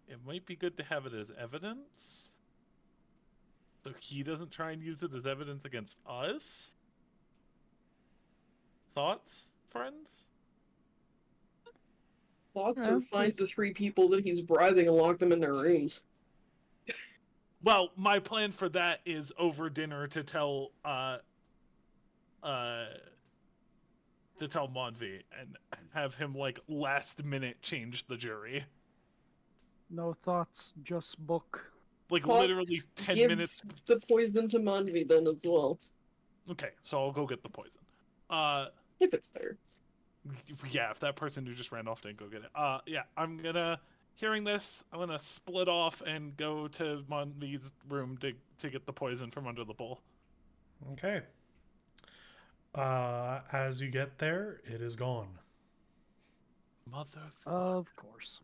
it might be good to have it as evidence. So he doesn't try and use it as evidence against us? Thoughts, friends? Thoughts Yeah, or find the 3 people that he's bribing and lock them in their rooms. Well, my plan for that is over dinner to tell Monvi and have him, like, last minute change the jury. No thoughts, just book. Like, Thoughts, literally 10 give minutes. the poison to Manvi then as well. Okay, so I'll go get the poison. If it's there. Yeah, if that person who just ran off didn't go get it. Yeah, I'm gonna, hearing this, I'm gonna split off and go to Monvi's room to get the poison from under the bowl. Okay. As you get there, it is gone. Motherfucker. Of course.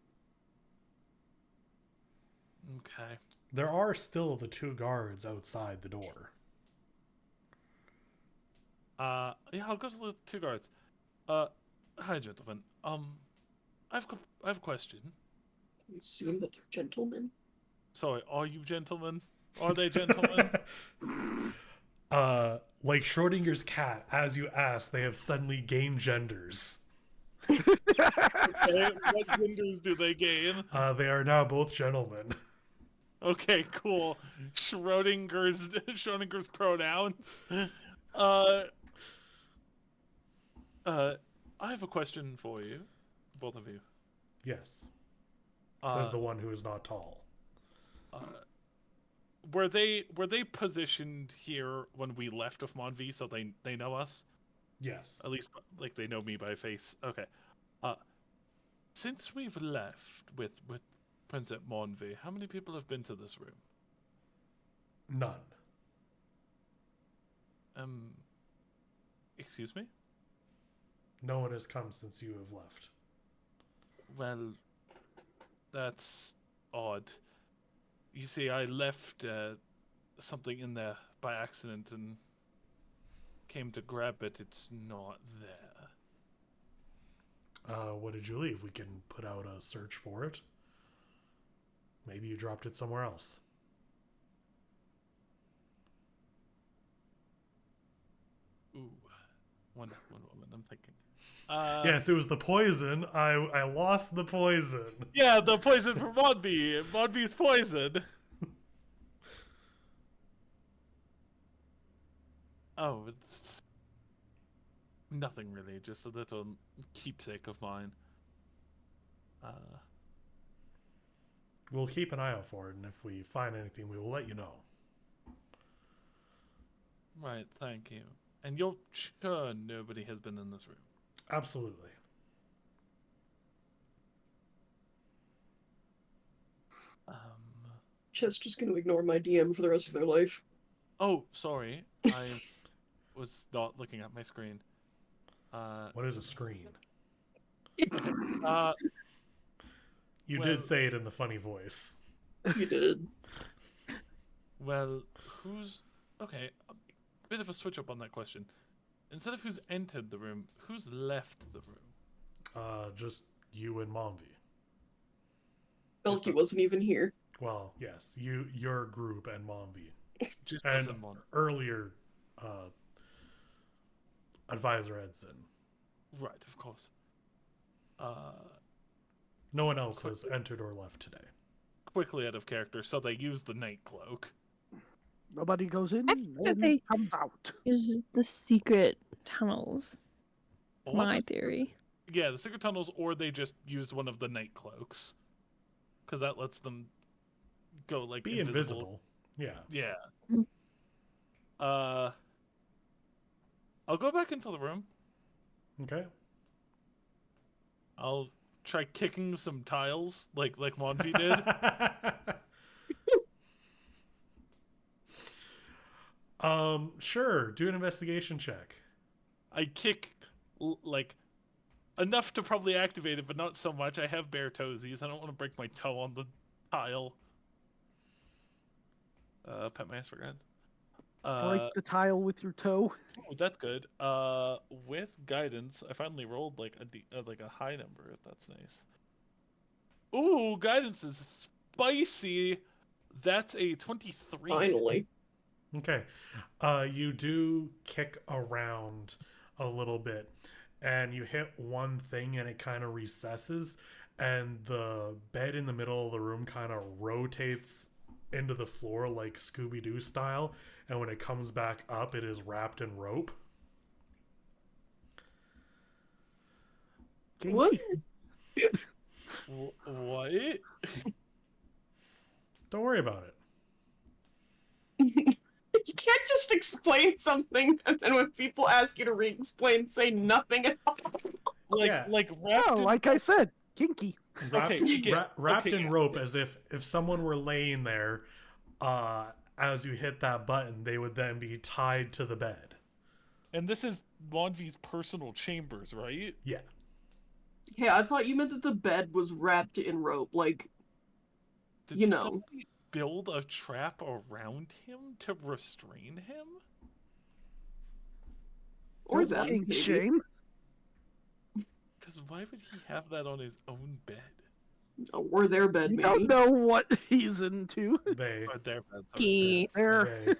Okay. There are still the 2 guards outside the door. Yeah, I'll go to the 2 guards. Hi, gentlemen. I have a question. You assume that they're gentlemen? Sorry, are you gentlemen? Are they gentlemen? Like Schrodinger's cat, as you ask, they have suddenly gained genders. Okay, what genders do they gain? They are now both gentlemen. Okay, cool. Schrodinger's pronouns. I have a question for you, both of you. Yes. Says the one who is not tall. Were they positioned here when we left with Monvi, so they know us? Yes. At least, like, they know me by face. Okay. Since we've left with Princess Monvi, how many people have been to this room? None. Excuse me? No one has come since you have left. Well, that's odd. You see, I left something in there by accident and came to grab it. It's not there. What did you leave? We can put out a search for it. Maybe you dropped it somewhere else. Ooh. One moment, I'm thinking. Yes, it was the poison. I lost the poison. Yeah, the poison from Monvi. Monvi's poison. Oh, it's nothing really. Just a little keepsake of mine. We'll keep an eye out for it, and if we find anything, we will let you know. Right, thank you. And you're sure nobody has been in this room? Absolutely. Chess just gonna ignore my DM for the rest of their life. Oh, sorry. I was not looking at my screen. What is a screen? You Well- did say it in the funny voice. You did. Well, who's okay? A bit of a switch up on that question. Instead of who's entered the room, who's left the room? Just you and Momvi. Belky us. wasn't even here. Well, yes, your group and Momvi. Just And us and Mon. earlier, Advisor Edson. Right, of course. No one else has entered or left today. Quickly out of character, so they use the night cloak. Nobody goes in, I no think that one they- comes out. Is the secret tunnels. All My the- theory. Yeah, the secret tunnels, or they just use one of the night cloaks, because that lets them go like Be invisible. Yeah. Yeah. Mhm. I'll go back into the room. Okay. I'll try kicking some tiles, like Monvi did. Sure. Do an investigation check. I kick like enough to probably activate it, but not so much. I have bare toesies. I don't want to break my toe on the tile. Pet my ass for granted. Break the tile with your toe. Oh, that's good. With guidance, I finally rolled like a high number. That's nice. Ooh, guidance is spicy. That's a 23. Finally. Okay. You do kick around a little bit and you hit one thing and it kind of recesses and the bed in the middle of the room kind of rotates into the floor like Scooby-Doo style, and when it comes back up it is wrapped in rope. What? What? Don't worry about it. You can't just explain something and then when people ask you to re-explain, say nothing at all. Like Oh, wrapped in like I said, kinky. Wrapped, Okay, wrapped okay. in rope, as if someone were laying there, as you hit that button they would then be tied to the bed. And this is Monvi's personal chambers, right? Yeah. Hey, I thought you meant that the bed was wrapped in rope, like, Did you know. somebody build a trap around him to restrain him? or Don't them, kink maybe. shame. Because why would he have that on his own bed? Or their bed, You maybe. don't know what he's into. They Or their beds. He- There. they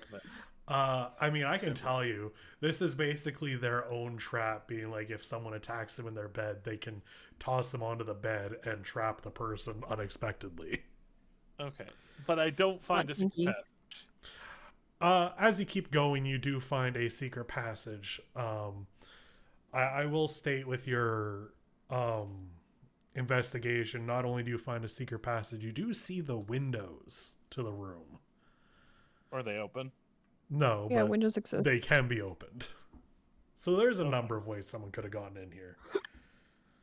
I mean, I can tell you, this is basically their own trap, being like if someone attacks them in their bed, they can toss them onto the bed and trap the person unexpectedly. Okay. But I don't find a secret Kinky. passage. As you keep going, you do find a secret passage. I will state with your investigation, not only do you find a secret passage, you do see the windows to the room. Are they open? No, Yeah, but windows exist. they can be opened. So there's a number of ways someone could have gotten in here.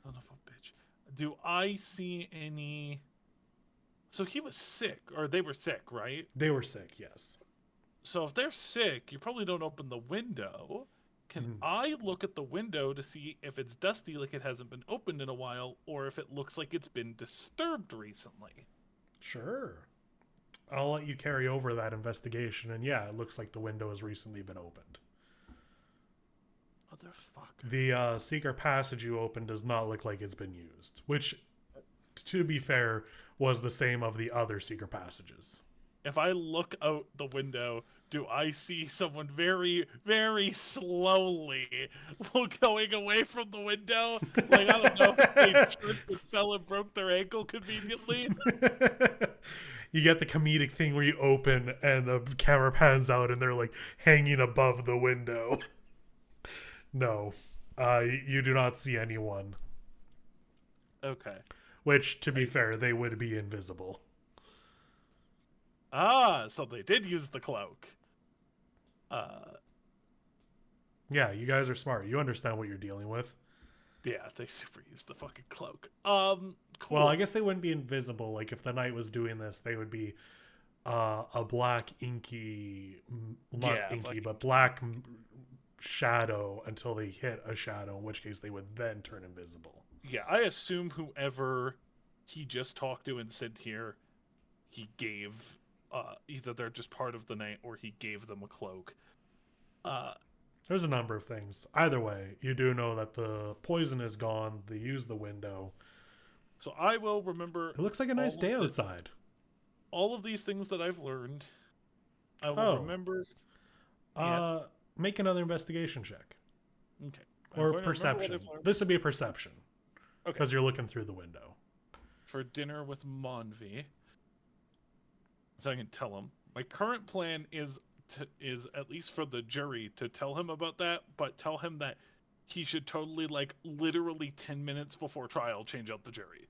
Son of a bitch. Do I see any... So he was sick, or they were sick, right? They were sick, yes. So if they're sick, you probably don't open the window. Can Mhm. I look at the window to see if it's dusty, like it hasn't been opened in a while, or if it looks like it's been disturbed recently? Sure. I'll let you carry over that investigation, and yeah, it looks like the window has recently been opened. Motherfucker. The secret passage you opened does not look like it's been used, which, to be fair, was the same of the other secret passages. If I look out the window, do I see someone very, very slowly going away from the window? Like, I don't know, if they tripped and fell and broke their ankle conveniently. You get the comedic thing where you open and the camera pans out and they're like hanging above the window. No, you do not see anyone. Okay. Which, to be fair, they would be invisible. Ah, so they did use the cloak. Yeah, you guys are smart. You understand what you're dealing with. Yeah, they super used the fucking cloak. Cool. Well, I guess they wouldn't be invisible. Like, if the knight was doing this, they would be a black inky, not Yeah, inky, like- but black shadow until they hit a shadow, in which case they would then turn invisible. Yeah, I assume whoever he just talked to and sent here, he gave either they're just part of the night or he gave them a cloak. There's a number of things. Either way, you do know that the poison is gone. They use the window. So I will remember. It looks like a nice day outside. All of these things that I've learned, I will remember. Yes. Make another investigation check. Okay. Or perception. This would be a perception. Okay. Because you're looking through the window. For dinner with Monvi. So I can tell him. My current plan is at least for the jury to tell him about that, but tell him that he should totally, like, literally 10 minutes before trial change out the jury.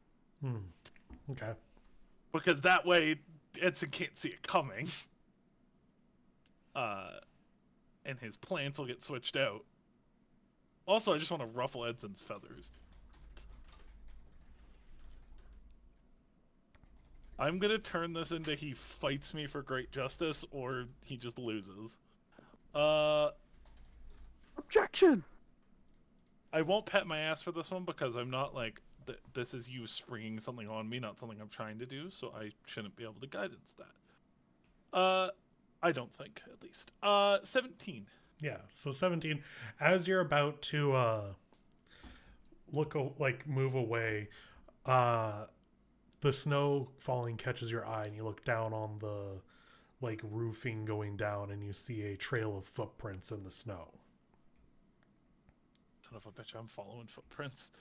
Okay. Because that way Edson can't see it coming. And his plans will get switched out. Also, I just want to ruffle Edson's feathers. I'm going to turn this into he fights me for great justice, or he just loses. Objection! I won't pat my ass for this one because I'm not like... this is you springing something on me, not something I'm trying to do, so I shouldn't be able to guidance that. I don't think, at least. 17. Yeah, so 17. As you're about to move away, the snow falling catches your eye, and you look down on the roofing going down, and you see a trail of footprints in the snow. Son of a bitch, I'm following footprints.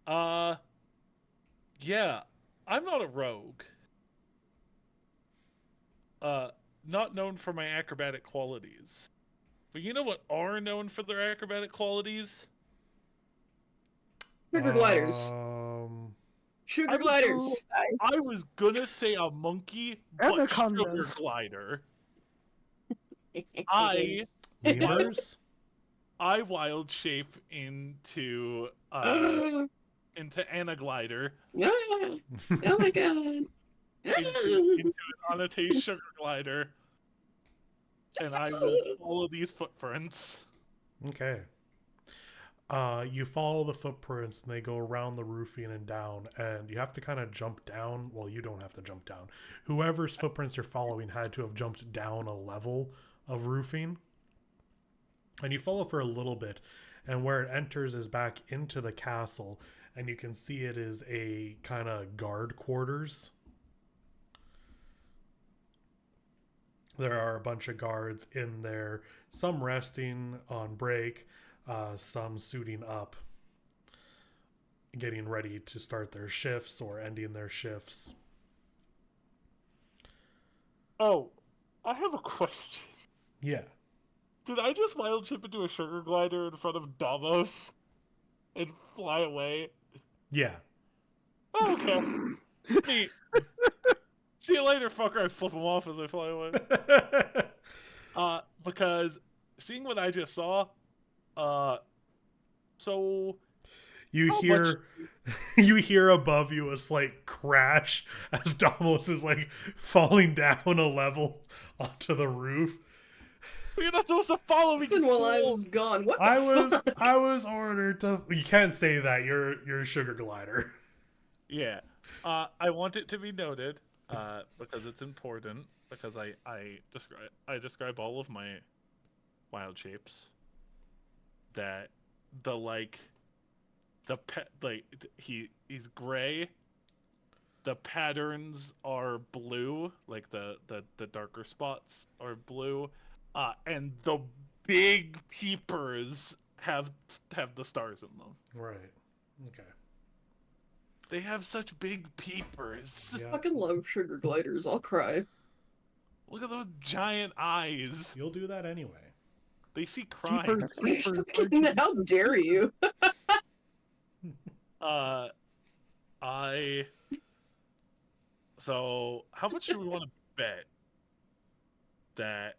Yeah, I'm not a rogue. Not known for my acrobatic qualities. But you know what are known for their acrobatic qualities? Sugar gliders. Sugar gliders. I was gonna say a monkey, but Anacondas. sugar glider. I wild shape into Anaglider. Oh my god. into an Anate sugar glider. And I will follow these footprints. Okay. You follow the footprints, and they go around the roofing and down, and you have to kind of jump down. Well, you don't have to jump down. Whoever's footprints you're following had to have jumped down a level of roofing. And you follow for a little bit, and where it enters is back into the castle, and you can see it is a kind of guard quarters. There are a bunch of guards in there, some resting on break, some suiting up, getting ready to start their shifts or ending their shifts. Oh, I have a question. Yeah. Did I just wild chip into a sugar glider in front of Davos and fly away? Yeah. Oh, okay. Neat. See you later, fucker. I flip him off as I fly away. Because seeing what I just saw, so you hear above you a slight crash as Damos is falling down a level onto the roof. You're not supposed to follow me. While I was gone, what the fuck? I was ordered to. You can't say that. You're a sugar glider. Yeah. I want it to be noted. Because it's important. Because I describe all of my wild shapes. That he's gray. The patterns are blue, like the darker spots are blue, and the big peepers have the stars in them. Right. Okay. They have such big peepers. Yeah. I fucking love sugar gliders. I'll cry. Look at those giant eyes. You'll do that anyway. They see crime. How dare you? So how much do we want to bet that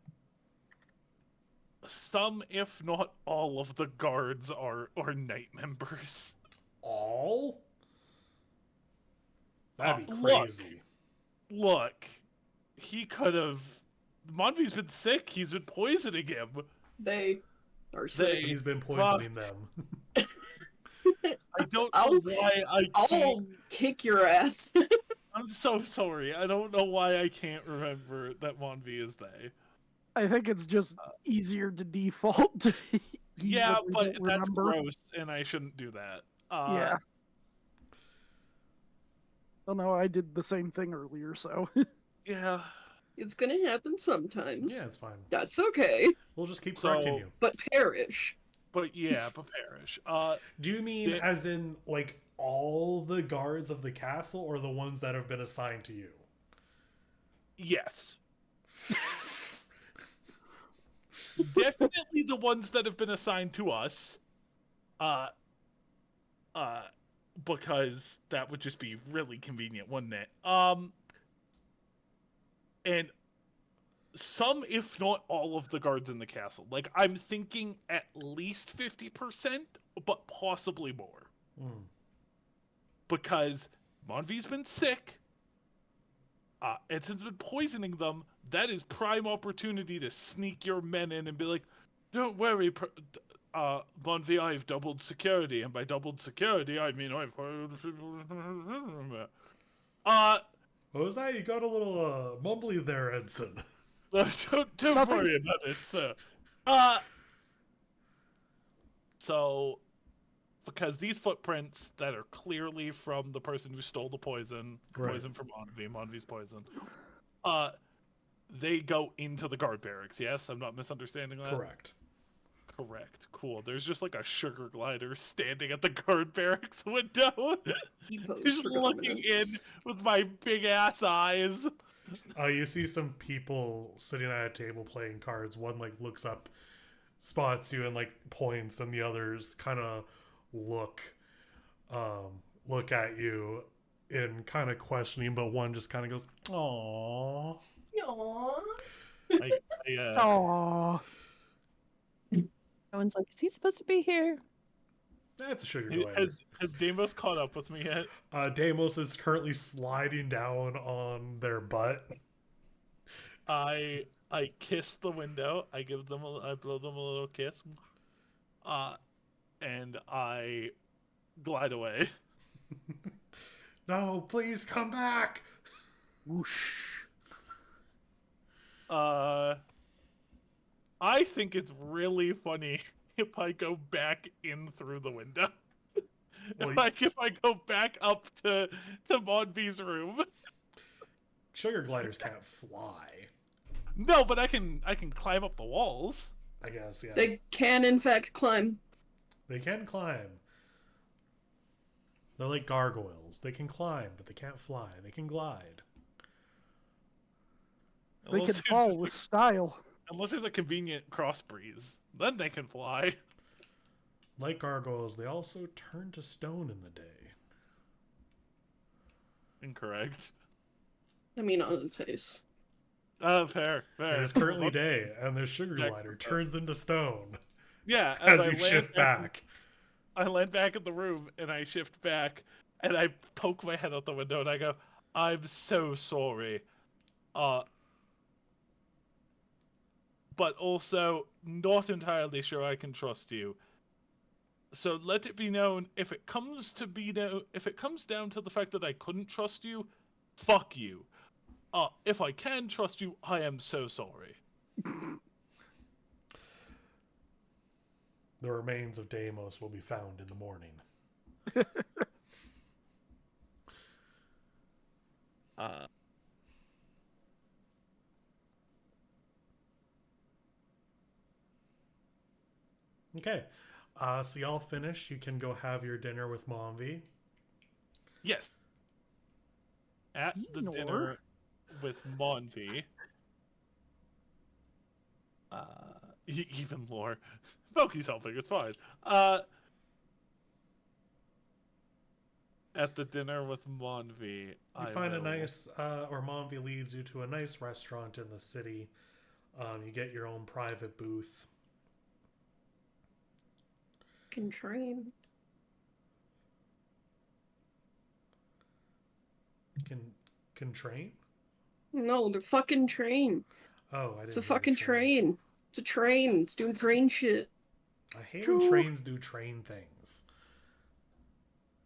some, if not all, of the guards are night members? All? That'd be Look, crazy. Look, he could have. Monvi's been sick. He's been poisoning him. They are sick. He's been poisoning them. I don't know I'll- why I can't. I'll kick your ass. I'm so sorry. I don't know why I can't remember that Monvi is they. I think it's just easier to default to he Yeah, when we but don't that's remember. gross, and I shouldn't do that. Yeah. Oh no, I did the same thing earlier, so. Yeah. It's gonna happen sometimes. Yeah, it's fine. That's okay. We'll just keep So- correcting you. But perish. But yeah, but perish. Do you mean the- as in like all the guards of the castle, or the ones that have been assigned to you? Yes. Definitely the ones that have been assigned to us. Because that would just be really convenient, wouldn't it? And some, if not all of the guards in the castle. Like, I'm thinking at least 50%, but possibly more. Mm. Because Monvi's been sick, and since it's been poisoning them, that is prime opportunity to sneak your men in and be like, don't worry, Monvi, I've doubled security, and by doubled security, I mean I've heard... What was that? You got a little mumbly there, Edson. Don't worry about it, sir. So, because these footprints that are clearly from the person who stole the poison, Right. poison from Monvi's poison, they go into the guard barracks, yes? I'm not misunderstanding that? Correct. Correct. Cool. There's just like a sugar glider standing at the guard barracks window. Just looking in with my big ass eyes. You see some people sitting at a table playing cards. One like looks up, spots you, and like points, and the others kind of look at you in kind of questioning, but one just kind of goes, "Aww." Aww. Everyone's like, is he supposed to be here? That's a sugar glider. Has Deimos caught up with me yet? Deimos is currently sliding down on their butt. I kiss the window. I blow them a little kiss. And I glide away. No, please come back. Whoosh. I think it's really funny if I go back in through the window. Well, if I go back up to Monvi's room. Sugar gliders can't fly. No, but I can climb up the walls. I guess, yeah. They can, in fact, climb. They can climb. They're like gargoyles. They can climb, but they can't fly. They can glide. They can fall with style. Unless there's a convenient cross breeze, then they can fly. Like gargoyles, they also turn to stone in the day. Incorrect. I mean, on the taste. Fair. It is currently day, and the sugar Back to glider stone. turns into stone Yeah, as I you land shift back. I land back in the room, and I shift back, and I poke my head out the window, and I go, I'm so sorry. But also, not entirely sure I can trust you. So let it be known, if it comes down to the fact that I couldn't trust you, fuck you. If I can trust you, I am so sorry. The remains of Deimos will be found in the morning. Okay. So y'all finish. You can go have your dinner with Momvi. Yes. At the Nor. dinner with Monvi. Even lore. Pokey's helping, it's fine. At the dinner with Monvi, You find a nice, or Momvi leads you to a nice restaurant in the city. You get your own private booth. Can train. Can train? No, the fucking train. Oh, I didn't. It's a hear fucking train. It's a train. It's doing train shit. I hate when trains do train things.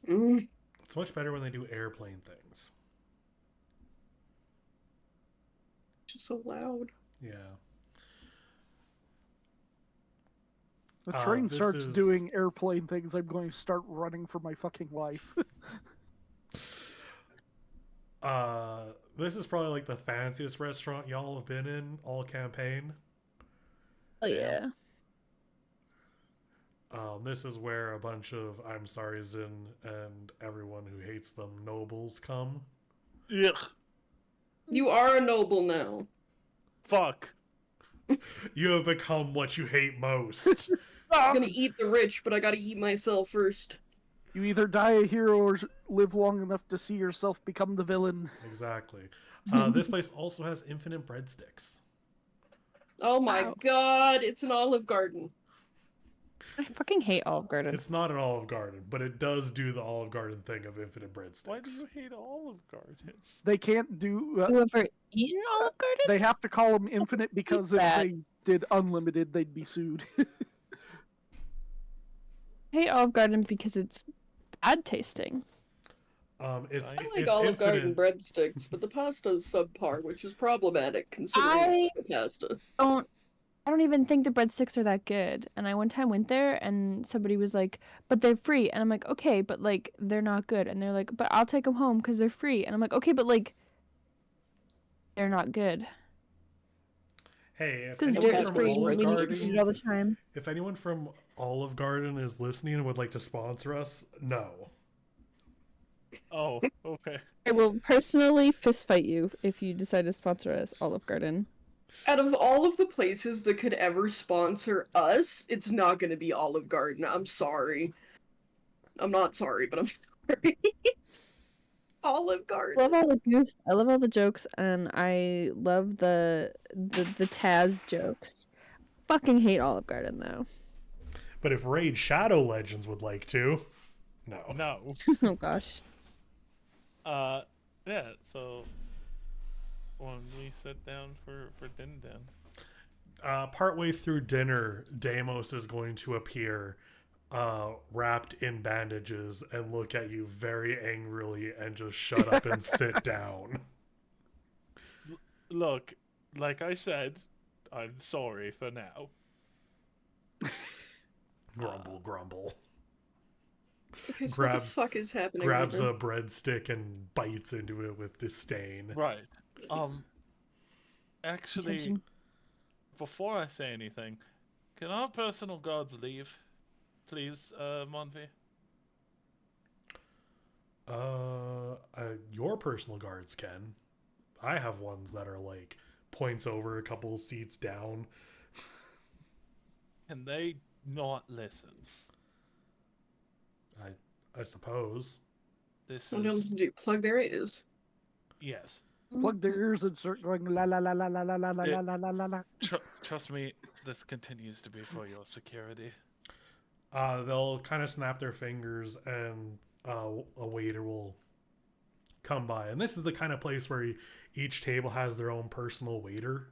Mm, It's much better when they do airplane things. just so loud. Yeah. The train This starts is- doing airplane things, I'm going to start running for my fucking life. This is probably like the fanciest restaurant y'all have been in all campaign. Oh Yeah. yeah. This is where a bunch of I'm sorry Zin and everyone who hates them nobles come. Ugh. You are a noble now. Fuck. You have become what you hate most. I'm gonna eat the rich, but I gotta eat myself first. You either die a hero or live long enough to see yourself become the villain. Exactly. This place also has infinite breadsticks. Oh my Wow. god, it's an Olive Garden. I fucking hate Olive Garden. It's not an Olive Garden, but it does do the Olive Garden thing of infinite breadsticks. Why do you hate Olive Garden? They can't do. You ever eaten Olive Garden? They have to call them infinite because if that. they did unlimited, they'd be sued. I hate Olive Garden because it's bad tasting. It's I like it's Olive Garden infinite. breadsticks, but the pasta is subpar, which is problematic considering it's the pasta. I don't even think the breadsticks are that good. And I one time went there and somebody was like, but they're free. And I'm like, okay, but like, they're not good. And they're like, but I'll take them home because they're free. And I'm like, okay, but like, they're not good. Hey, if Because anyone dirt Olive from free Olive means you Garden, eat it all the time. if anyone from Olive Garden is listening and would like to sponsor us, no. Oh, okay. I will personally fist fight you if you decide to sponsor us, Olive Garden. Out of all of the places that could ever sponsor us, it's not gonna be Olive Garden. I'm sorry. I'm not sorry, but I'm sorry. Olive I Garden. love all the goofs. I love all the jokes, and I love the Taz jokes. Fucking hate Olive Garden though. But if Raid Shadow Legends would like to, no. No. Oh gosh. Yeah, so when we sit down for din din. Partway through dinner, Deimos is going to appear, wrapped in bandages, and look at you very angrily and just shut up and sit down. Look, like I said, I'm sorry for now. Grumble, grumble. Because what Grabs- the fuck is happening? Grabs right a breadstick and bites into it with disdain. Right. Actually, Attention. before I say anything, can our personal guards leave? Please, Monvi? Your personal guards can. I have ones that are like points over a couple seats down. Can they not listen? I suppose. This What else is... to do? Plug their ears. Yes. Plug their ears and start going la la la la la la la la Yeah. la la la la. Trust me, this continues to be for your security. They'll kind of snap their fingers and a waiter will come by. And this is the kind of place where each table has their own personal waiter.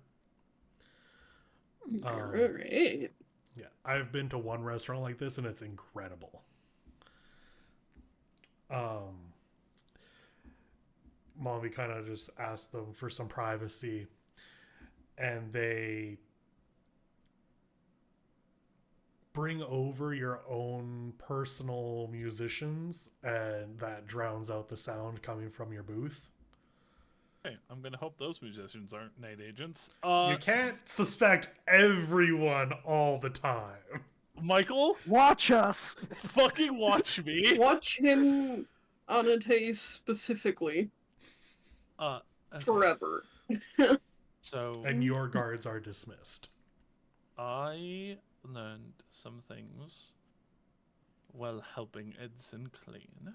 Alright. Yeah, I've been to one restaurant like this and it's incredible. Mommy kind of just asked them for some privacy, and they bring over your own personal musicians, and that drowns out the sound coming from your booth. Hey, I'm gonna hope those musicians aren't night agents. You can't suspect everyone all the time. Michael, Watch us. fucking watch me. Watch him on a taste specifically Okay. forever. So And your guards are dismissed. I learned some things while helping Edson clean.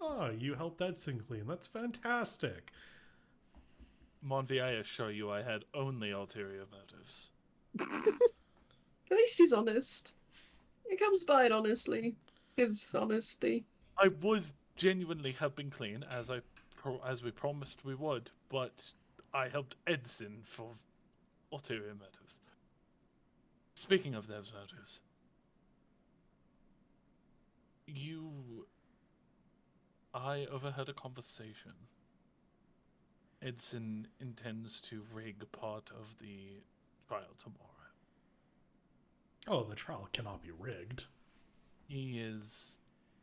Oh, you helped Edson clean. That's fantastic. Monvi, I assure you I had only ulterior motives. At least he's honest. He comes by it honestly. His honesty. I was genuinely helping clean as we promised we would, but I helped Edson for ulterior motives. Speaking of those motives, you I overheard a conversation. Edson intends to rig part of the trial tomorrow. Oh, the trial cannot be rigged. He is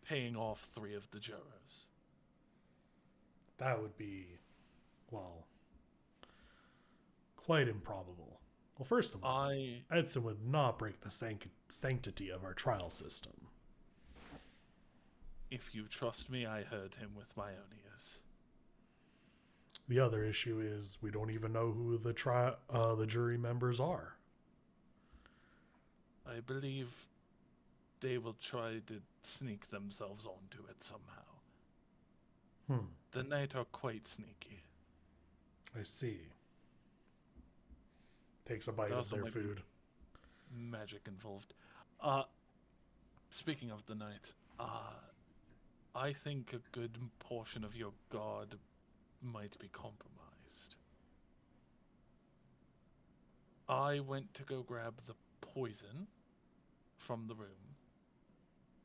paying off 3 of the jurors. That would be, well, quite improbable. Well, first of all, Edson would not break the sanctity of our trial system. If you trust me, I heard him with my own ears. The other issue is we don't even know who the jury members are. I believe they will try to sneak themselves onto it somehow. The Knight are quite sneaky. I see. Takes a bite of their food. Magic involved. Speaking of the Knight, I think a good portion of your guard might be compromised. I went to go grab the poison from the room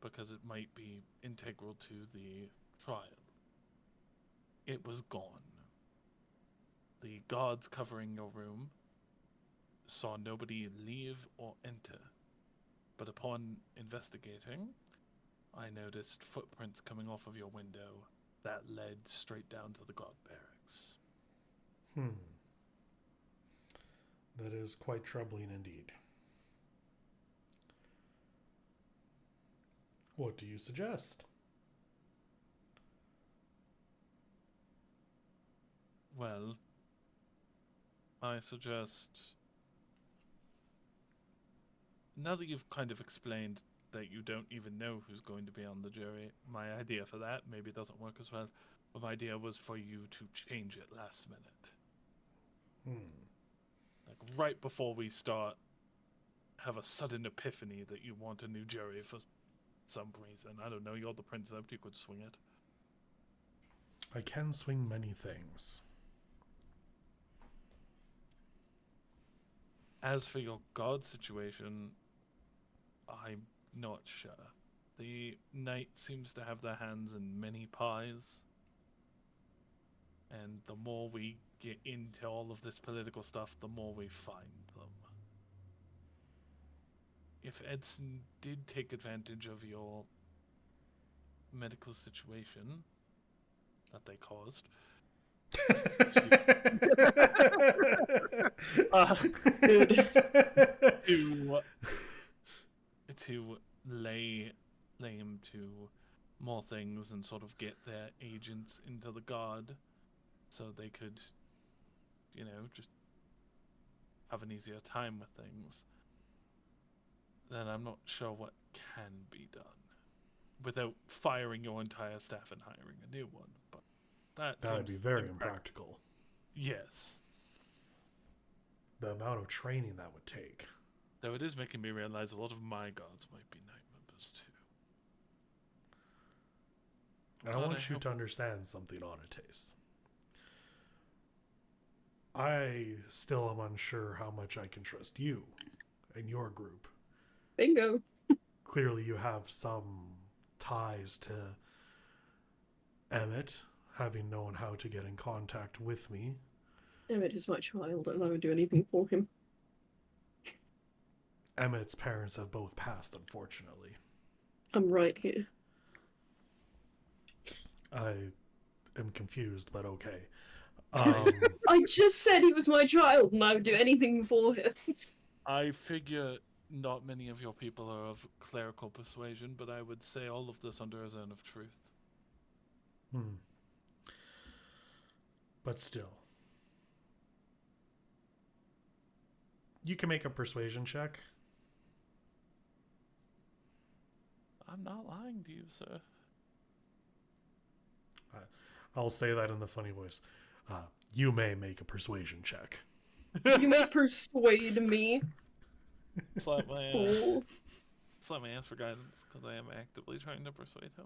because it might be integral to the trial. It was gone. The guards covering your room saw nobody leave or enter, but upon investigating, I noticed footprints coming off of your window that led straight down to the guard barracks. That is quite troubling indeed. What do you suggest? Well, I suggest, now that you've kind of explained that you don't even know who's going to be on the jury, my idea for that, maybe it doesn't work as well, but my idea was for you to change it last minute. Like right before we start, have a sudden epiphany that you want a new jury for some reason. I don't know, you're the princeps, you could swing it. I can swing many things. As for your guard situation, I'm not sure. The knight seems to have their hands in many pies. And the more we get into all of this political stuff, the more we find them. If Edson did take advantage of your medical situation that they caused, to lay claim to more things and sort of get their agents into the guard so they could, you know, just have an easier time with things, then I'm not sure what can be done without firing your entire staff and hiring a new one. But that would be very impractical. Yes. The amount of training that would take. Though it is making me realize a lot of my guards might be knight members too. I want you to understand something, Onates. I still am unsure how much I can trust you and your group. Bingo. Clearly you have some ties to Emmett, having known how to get in contact with me. Emmett is my child, and I would do anything for him. Emmett's parents have both passed, unfortunately. I'm right here. I am confused, but okay. I just said he was my child, and I would do anything for him. I figure not many of your people are of clerical persuasion, but I would say all of this under a zone of truth. But still. You can make a persuasion check. I'm not lying to you, sir. I'll say that in the funny voice. You may make a persuasion check. You may persuade me. Slap my Fool. slap my ass for guidance, because I am actively trying to persuade him.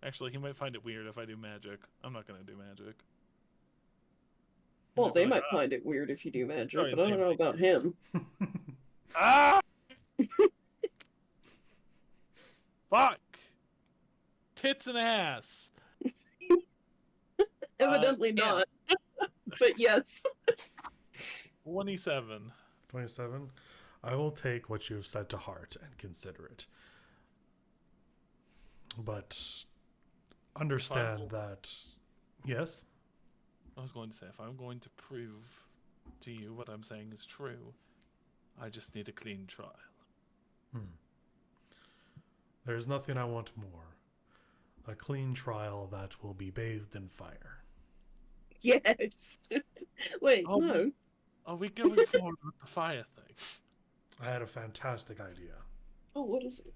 Actually, he might find it weird if I do magic. I'm not going to do magic. Well, they might find it weird if you do magic, Sorry, but I don't know about him. Ah! Fuck! tits and ass. Evidently yeah. not. But yes. 27. 27. I will take what you've said to heart and consider it. But understand that, yes? I was going to say, if I'm going to prove to you what I'm saying is true, I just need a clean trial. There's nothing I want more. A clean trial that will be bathed in fire. Yes. Wait, Oh, no. Are we going forward with the fire thing? I had a fantastic idea. Oh, what is it?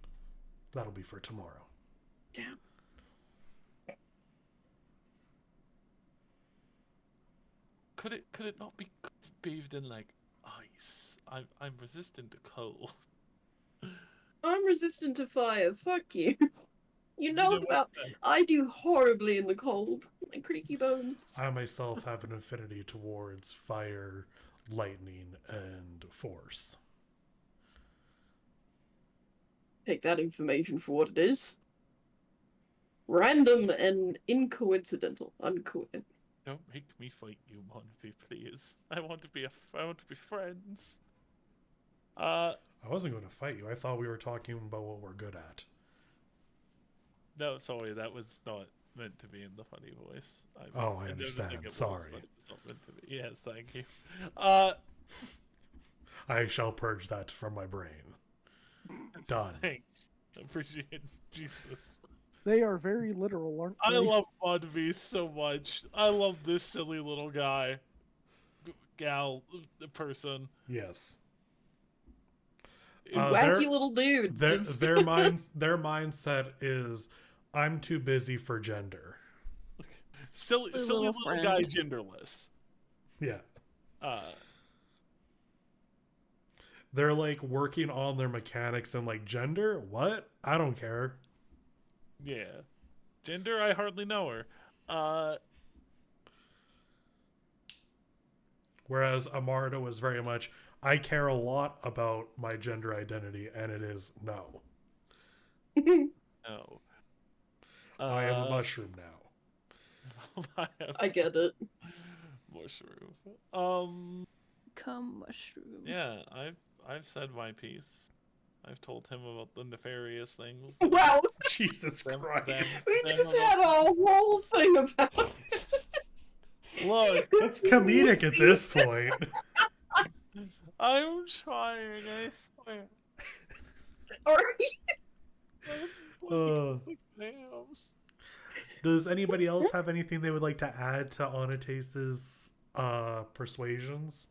That'll be for tomorrow. Damn. Could it not be bathed in like ice? I'm resistant to cold. I'm resistant to fire. Fuck you. You know know what about. I do horribly in the cold. My creaky bones. I myself have an affinity towards fire, lightning, and force. Take that information for what it is. Random and incoincidental. Don't make me fight you, Monty, please. I want to be friends. I wasn't going to fight you. I thought we were talking about what we're good at. No, sorry, that was not meant to be in the funny voice. I understand. Sorry. It's not meant to be. Yes, thank you. I shall purge that from my brain. Done. Thanks. Appreciate it. Jesus. They are very literal, aren't I they? love Monty so much. I love this silly little guy. Gal. Person. Yes. Wacky little dude. Their mindset is, I'm too busy for gender. Silly little guy, genderless. Yeah. They're like working on their mechanics and like, gender? What? I don't care. Yeah. Gender, I hardly know her. Whereas Amarda was very much, I care a lot about my gender identity, and it is no. No. I am a mushroom now. I get it. Mushroom. Come mushroom. Yeah, I've said my piece. I've told him about the nefarious things. Wow. Jesus Christ. We just had a whole thing about it. Look, it's comedic at this point. I'm trying, I swear. Does anybody else have anything they would like to add to Onatese's persuasions?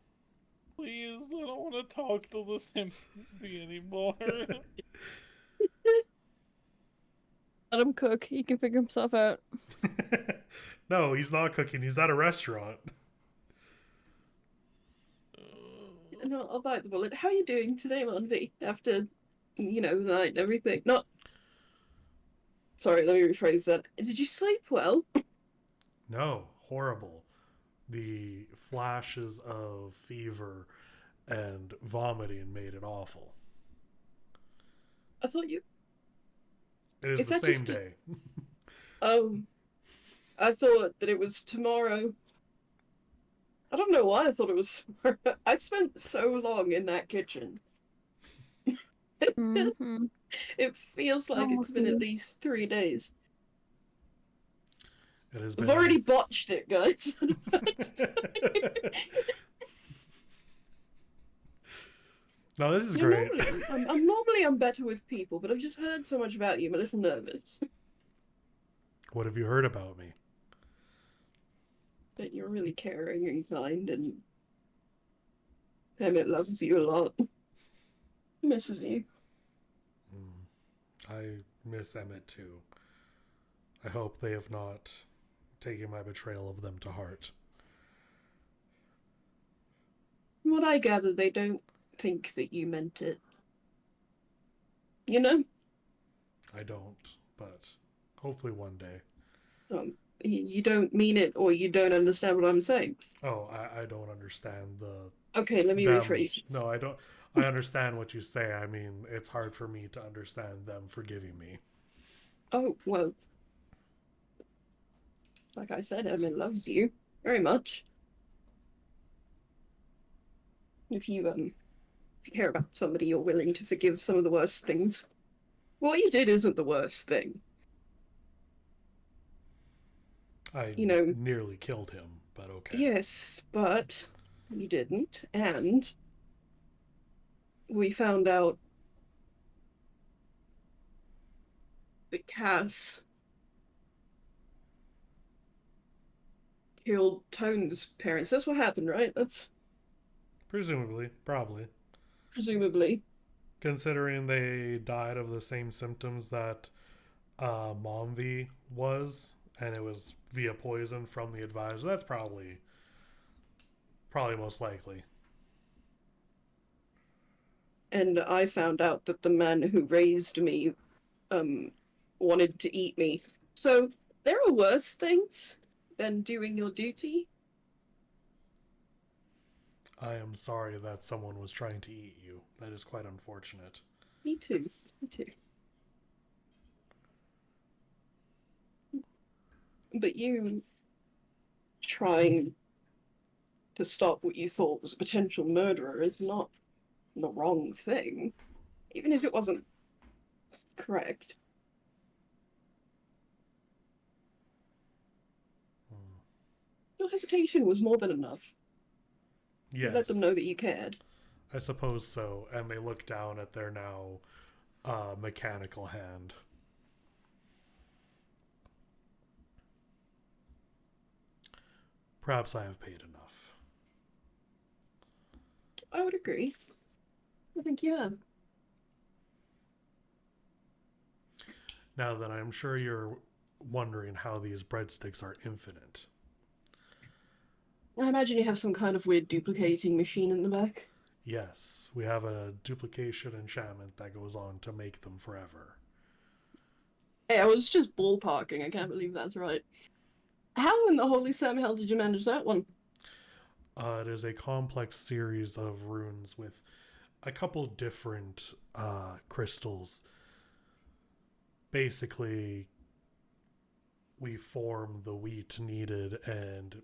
Please, I don't want to talk to this empty anymore. Let him cook. He can figure himself out. No, he's not cooking. He's at a restaurant. No, I'll bite the bullet. How are you doing today, Monty? After, the night and everything. Not. Sorry, let me rephrase that. Did you sleep well? No, horrible. The flashes of fever and vomiting made it awful. I thought you. It is the same day. I thought that it was tomorrow. I don't know why I thought it was tomorrow. I spent so long in that kitchen. Mm-hmm. It feels like it's been at least 3 days. It has been. I've already botched it, guys. No, this is great. Normally I'm better with people, but I've just heard so much about you. I'm a little nervous. What have you heard about me? That you're really caring and kind, and Emmett loves you a lot. Misses you. I miss Emmett too. I hope they have not taken my betrayal of them to heart. From what I gather, they don't think that you meant it. You know? I don't, but hopefully one day. You don't mean it, or you don't understand what I'm saying. Oh, I don't understand the... Okay, let me rephrase. No, I don't... I understand what you say. I mean, it's hard for me to understand them forgiving me. Oh, well, Like I said, Emma loves you very much. If you care about somebody, you're willing to forgive some of the worst things. What you did isn't the worst thing. I You know, nearly killed him, but okay. yes, but you didn't, and we found out that Cass killed Tone's parents. That's what happened, right? That's Presumably, probably. presumably. Considering they died of the same symptoms that Momvi was, and it was via poison from the advisor, that's probably most likely. And I found out that the man who raised me wanted to eat me. So there are worse things than doing your duty. I am sorry that someone was trying to eat you. That is quite unfortunate. Me too. Me too. But you trying to stop what you thought was a potential murderer is not the wrong thing, even if it wasn't correct. Your hesitation was more than enough. Yes. You let them know that you cared. I suppose so. And they look down at their now mechanical hand. Perhaps I have paid enough. I would agree. I think you have. Now then, I'm sure you're wondering how these breadsticks are infinite. I imagine you have some kind of weird duplicating machine in the back. Yes, we have a duplication enchantment that goes on to make them forever. Hey, I was just ballparking. I can't believe that's right. How in the holy Sam hell did you manage that one? It is a complex series of runes with a couple different crystals. Basically, we form the wheat needed and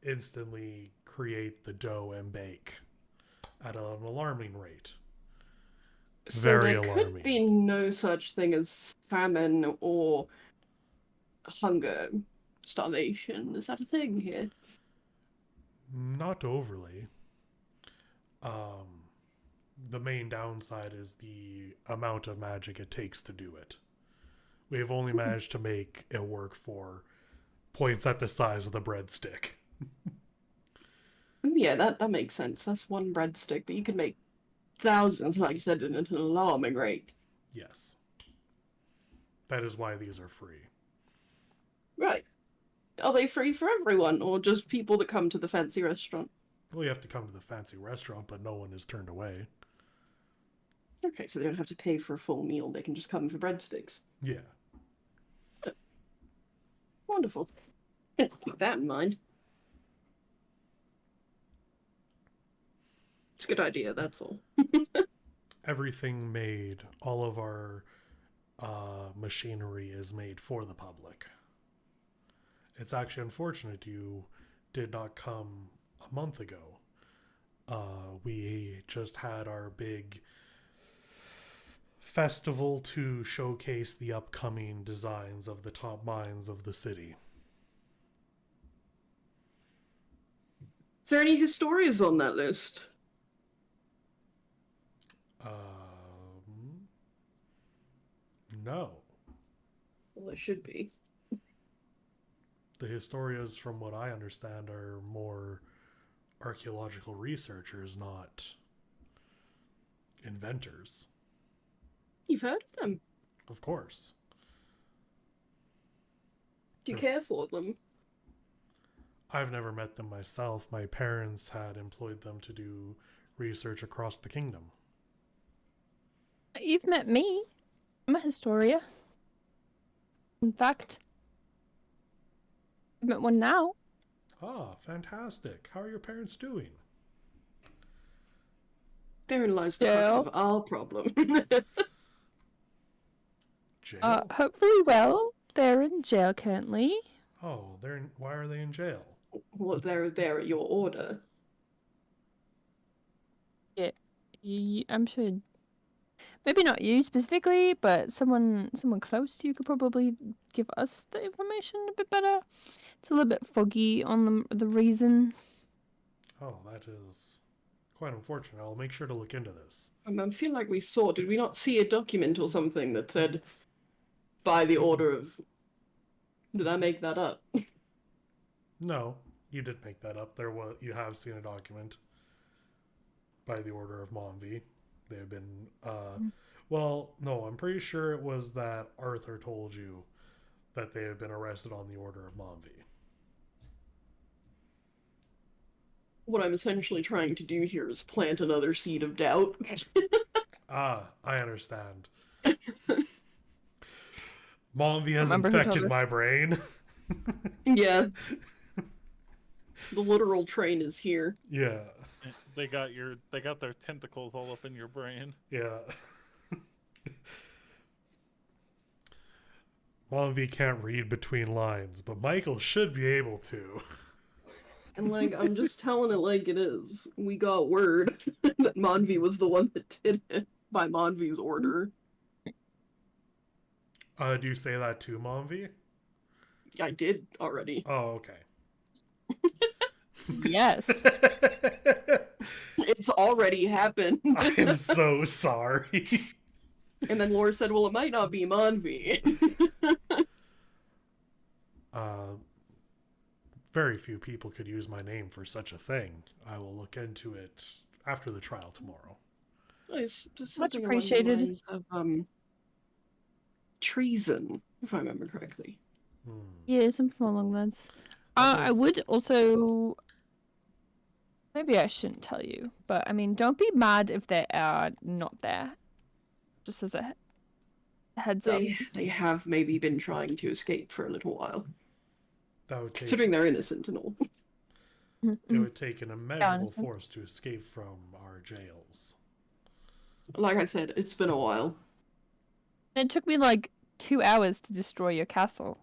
instantly create the dough and bake at an alarming rate. So Very there alarming. could be no such thing as famine or hunger, starvation. Is that a thing here? Not overly. The main downside is the amount of magic it takes to do it. We have only managed to make it work for points at the size of the breadstick. Yeah, that makes sense. That's one breadstick, but you could make thousands, like you said, at an alarming rate. Yes. That is why these are free. Right. Are they free for everyone, or just people that come to the fancy restaurant? Well, you have to come to the fancy restaurant, but no one is turned away. Okay, so they don't have to pay for a full meal. They can just come for breadsticks. Yeah. Wonderful. Keep that in mind. It's a good idea, that's all. Everything made, all of our machinery is made for the public. It's actually unfortunate you did not come a month ago. We just had our big festival to showcase the upcoming designs of the top mines of the city. Is there any historians on that list? No. Well, there should be. The historians, from what I understand, are more archaeological researchers, not inventors. You've heard of them. Of course. Do you care for them? I've never met them myself. My parents had employed them to do research across the kingdom. You've met me. I'm a historia. In fact, I've met one now. Ah, fantastic. How are your parents doing? Therein lies the crux of our problem. Jail? Hopefully well. They're in jail currently. Oh, they're Why are they in jail? Well, they're there at your order. I'm sure. Maybe not you specifically, but someone close to you could probably give us the information a bit better. It's a little bit foggy on the reason. Oh, that is quite unfortunate. I'll make sure to look into this. I feel like we saw. Did we not see a document or something that said, by the order of... Did I make that up? No, you did make that up. You have seen a document by the order of Monvi. They have been well, no, I'm pretty sure it was that Arthur told you that they have been arrested on the order of Monvi. What I'm essentially trying to do here is plant another seed of doubt. I understand. Monvi has infected my brain. Yeah. The literal train is here. Yeah. They got their tentacles all up in your brain. Yeah. Monvi can't read between lines, but Michael should be able to. And, like, I'm just telling it like it is. We got word that Monvi was the one that did it by Monvi's order. Do you say that to Monvi? I did already. Oh, okay. Yes. It's already happened. I'm so sorry. And then Laura said, well, it might not be Monvi. Very few people could use my name for such a thing. I will look into it after the trial tomorrow. It's just Much something appreciated. along the lines of treason, if I remember correctly. Yeah, something along those. I would also. Maybe I shouldn't tell you, but I mean, don't be mad if they are not there. Just as a heads up. They have maybe been trying to escape for a little while. That would take, considering they're innocent and all. it would take an immeasurable force to escape from our jails. Like I said, it's been a while. It took me like 2 hours to destroy your castle.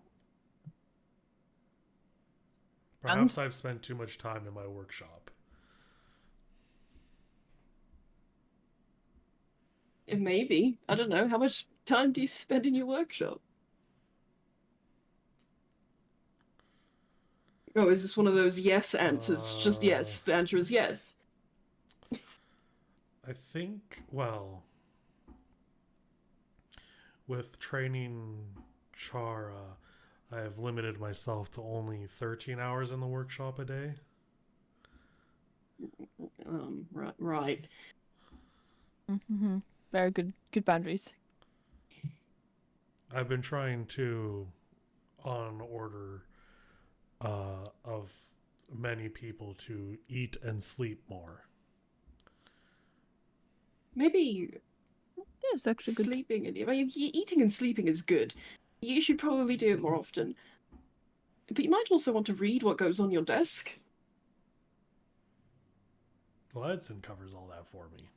Perhaps I've spent too much time in my workshop. Maybe. I don't know. How much time do you spend in your workshop? Oh, is this one of those yes answers? Just yes. The answer is yes. I think, well, with training Chara, I have limited myself to only 13 hours in the workshop a day. Right. Mm-hmm. Very good boundaries. I've been trying to, on order of many people, to eat and sleep more. Maybe it's actually good. Sleeping. I mean, eating and sleeping is good. You should probably do it more often. But you might also want to read what goes on your desk. Well, Edson covers all that for me.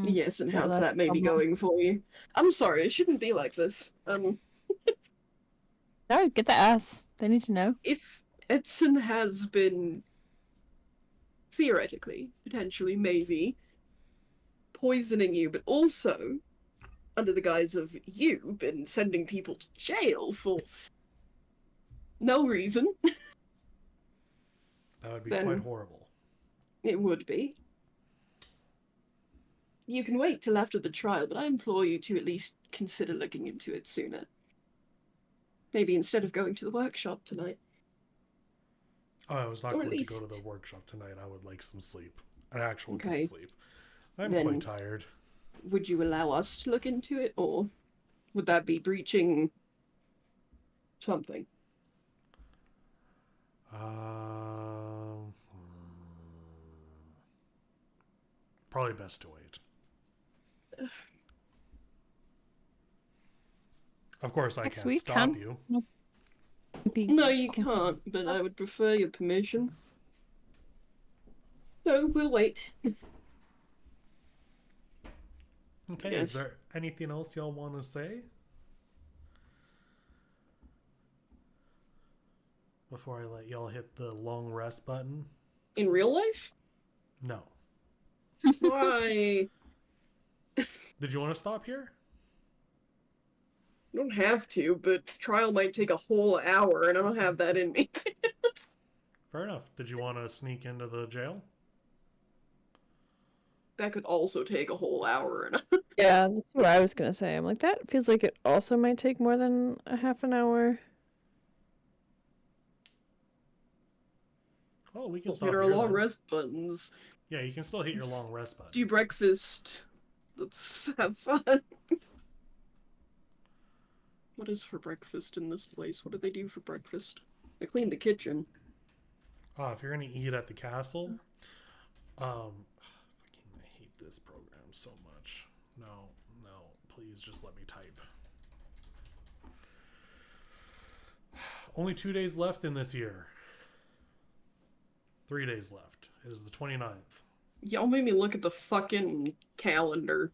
Yes, and how's that maybe going for you? I'm sorry, it shouldn't be like this. No, get the ass. They need to know. If Edson has been, theoretically, potentially, maybe, poisoning you, but also, under the guise of you, been sending people to jail for no reason. That would be quite horrible. It would be. You can wait till after the trial, but I implore you to at least consider looking into it sooner. Maybe instead of going to the workshop tonight. Oh, I was not going to go to the workshop tonight. I would like some sleep. An actual good sleep. I'm quite tired. Would you allow us to look into it, or would that be breaching something? Probably best to wait. Of course, I can't stop you. No, you can't, but I would prefer your permission. So, we'll wait. Okay, yes. Is there anything else y'all want to say? before I let y'all hit the long rest button? In real life? No. Why? Did you want to stop here? I don't have to, but trial might take a whole hour, and I don't have that in me. Fair enough. Did you want to sneak into the jail? That could also take a whole hour. And Yeah, that's what I was gonna say. I'm like, that feels like it also might take more than a half an hour. Oh, we can we'll stop hit our here long then. rest buttons. Yeah, you can still hit your Let's long rest button. Do breakfast. Let's have fun. What is for breakfast in this place? What do they do for breakfast? They clean the kitchen. If you're gonna eat at the castle, fucking I hate this program so much. No, please just let me type. Only 2 days left in this year. 3 days left. It is the 29th. Y'all made me look at the fucking calendar.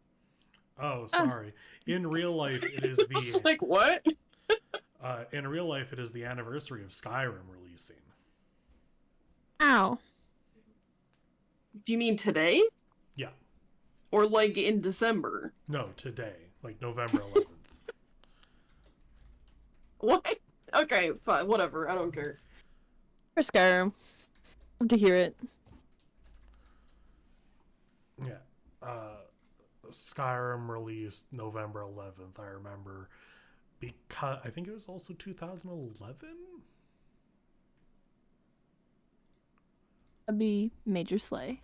Oh, sorry. In real life, it is It's the like, what? in real life it is the anniversary of Skyrim releasing. Ow. Do you mean today? Yeah. Or like in December? No, today, like November 11th. What? Okay, fine, whatever. I don't care. For Skyrim. Love to hear it. Yeah. Skyrim released November 11th, I remember. Because I think it was also 2011? That'd be Major Slay.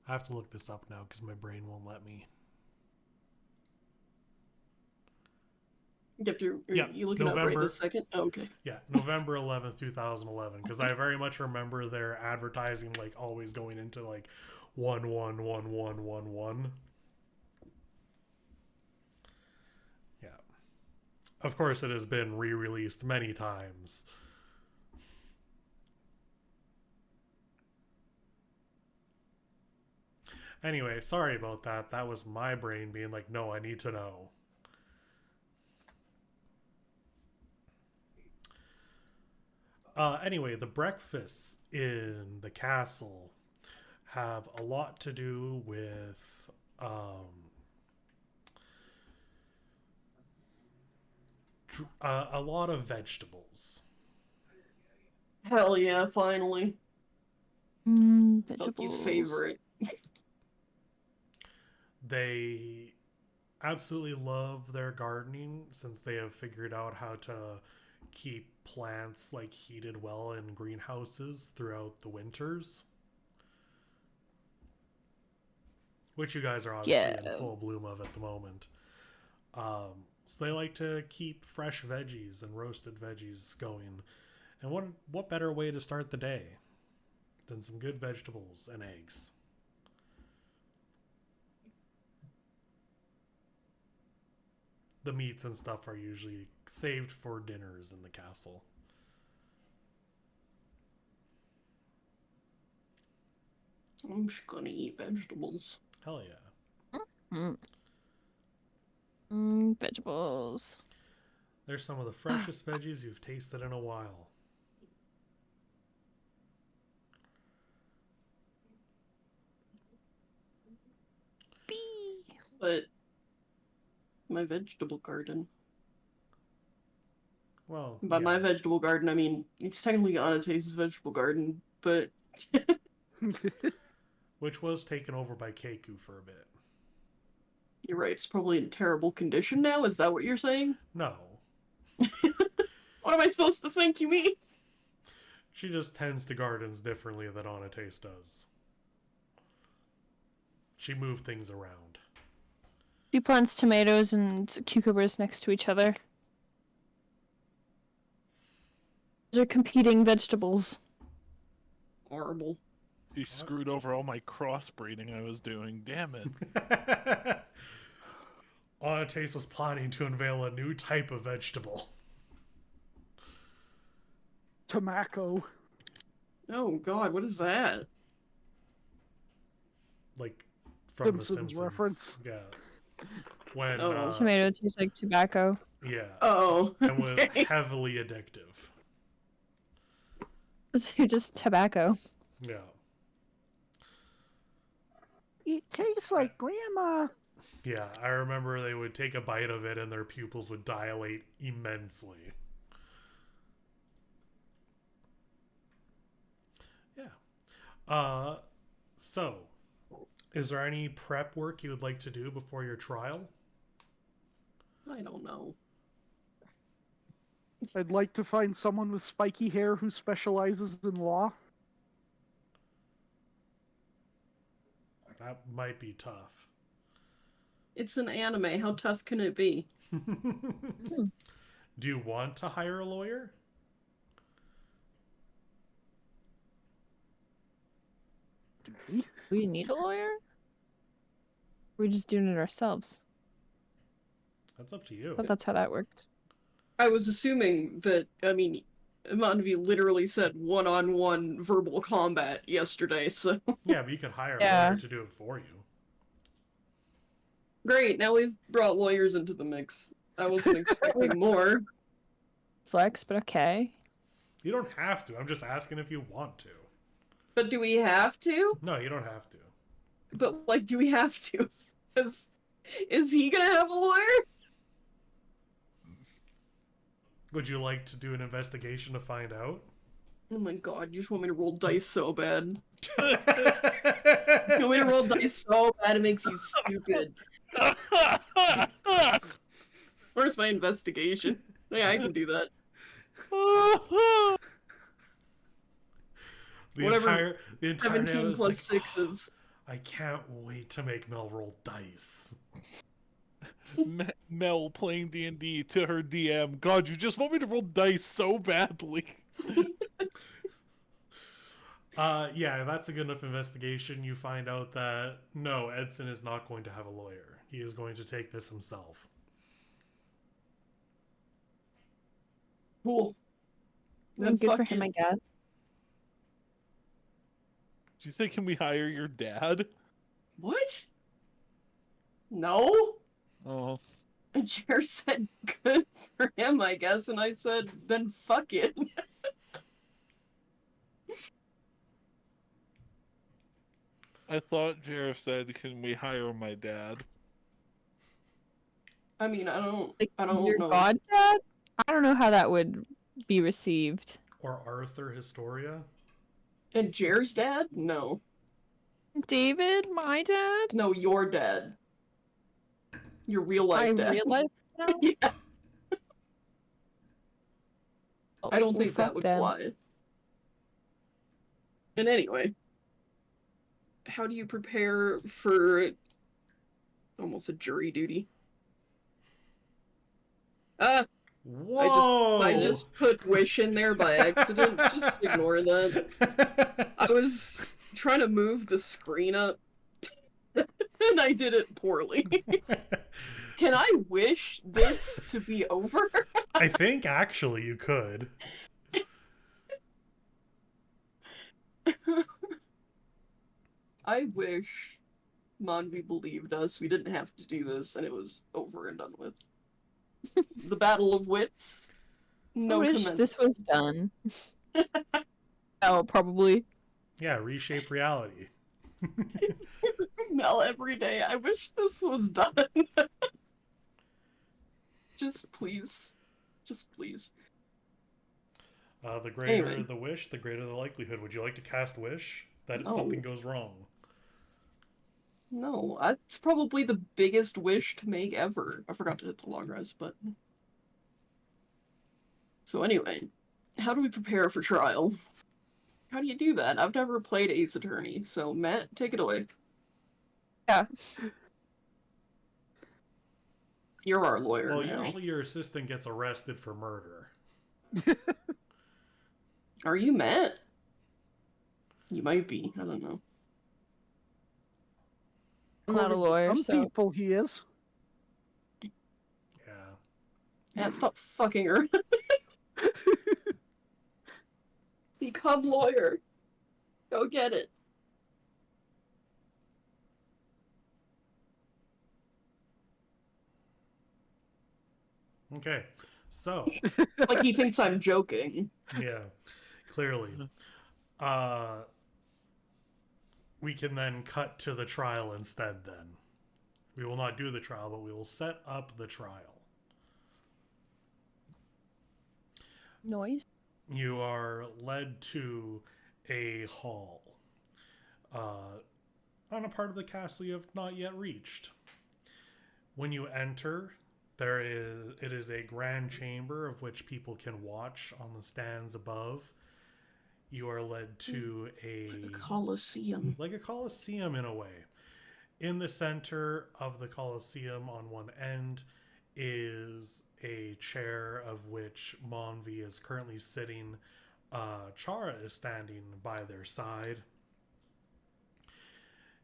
I have to look this up now because my brain won't let me. You have to. Yeah, You looking up right November. this second? Oh, okay. Yeah, November 11th, 2011. Because I very much remember their advertising, like, always going into, like, 111111. Yeah. Of course, it has been re-released many times. Anyway, sorry about that. That was my brain being like, no, I need to know. Anyway, the breakfasts in the castle have a lot to do with a lot of vegetables. Hell yeah! Finally, Vegetables. Bucky's favorite. They absolutely love their gardening since they have figured out how to keep plants like heated well in greenhouses throughout the winters, which you guys are obviously in full bloom of at the moment. So they like to keep fresh veggies and roasted veggies going, and what better way to start the day than some good vegetables and eggs? The meats and stuff are usually saved for dinners in the castle. I'm just gonna eat vegetables. Hell yeah. Vegetables. They're some of the freshest veggies you've tasted in a while. But my vegetable garden. Well, By my vegetable garden, I mean it's technically Anastase's vegetable garden, but which was taken over by Keiku for a bit. You're right. It's probably in terrible condition now. Is that what you're saying? No. What am I supposed to think you mean? She just tends to gardens differently than Anastase does. She moved things around. She plants tomatoes and cucumbers next to each other. Those are competing vegetables. Horrible. He screwed over all my crossbreeding I was doing. Damn it. Anastase was planning to unveil a new type of vegetable. Tobacco. Oh god, what is that? Like from Simpsons The Simpsons reference. Yeah. when Oh. Tomato tastes like tobacco. yeah, Oh. and was Okay. heavily addictive. You're just tobacco. Yeah. It tastes like grandma. Yeah, I remember they would take a bite of it and their pupils would dilate immensely. Yeah. So, is there any prep work you would like to do before your trial? I don't know. I'd like to find someone with spiky hair who specializes in law. That might be tough. It's an anime. How tough can it be? Do you want to hire a lawyer? Do we? Do we need a lawyer? We're just doing it ourselves. That's up to I you. thought that's how that worked. I was assuming that, I mean, Manvi literally said one-on-one verbal combat yesterday, so... Yeah, but you could hire a Yeah. lawyer to do it for you. Great, now we've brought lawyers into the mix. I wasn't expecting more. Flex, but okay. You don't have to. I'm just asking if you want to. But do we have to? No, you don't have to. But, like, do we have to? Is he gonna have a lawyer? Would you like to do an investigation to find out? Oh my god, you just want me to roll dice so bad. You want me to roll dice so bad it makes you stupid. Where's my investigation? Yeah, I can do that. Whatever, the entire 17 day plus like, 6s. I can't wait to make Mel roll dice. Mel playing D&D to her DM. God, you just want me to roll dice so badly. Yeah, that's a good enough investigation. You find out that no, Edson is not going to have a lawyer. He is going to take this himself. Cool. Well, good for him, I guess. Did you say, can we hire your dad? What? No? Oh. And Jer said good for him, I guess, and I said, then fuck it. I thought Jared said, can we hire my dad? I mean, I don't Your know. god dad? I don't know how that would be received. Or Arthur Historia? And Jer's dad? No. David, my dad? No, your dad. Your real life My dad. real life dad? Yeah. Oh, I don't well, think that fuck would them. fly. And anyway, how do you prepare for almost a jury duty? Whoa! I just put wish in there by accident. Just ignore that. I was trying to move the screen up, and I did it poorly. Can I wish this to be over? I think actually you could. I wish Manvi believed us. We didn't have to do this, and it was over and done with. The Battle of Wits. No I wish comment. this was done. Oh, probably. Yeah, reshape reality. Mel every day. I wish this was done. Just please. Just please. The greater the wish, the greater the likelihood. Would you like to cast wish that No. something goes wrong? No, that's probably the biggest wish to make ever. I forgot to hit the long rest button. So anyway, how do we prepare for trial? How do you do that? I've never played Ace Attorney, so Matt, take it away. Yeah. You're our lawyer Well, now. usually your assistant gets arrested for murder. Are you Matt? You might be. I don't know. I'm not a According to lawyer, some so people he is. Yeah. Matt, stop fucking her. Become lawyer. Go get it. Okay, so Like he thinks I'm joking. yeah, clearly. We can then cut to the trial instead then. We will not do the trial, but we will set up the trial. Noise. You are led to a hall on a part of the castle you have not yet reached. When you enter, it is a grand chamber of which people can watch on the stands above. You are led to a Colosseum. like a coliseum in a way. In the center of the coliseum, on one end, is a chair of which Monvi is currently sitting. Chara is standing by their side.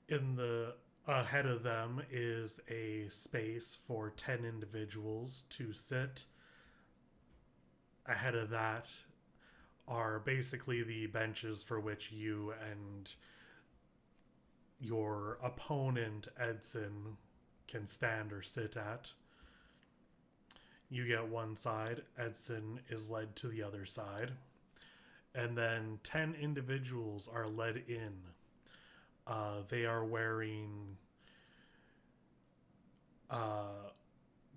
In the ahead of them is a space for 10 individuals to sit. Ahead of that are basically the benches for which you and your opponent Edson can stand or sit at. You get one side, Edson is led to the other side, and then 10 individuals are led in. They are wearing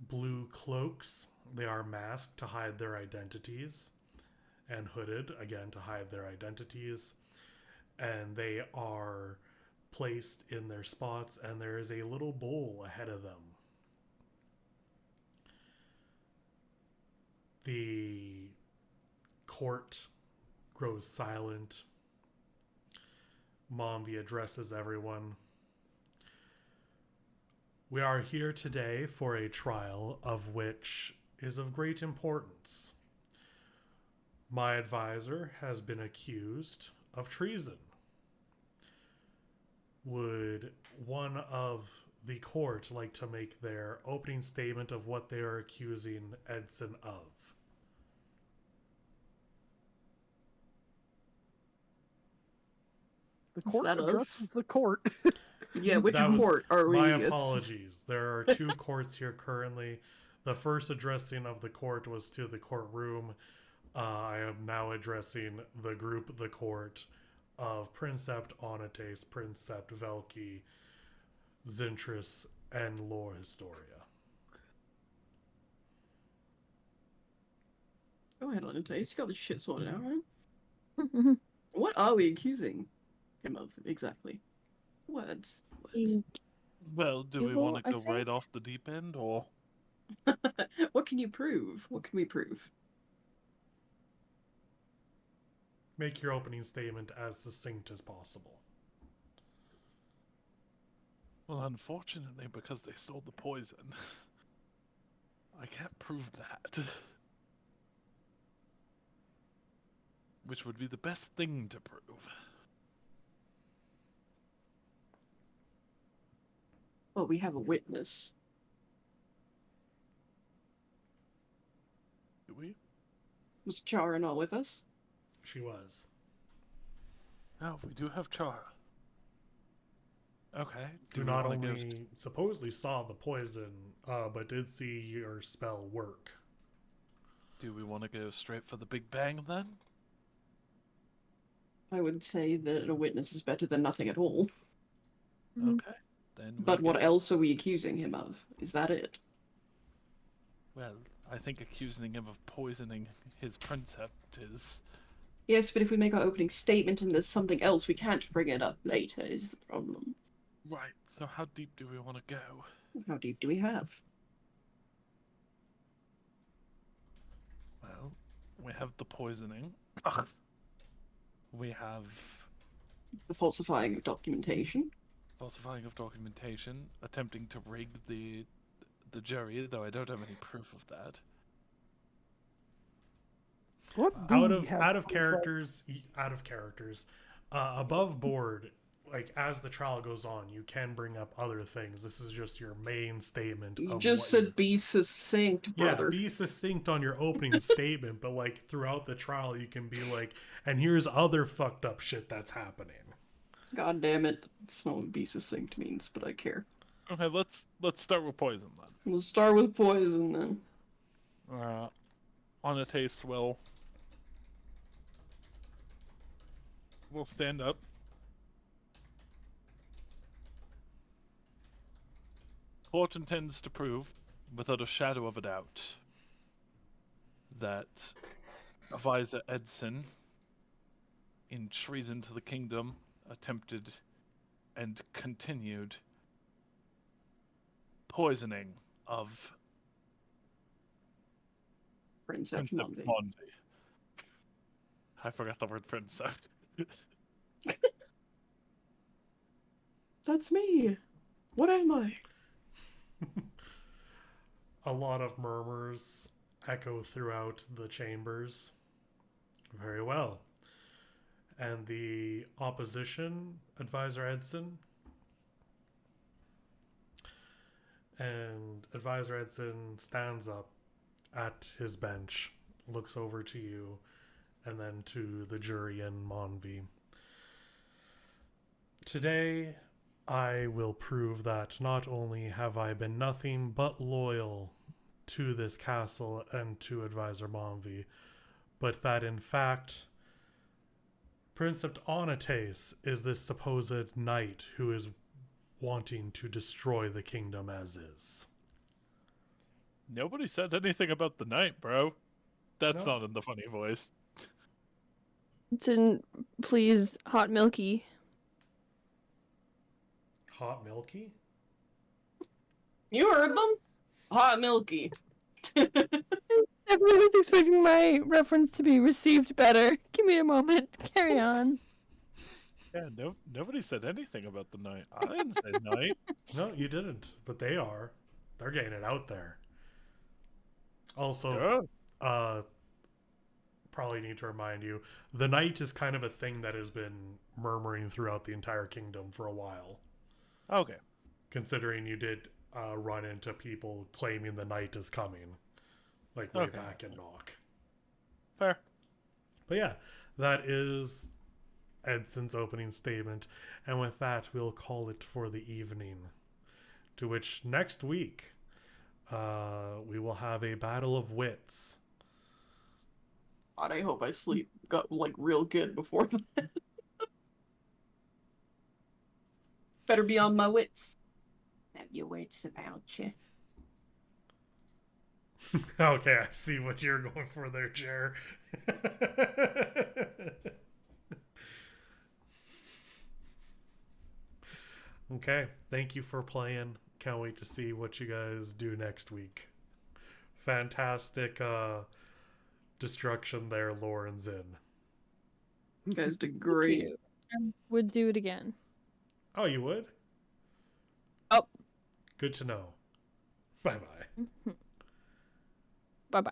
blue cloaks. They are masked to hide their identities, and hooded again to hide their identities, and they are placed in their spots, and there is a little bowl ahead of them. The court grows silent. Mombi addresses everyone. We are here today for a trial of which is of great importance. My advisor has been accused of treason. Would one of the court like to make their opening statement of what they are accusing Edson of? The Is court that us? addresses the court. Yeah, which That was court are we? My apologies. There are two courts here currently. The first addressing of the court was to the courtroom. I am now addressing the group, the court, of Princept Onates, Princept Velki, Zintris, and Lore Historia. Go ahead, Onates. You got this shit sorted out, right? What are we accusing him of exactly? Words. Well, do we Evil, want to I go think. right off the deep end, or What can you prove? What can we prove? Make your opening statement as succinct as possible. well, unfortunately, because they stole the poison, I can't prove that. Which would be the best thing to prove. Well, we have a witness. Do we? Was Chara not with us? She was. Oh, we do have Chara. Okay. Who we not wanna go only supposedly saw the poison, but did see your spell work. Do we want to go straight for the Big Bang then? I would say that a witness is better than nothing at all. Okay. Then. But what else are we accusing him of? Is that it? Well, I think accusing him of poisoning his Princept is. Yes, but if we make our opening statement and there's something else, we can't bring it up later, is the problem. Right, so how deep do we want to go? How deep do we have? Well, we have the poisoning. We have The falsifying of documentation. falsifying of documentation, attempting to rig the jury, though I don't have any proof of that. What do Out we of have out of proof characters, above board, like as the trial goes on, you can bring up other things. This is just your main statement. You Of just what said be succinct, brother. Yeah, be succinct on your opening statement, but like throughout the trial, you can be like, and here's other fucked up shit that's happening. God damn it. That's not what be succinct means, but I care. Okay, let's start with poison then. We'll start with poison then. Onates will stand up. Court intends to prove, without a shadow of a doubt, that Advisor Edson, in treason to the kingdom, attempted and continued poisoning of Princess Princess Monty. Monty. I forgot the word princess. That's me. What am I? A lot of murmurs echo throughout the chambers. Very well. And the opposition, Advisor Edson. And Advisor Edson stands up at his bench, looks over to you, and then to the jury and Monvi. Today, I will prove that not only have I been nothing but loyal to this castle and to Advisor Monvi, but that in fact, Princeps Onates is this supposed knight who is wanting to destroy the kingdom as is. Nobody said anything about the night, bro. That's No. not in the funny voice. It's in, please, hot milky. Hot milky? You heard them? Hot milky. I was expecting my reference to be received better. Give me a moment. Carry on. Yeah, nobody said anything about the night. I didn't say night. No, you didn't, but they are. They're getting it out there. Also, Yeah. probably need to remind you, the night is kind of a thing that has been murmuring throughout the entire kingdom for a while. Okay. Considering you did run into people claiming the night is coming, like way Okay. back in Knock. Fair. But yeah, that is Edson's opening statement, and with that, we'll call it for the evening. To which next week, we will have a battle of wits. God, I hope I sleep got like real good before that. Better be on my wits. Have your wits about you. Okay, I see what you're going for there, Jer. Okay, thank you for playing. Can't wait to see what you guys do next week. Fantastic destruction there, Lauren's in. You guys did great. I would do it again. Oh, you would? Oh. Good to know. Bye-bye. Bye-bye.